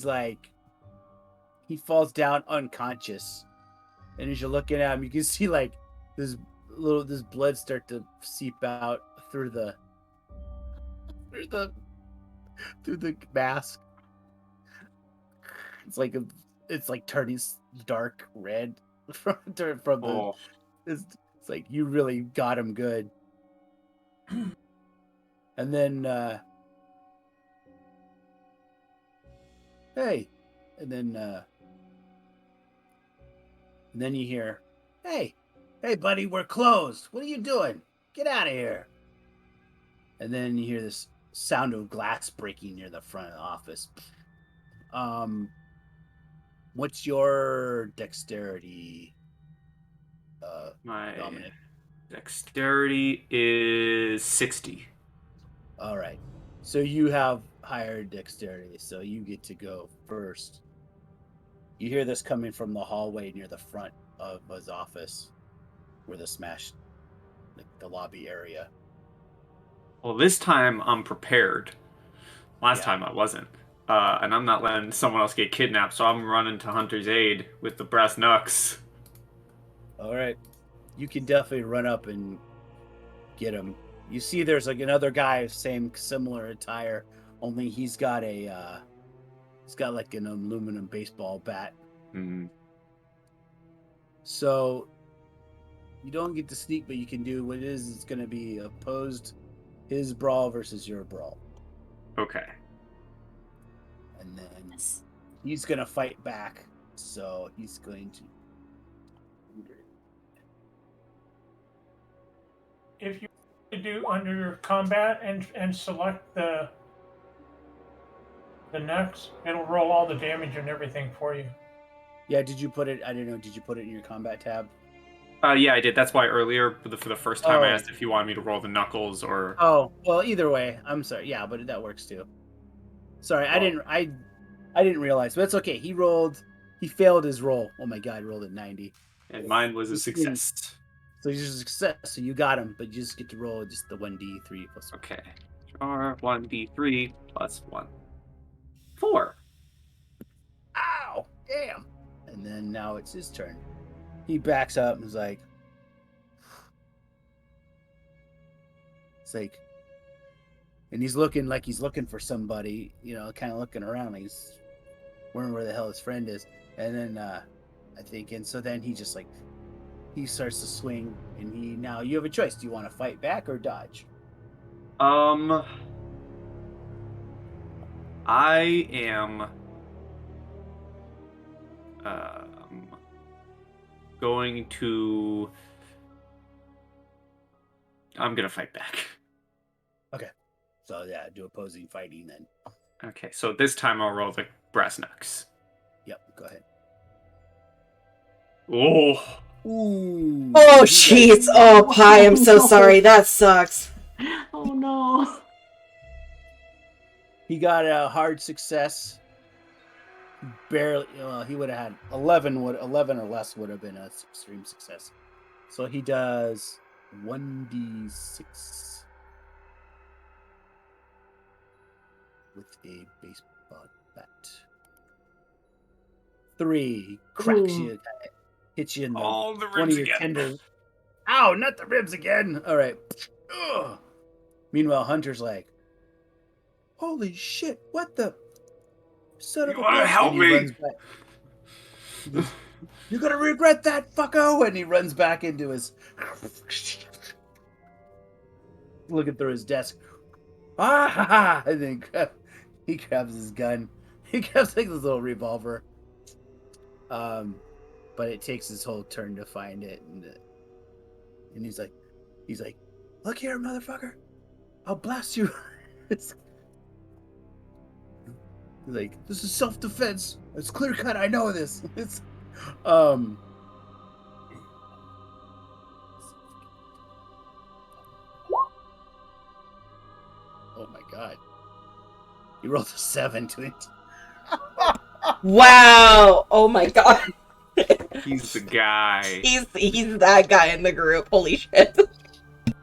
falls down unconscious. And as you're looking at him, you can see like this blood start to seep out through the mask. It's like turning dark red from the. Oh. It's like you really got him good. And then hey, and then you hear, hey buddy, we're closed. What are you doing? Get out of here. And then you hear this sound of glass breaking near the front of the office. What's your dexterity? My Dominic. dexterity is 60. All right. So you have higher dexterity, so you get to go first. You hear this coming from the hallway near the front of his office, where the smashed, like the lobby area. Well, this time I'm prepared. Last Yeah. time I wasn't. And I'm not letting someone else get kidnapped, so I'm running to Hunter's aid with the brass knucks. All right. You can definitely run up and get him. You see there's like another guy, similar attire, only he's got like an aluminum baseball bat. Mm. So You don't get to sneak, but you can do what it is. It's going to be opposed his brawl versus your brawl. Okay. And then Yes. he's going to fight back. So he's going to. If you do under your combat and select the next, it'll roll all the damage and everything for you. Yeah, did you put it? I don't know. Did you put it in your combat tab? Yeah, I did. That's why earlier, for the first time, I Oh. asked if you wanted me to roll the knuckles or. Oh, well, either way. I'm sorry. Yeah, but that works too. Sorry, I Oh. didn't realize. But it's okay. He failed his roll. Oh my god, he rolled a 90. And mine was a Just kidding. success. So he's just a success. So you got him, but you just get to roll just the 1d3 plus 1. Okay. Char 1d3 plus 1. 4. Ow! Damn! And then now it's his turn. He backs up and is like, and he's looking like he's looking for somebody, kind of looking around like he's wondering where the hell his friend is. And then I think, and so then he just he starts to swing, and now you have a choice. Do you want to fight back or dodge? I am going to. I'm gonna fight back. Okay. So yeah, do opposing fighting then. Okay, so this time I'll roll the brass knucks. Yep, go ahead. Oh. Ooh. Oh, jeez. Oh, Pie, I'm so sorry. That sucks. Oh no. He got a hard success. Barely. He would have had 11 or less would have been an extreme success. So he does 1d6 with a baseball bat. 3 cracks you, hits you in the All the one ribs of your again. tendons. Ow! Not the ribs again. All right. Ugh. Meanwhile, Hunter's like, "Holy shit! What the son of a You wanna bitch?" help And he me? runs back. He goes, "You're gonna regret that, fucko!" And he runs back into his. Looking through his desk. Ah! Ha, ha, and then he grabs his gun. He grabs this little revolver. But it takes his whole turn to find it, and he's like, "Look here, motherfucker! I'll blast you." He's like, "This is self-defense. It's clear cut. I know this." It's oh my god, he rolled a 7 to it. Wow. Oh my god. He's the guy. He's that guy in the group. Holy shit.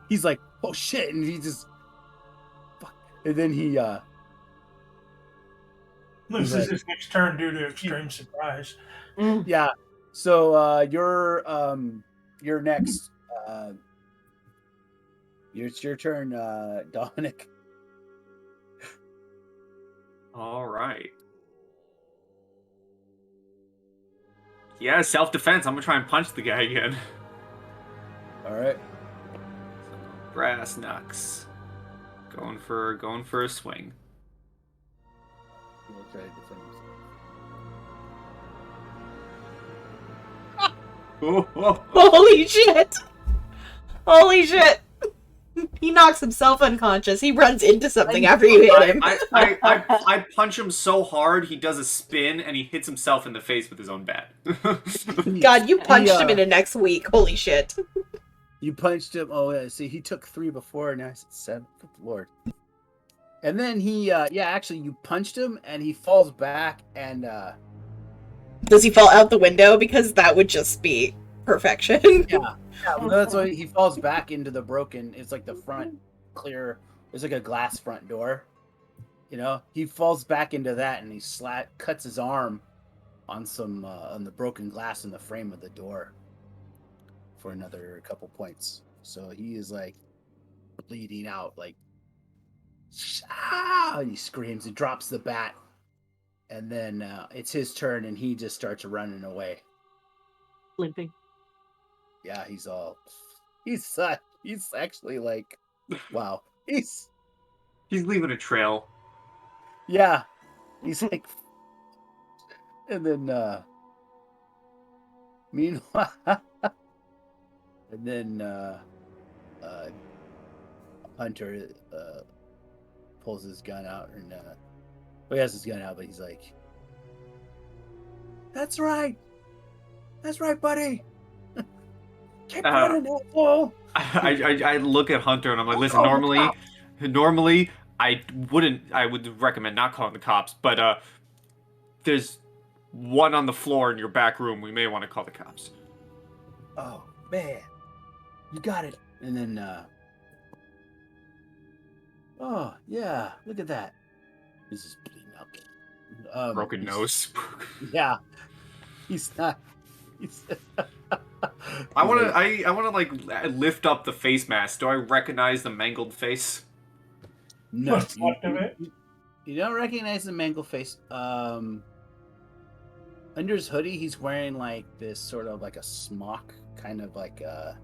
He's like, "Oh shit," and he just fuck, and then he Loses his next turn due to extreme surprise. yeah. So you're next. It's your turn, Dominic. All right. Yeah, self-defense. I'm gonna try and punch the guy again. All right. Brass knucks. Going for a swing. He will try to defend himself. Oh. Holy shit. Holy shit. He knocks himself unconscious. He runs into something after you hit him. I punch him so hard he does a spin and he hits himself in the face with his own bat. God, you punched him in the next week. Holy shit. You punched him. Oh, yeah. See, he took 3 before. Now he's at 7. Good lord. And then he, actually, you punched him, and he falls back, and Does he fall out the window? Because that would just be perfection. yeah, well, that's why he falls back into the broken. It's like the front clear. There's like a glass front door. He falls back into that, and he cuts his arm on on the broken glass in the frame of the door for another couple points. So he is like bleeding out, like, and he screams and drops the bat, and then it's his turn, and he just starts running away. Limping. yeah, he's actually like, wow, he's leaving a trail. yeah, he's like, and then meanwhile, and then uh, Hunter pulls his gun out and well, he has his gun out, but he's like, "That's right, buddy. Keep running, asshole." I look at Hunter and I'm like, Don't listen, call the normally I would recommend not calling the cops, but there's one on the floor in your back room. We may want to call the cops. Oh man, you got it. And then oh yeah, look at that. This is bleeding out. Broken nose. Yeah, he's not. He's. I want like, to I want to like lift up the face mask. Do I recognize the mangled face? no. What's left of it? You don't recognize the mangled face. Under his hoodie, he's wearing like this sort of like a smock, kind of like a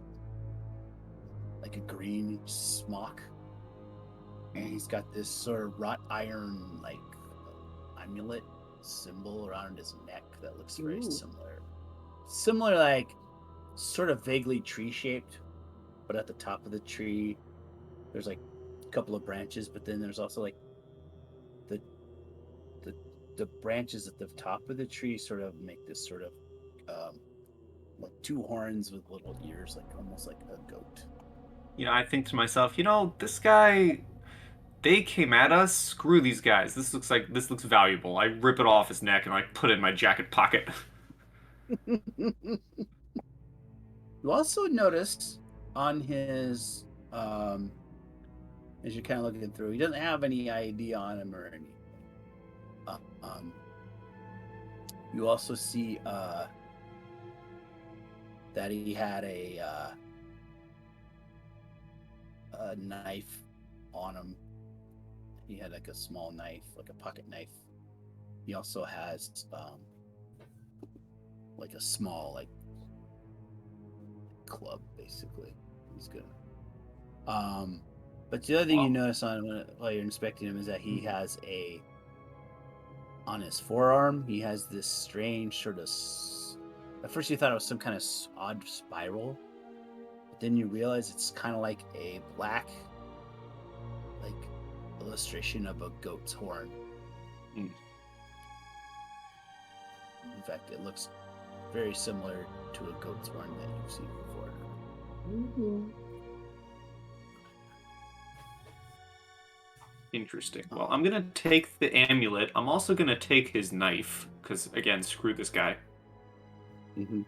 green smock, and he's got this sort of wrought iron like amulet symbol around his neck that looks very Ooh. similar, like sort of vaguely tree shaped, but at the top of the tree, there's like a couple of branches, but then there's also like the branches at the top of the tree sort of make this sort of like two horns with little ears, like almost like a goat. I think to myself, this guy, they came at us. Screw these guys. This looks valuable. I rip it off his neck and I put it in my jacket pocket. You also notice on his as you're kind of looking through, he doesn't have any ID on him or anything. You also see that he had a knife on him. He had like a small knife, like a pocket knife. He also has like a small like club, basically. He's good. But the other thing you notice while you're inspecting him is that he has on his forearm, he has this strange sort of. At first, you thought it was some kind of odd spiral, but then you realize it's kind of like a black, like illustration of a goat's horn. Mm. In fact, it looks very similar to a goat's horn that you've seen before. Mm-hmm. Interesting. Well, I'm gonna take the amulet. I'm also gonna take his knife because, again, screw this guy. Mm-hmm.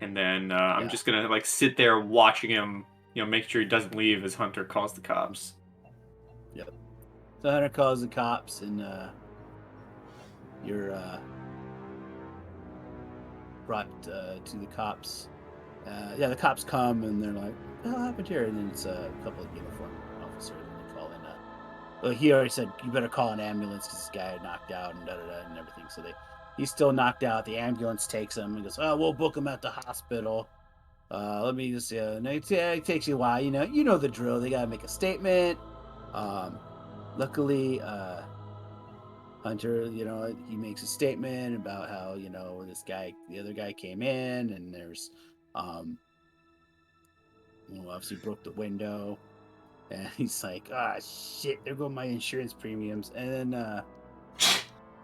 And then I'm just gonna like sit there watching him, make sure he doesn't leave as Hunter calls the cops. Yep. So Hunter calls the cops, and you're brought to the cops. The cops come, and they're like, "What happened here?" And then it's a couple of uniformed officers, and they call in. Well, he already said, "You better call an ambulance because this guy had knocked out and and everything." So he's still knocked out. The ambulance takes him and goes, "Oh, we'll book him at the hospital." Let me just no, it takes you a while. You know the drill. They gotta make a statement. Luckily, Hunter, he makes a statement about how the other guy came in, and there's obviously broke the window. And he's like, shit, there go my insurance premiums. And then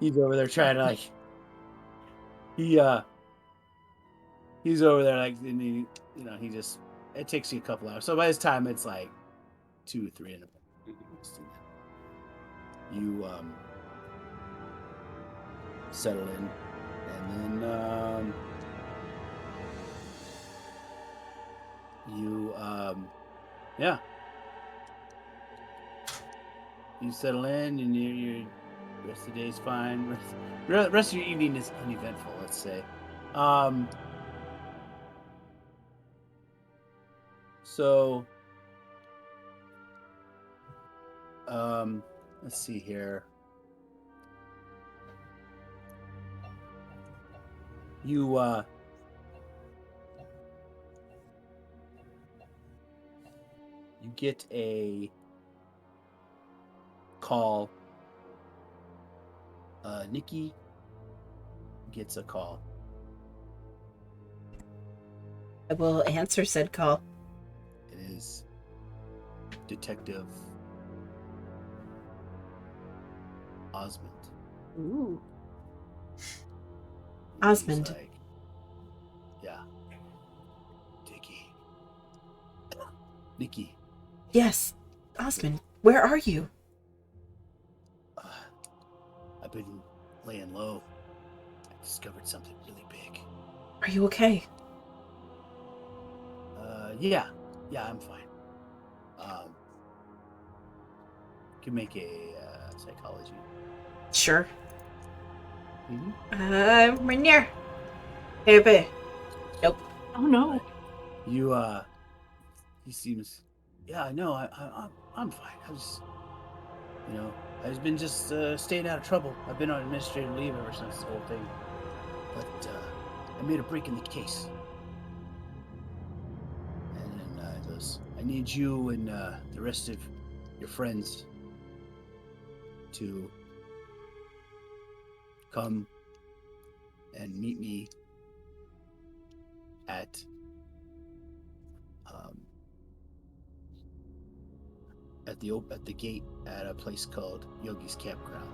he's over there trying to he's over there and he just, it takes you a couple hours. So by this time it's like 2 or 3 in the morning. You settle in, and then you settle in, and your rest of the day's fine. Rest of your evening is uneventful, let's say. So let's see here. You get a call. Nikki gets a call. I will answer said call. It is Detective Osmond. Ooh. He's Osmond. like, yeah. Nikki. Yes. Osmond, where are you? I've been laying low. I discovered something really big. Are you okay? Yeah, I'm fine. Can make a psychology. Sure. Mm-hmm. Rainier. Hey. Nope. Oh no. You he seems. Yeah, I know. I'm fine. I've been just staying out of trouble. I've been on administrative leave ever since this whole thing. But I made a break in the case. And then he goes, I need you and the rest of your friends to come and meet me at the gate at a place called Yogi's Campground.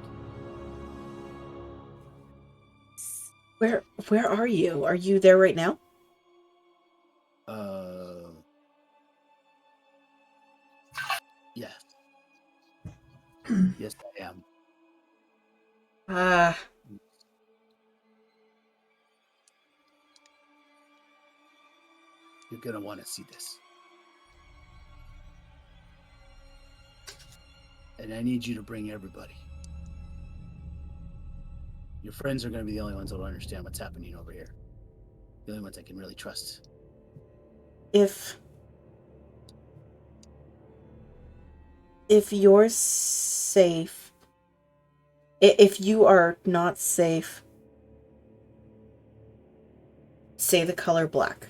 Where are you? Are you there right now? Yes. Yes, I am. You're gonna want to see this. And I need you to bring everybody. Your friends are going to be the only ones that will understand what's happening over here. The only ones I can really trust. If you're safe, if you are not safe, say the color black.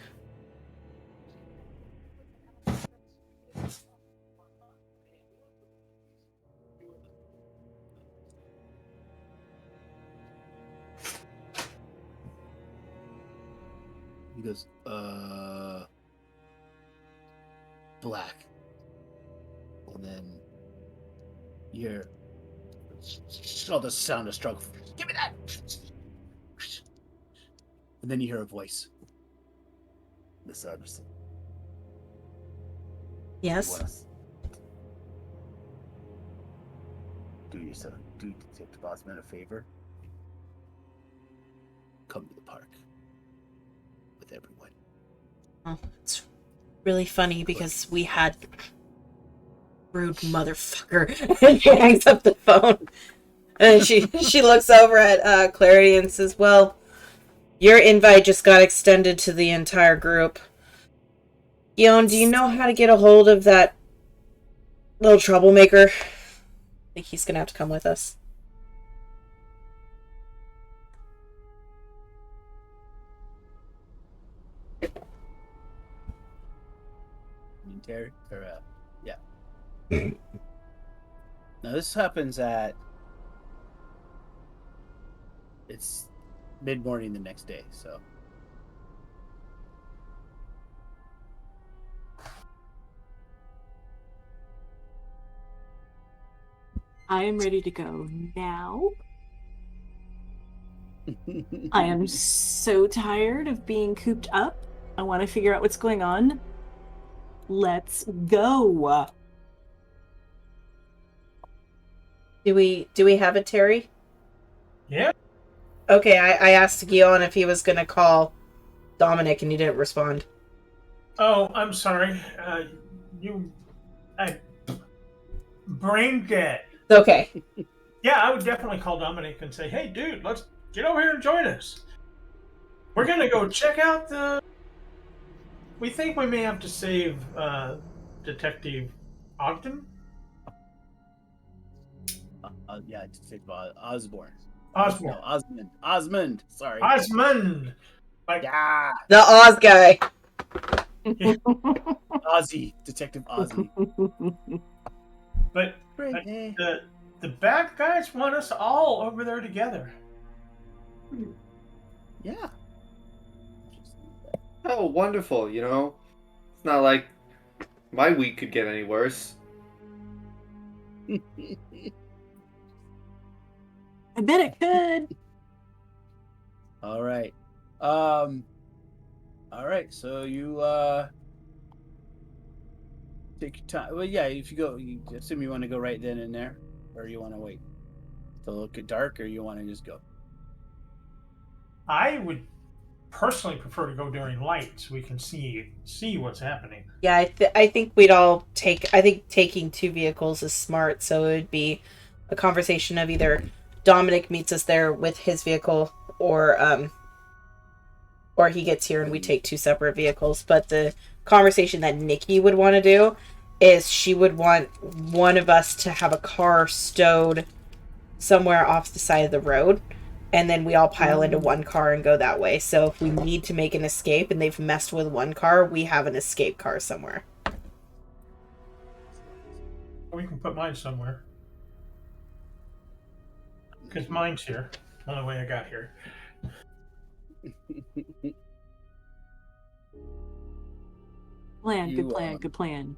He goes, black. And then you hear all the sound of struggle. Give me that! And then you hear a voice. Miss Anderson. Yes. Do Detective Osmond a favor. Come to the park with everyone. Oh, it's really funny because we had rude motherfucker, and she hangs up the phone, and she looks over at Clarity and says, "Well, your invite just got extended to the entire group. Guillaume, do you know how to get a hold of that little troublemaker? I think he's gonna have to come with us." Terry? Or, yeah. Now, this happens it's mid-morning the next day, so. I am ready to go now. I am so tired of being cooped up. I want to figure out what's going on. Let's go. Do we have a Terry? Yeah. Okay, I asked Guillaume if he was gonna call Dominic, and he didn't respond. Oh, I'm sorry. Brain dead. Okay. Yeah, I would definitely call Dominic and say, "Hey, dude, let's get over here and join us. We're gonna go check out the. We think we may have to save Detective Ogden." Yeah, Detective Osborne. Osborne. No, Osmond. Sorry. Osmond. Like, Yeah. The Oz guy. Ozzy, Detective Ozzy. But Great day. the bad guys want us all over there together. Yeah. Oh, wonderful, you know? It's not like my week could get any worse. I bet it could. All right. All right. So you take your time. Well, yeah. If you go, you assume you want to go right then and there, or you want to wait till it get dark, or you want to just go. I would personally prefer to go during light so we can see what's happening. Yeah, I think we'd all take. I think taking 2 vehicles is smart. So it would be a conversation of either Dominic meets us there with his vehicle, or he gets here and we take 2 separate vehicles. But the conversation that Nikki would want to do is she would want one of us to have a car stowed somewhere off the side of the road, and then we all pile into one car and go that way. So if we need to make an escape and they've messed with one car, we have an escape car somewhere. We can put mine somewhere. Because mine's here. Only way I got here. Good plan. Good plan.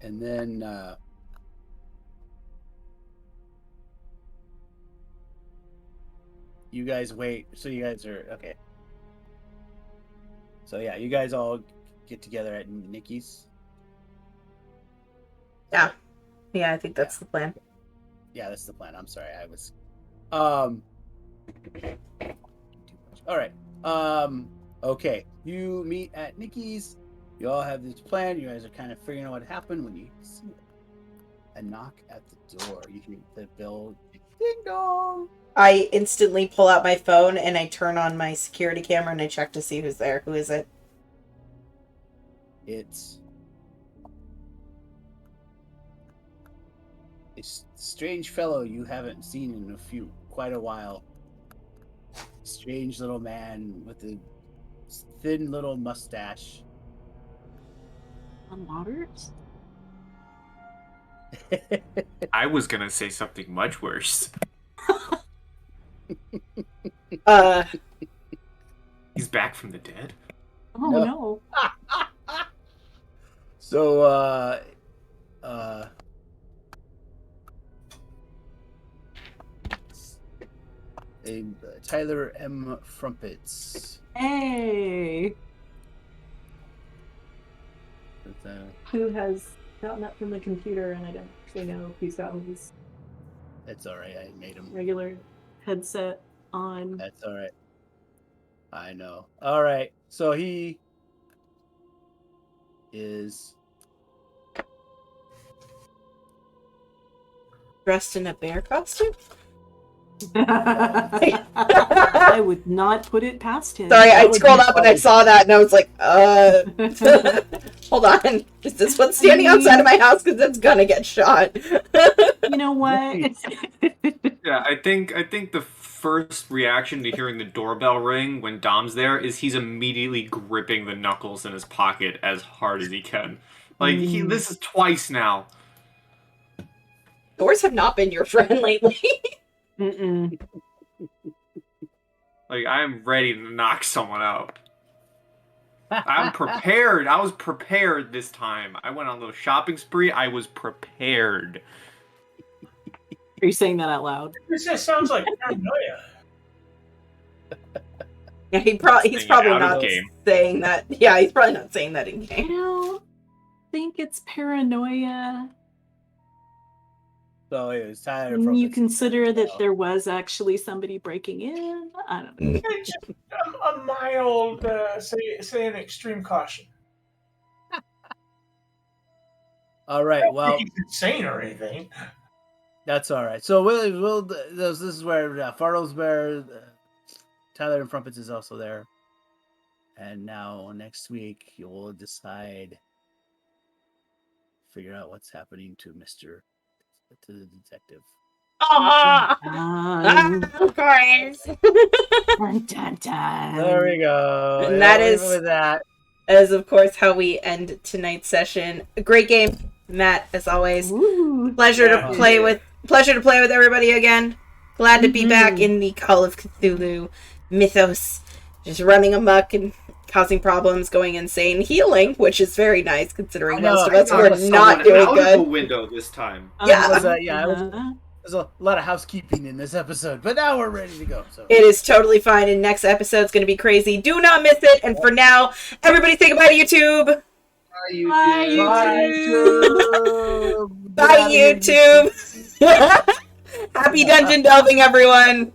And then you guys wait. So you guys are okay. So yeah, you guys all get together at Nikki's. Yeah, I think that's the plan. Yeah, that's the plan. I'm sorry, I was. All right. Okay. You meet at Nikki's. You all have this plan. You guys are kind of figuring out what happened when you see a knock at the door. You hear the bell, ding dong. I instantly pull out my phone and I turn on my security camera and I check to see who's there. Who is it? It's a strange fellow you haven't seen in quite a while. Strange little man with a thin little mustache. On Waters? I was gonna say something much worse. He's back from the dead? Oh no. So Tyler M. Frumpets. Hey. With, Who has gotten up from the computer and I don't actually know if he's got his That's all right. I made him. regular headset on. That's all right. I know. All right. So he is Dressed in a bear costume? I would not put it past him. Sorry, That I would scrolled be up and I funny. saw that and I was like, hold on. Is this what's standing outside of my house? Because it's gonna get shot. You know what? Yeah, I think the first reaction to hearing the doorbell ring when Dom's there is he's immediately gripping the knuckles in his pocket as hard as he can. Like this is twice now. Doors have not been your friend lately. Mm-mm. Like I am ready to knock someone out. I'm prepared. I was prepared this time. I went on a little shopping spree. I was prepared. Are you saying that out loud? This just sounds like paranoia. Yeah, he's Staying probably out of not game. saying that. Yeah, he's probably not saying that in I game. don't think it's paranoia. so it was Tyler. When you Frumpets. consider that there was actually somebody breaking in. I don't know. It's just a mild, say an extreme caution. All right. Well, He's insane or anything. that's all right. So this is where Fartles Bear, Tyler and Frumpets is also there. And now next week you will figure out what's happening to the detective. Of course. Dun, dun, dun. There we go. And Yeah, that leave is- it with that. As of course how we end tonight's session. A great game, Matt, as always. Ooh. Pleasure Yeah. to play with everybody again. Glad to be back Mhm. in the Call of Cthulhu mythos. Just running amok and causing problems, going insane, healing, which is very nice considering I know, most of I us knocked were Someone not doing out of the good. window this time. Yeah. It was, there's a lot of housekeeping in this episode, but now we're ready to go. So It is totally fine, and next episode's going to be crazy. Do not miss it. And for now, everybody say goodbye to YouTube. Bye, YouTube. Bye, YouTube. Happy dungeon delving, everyone.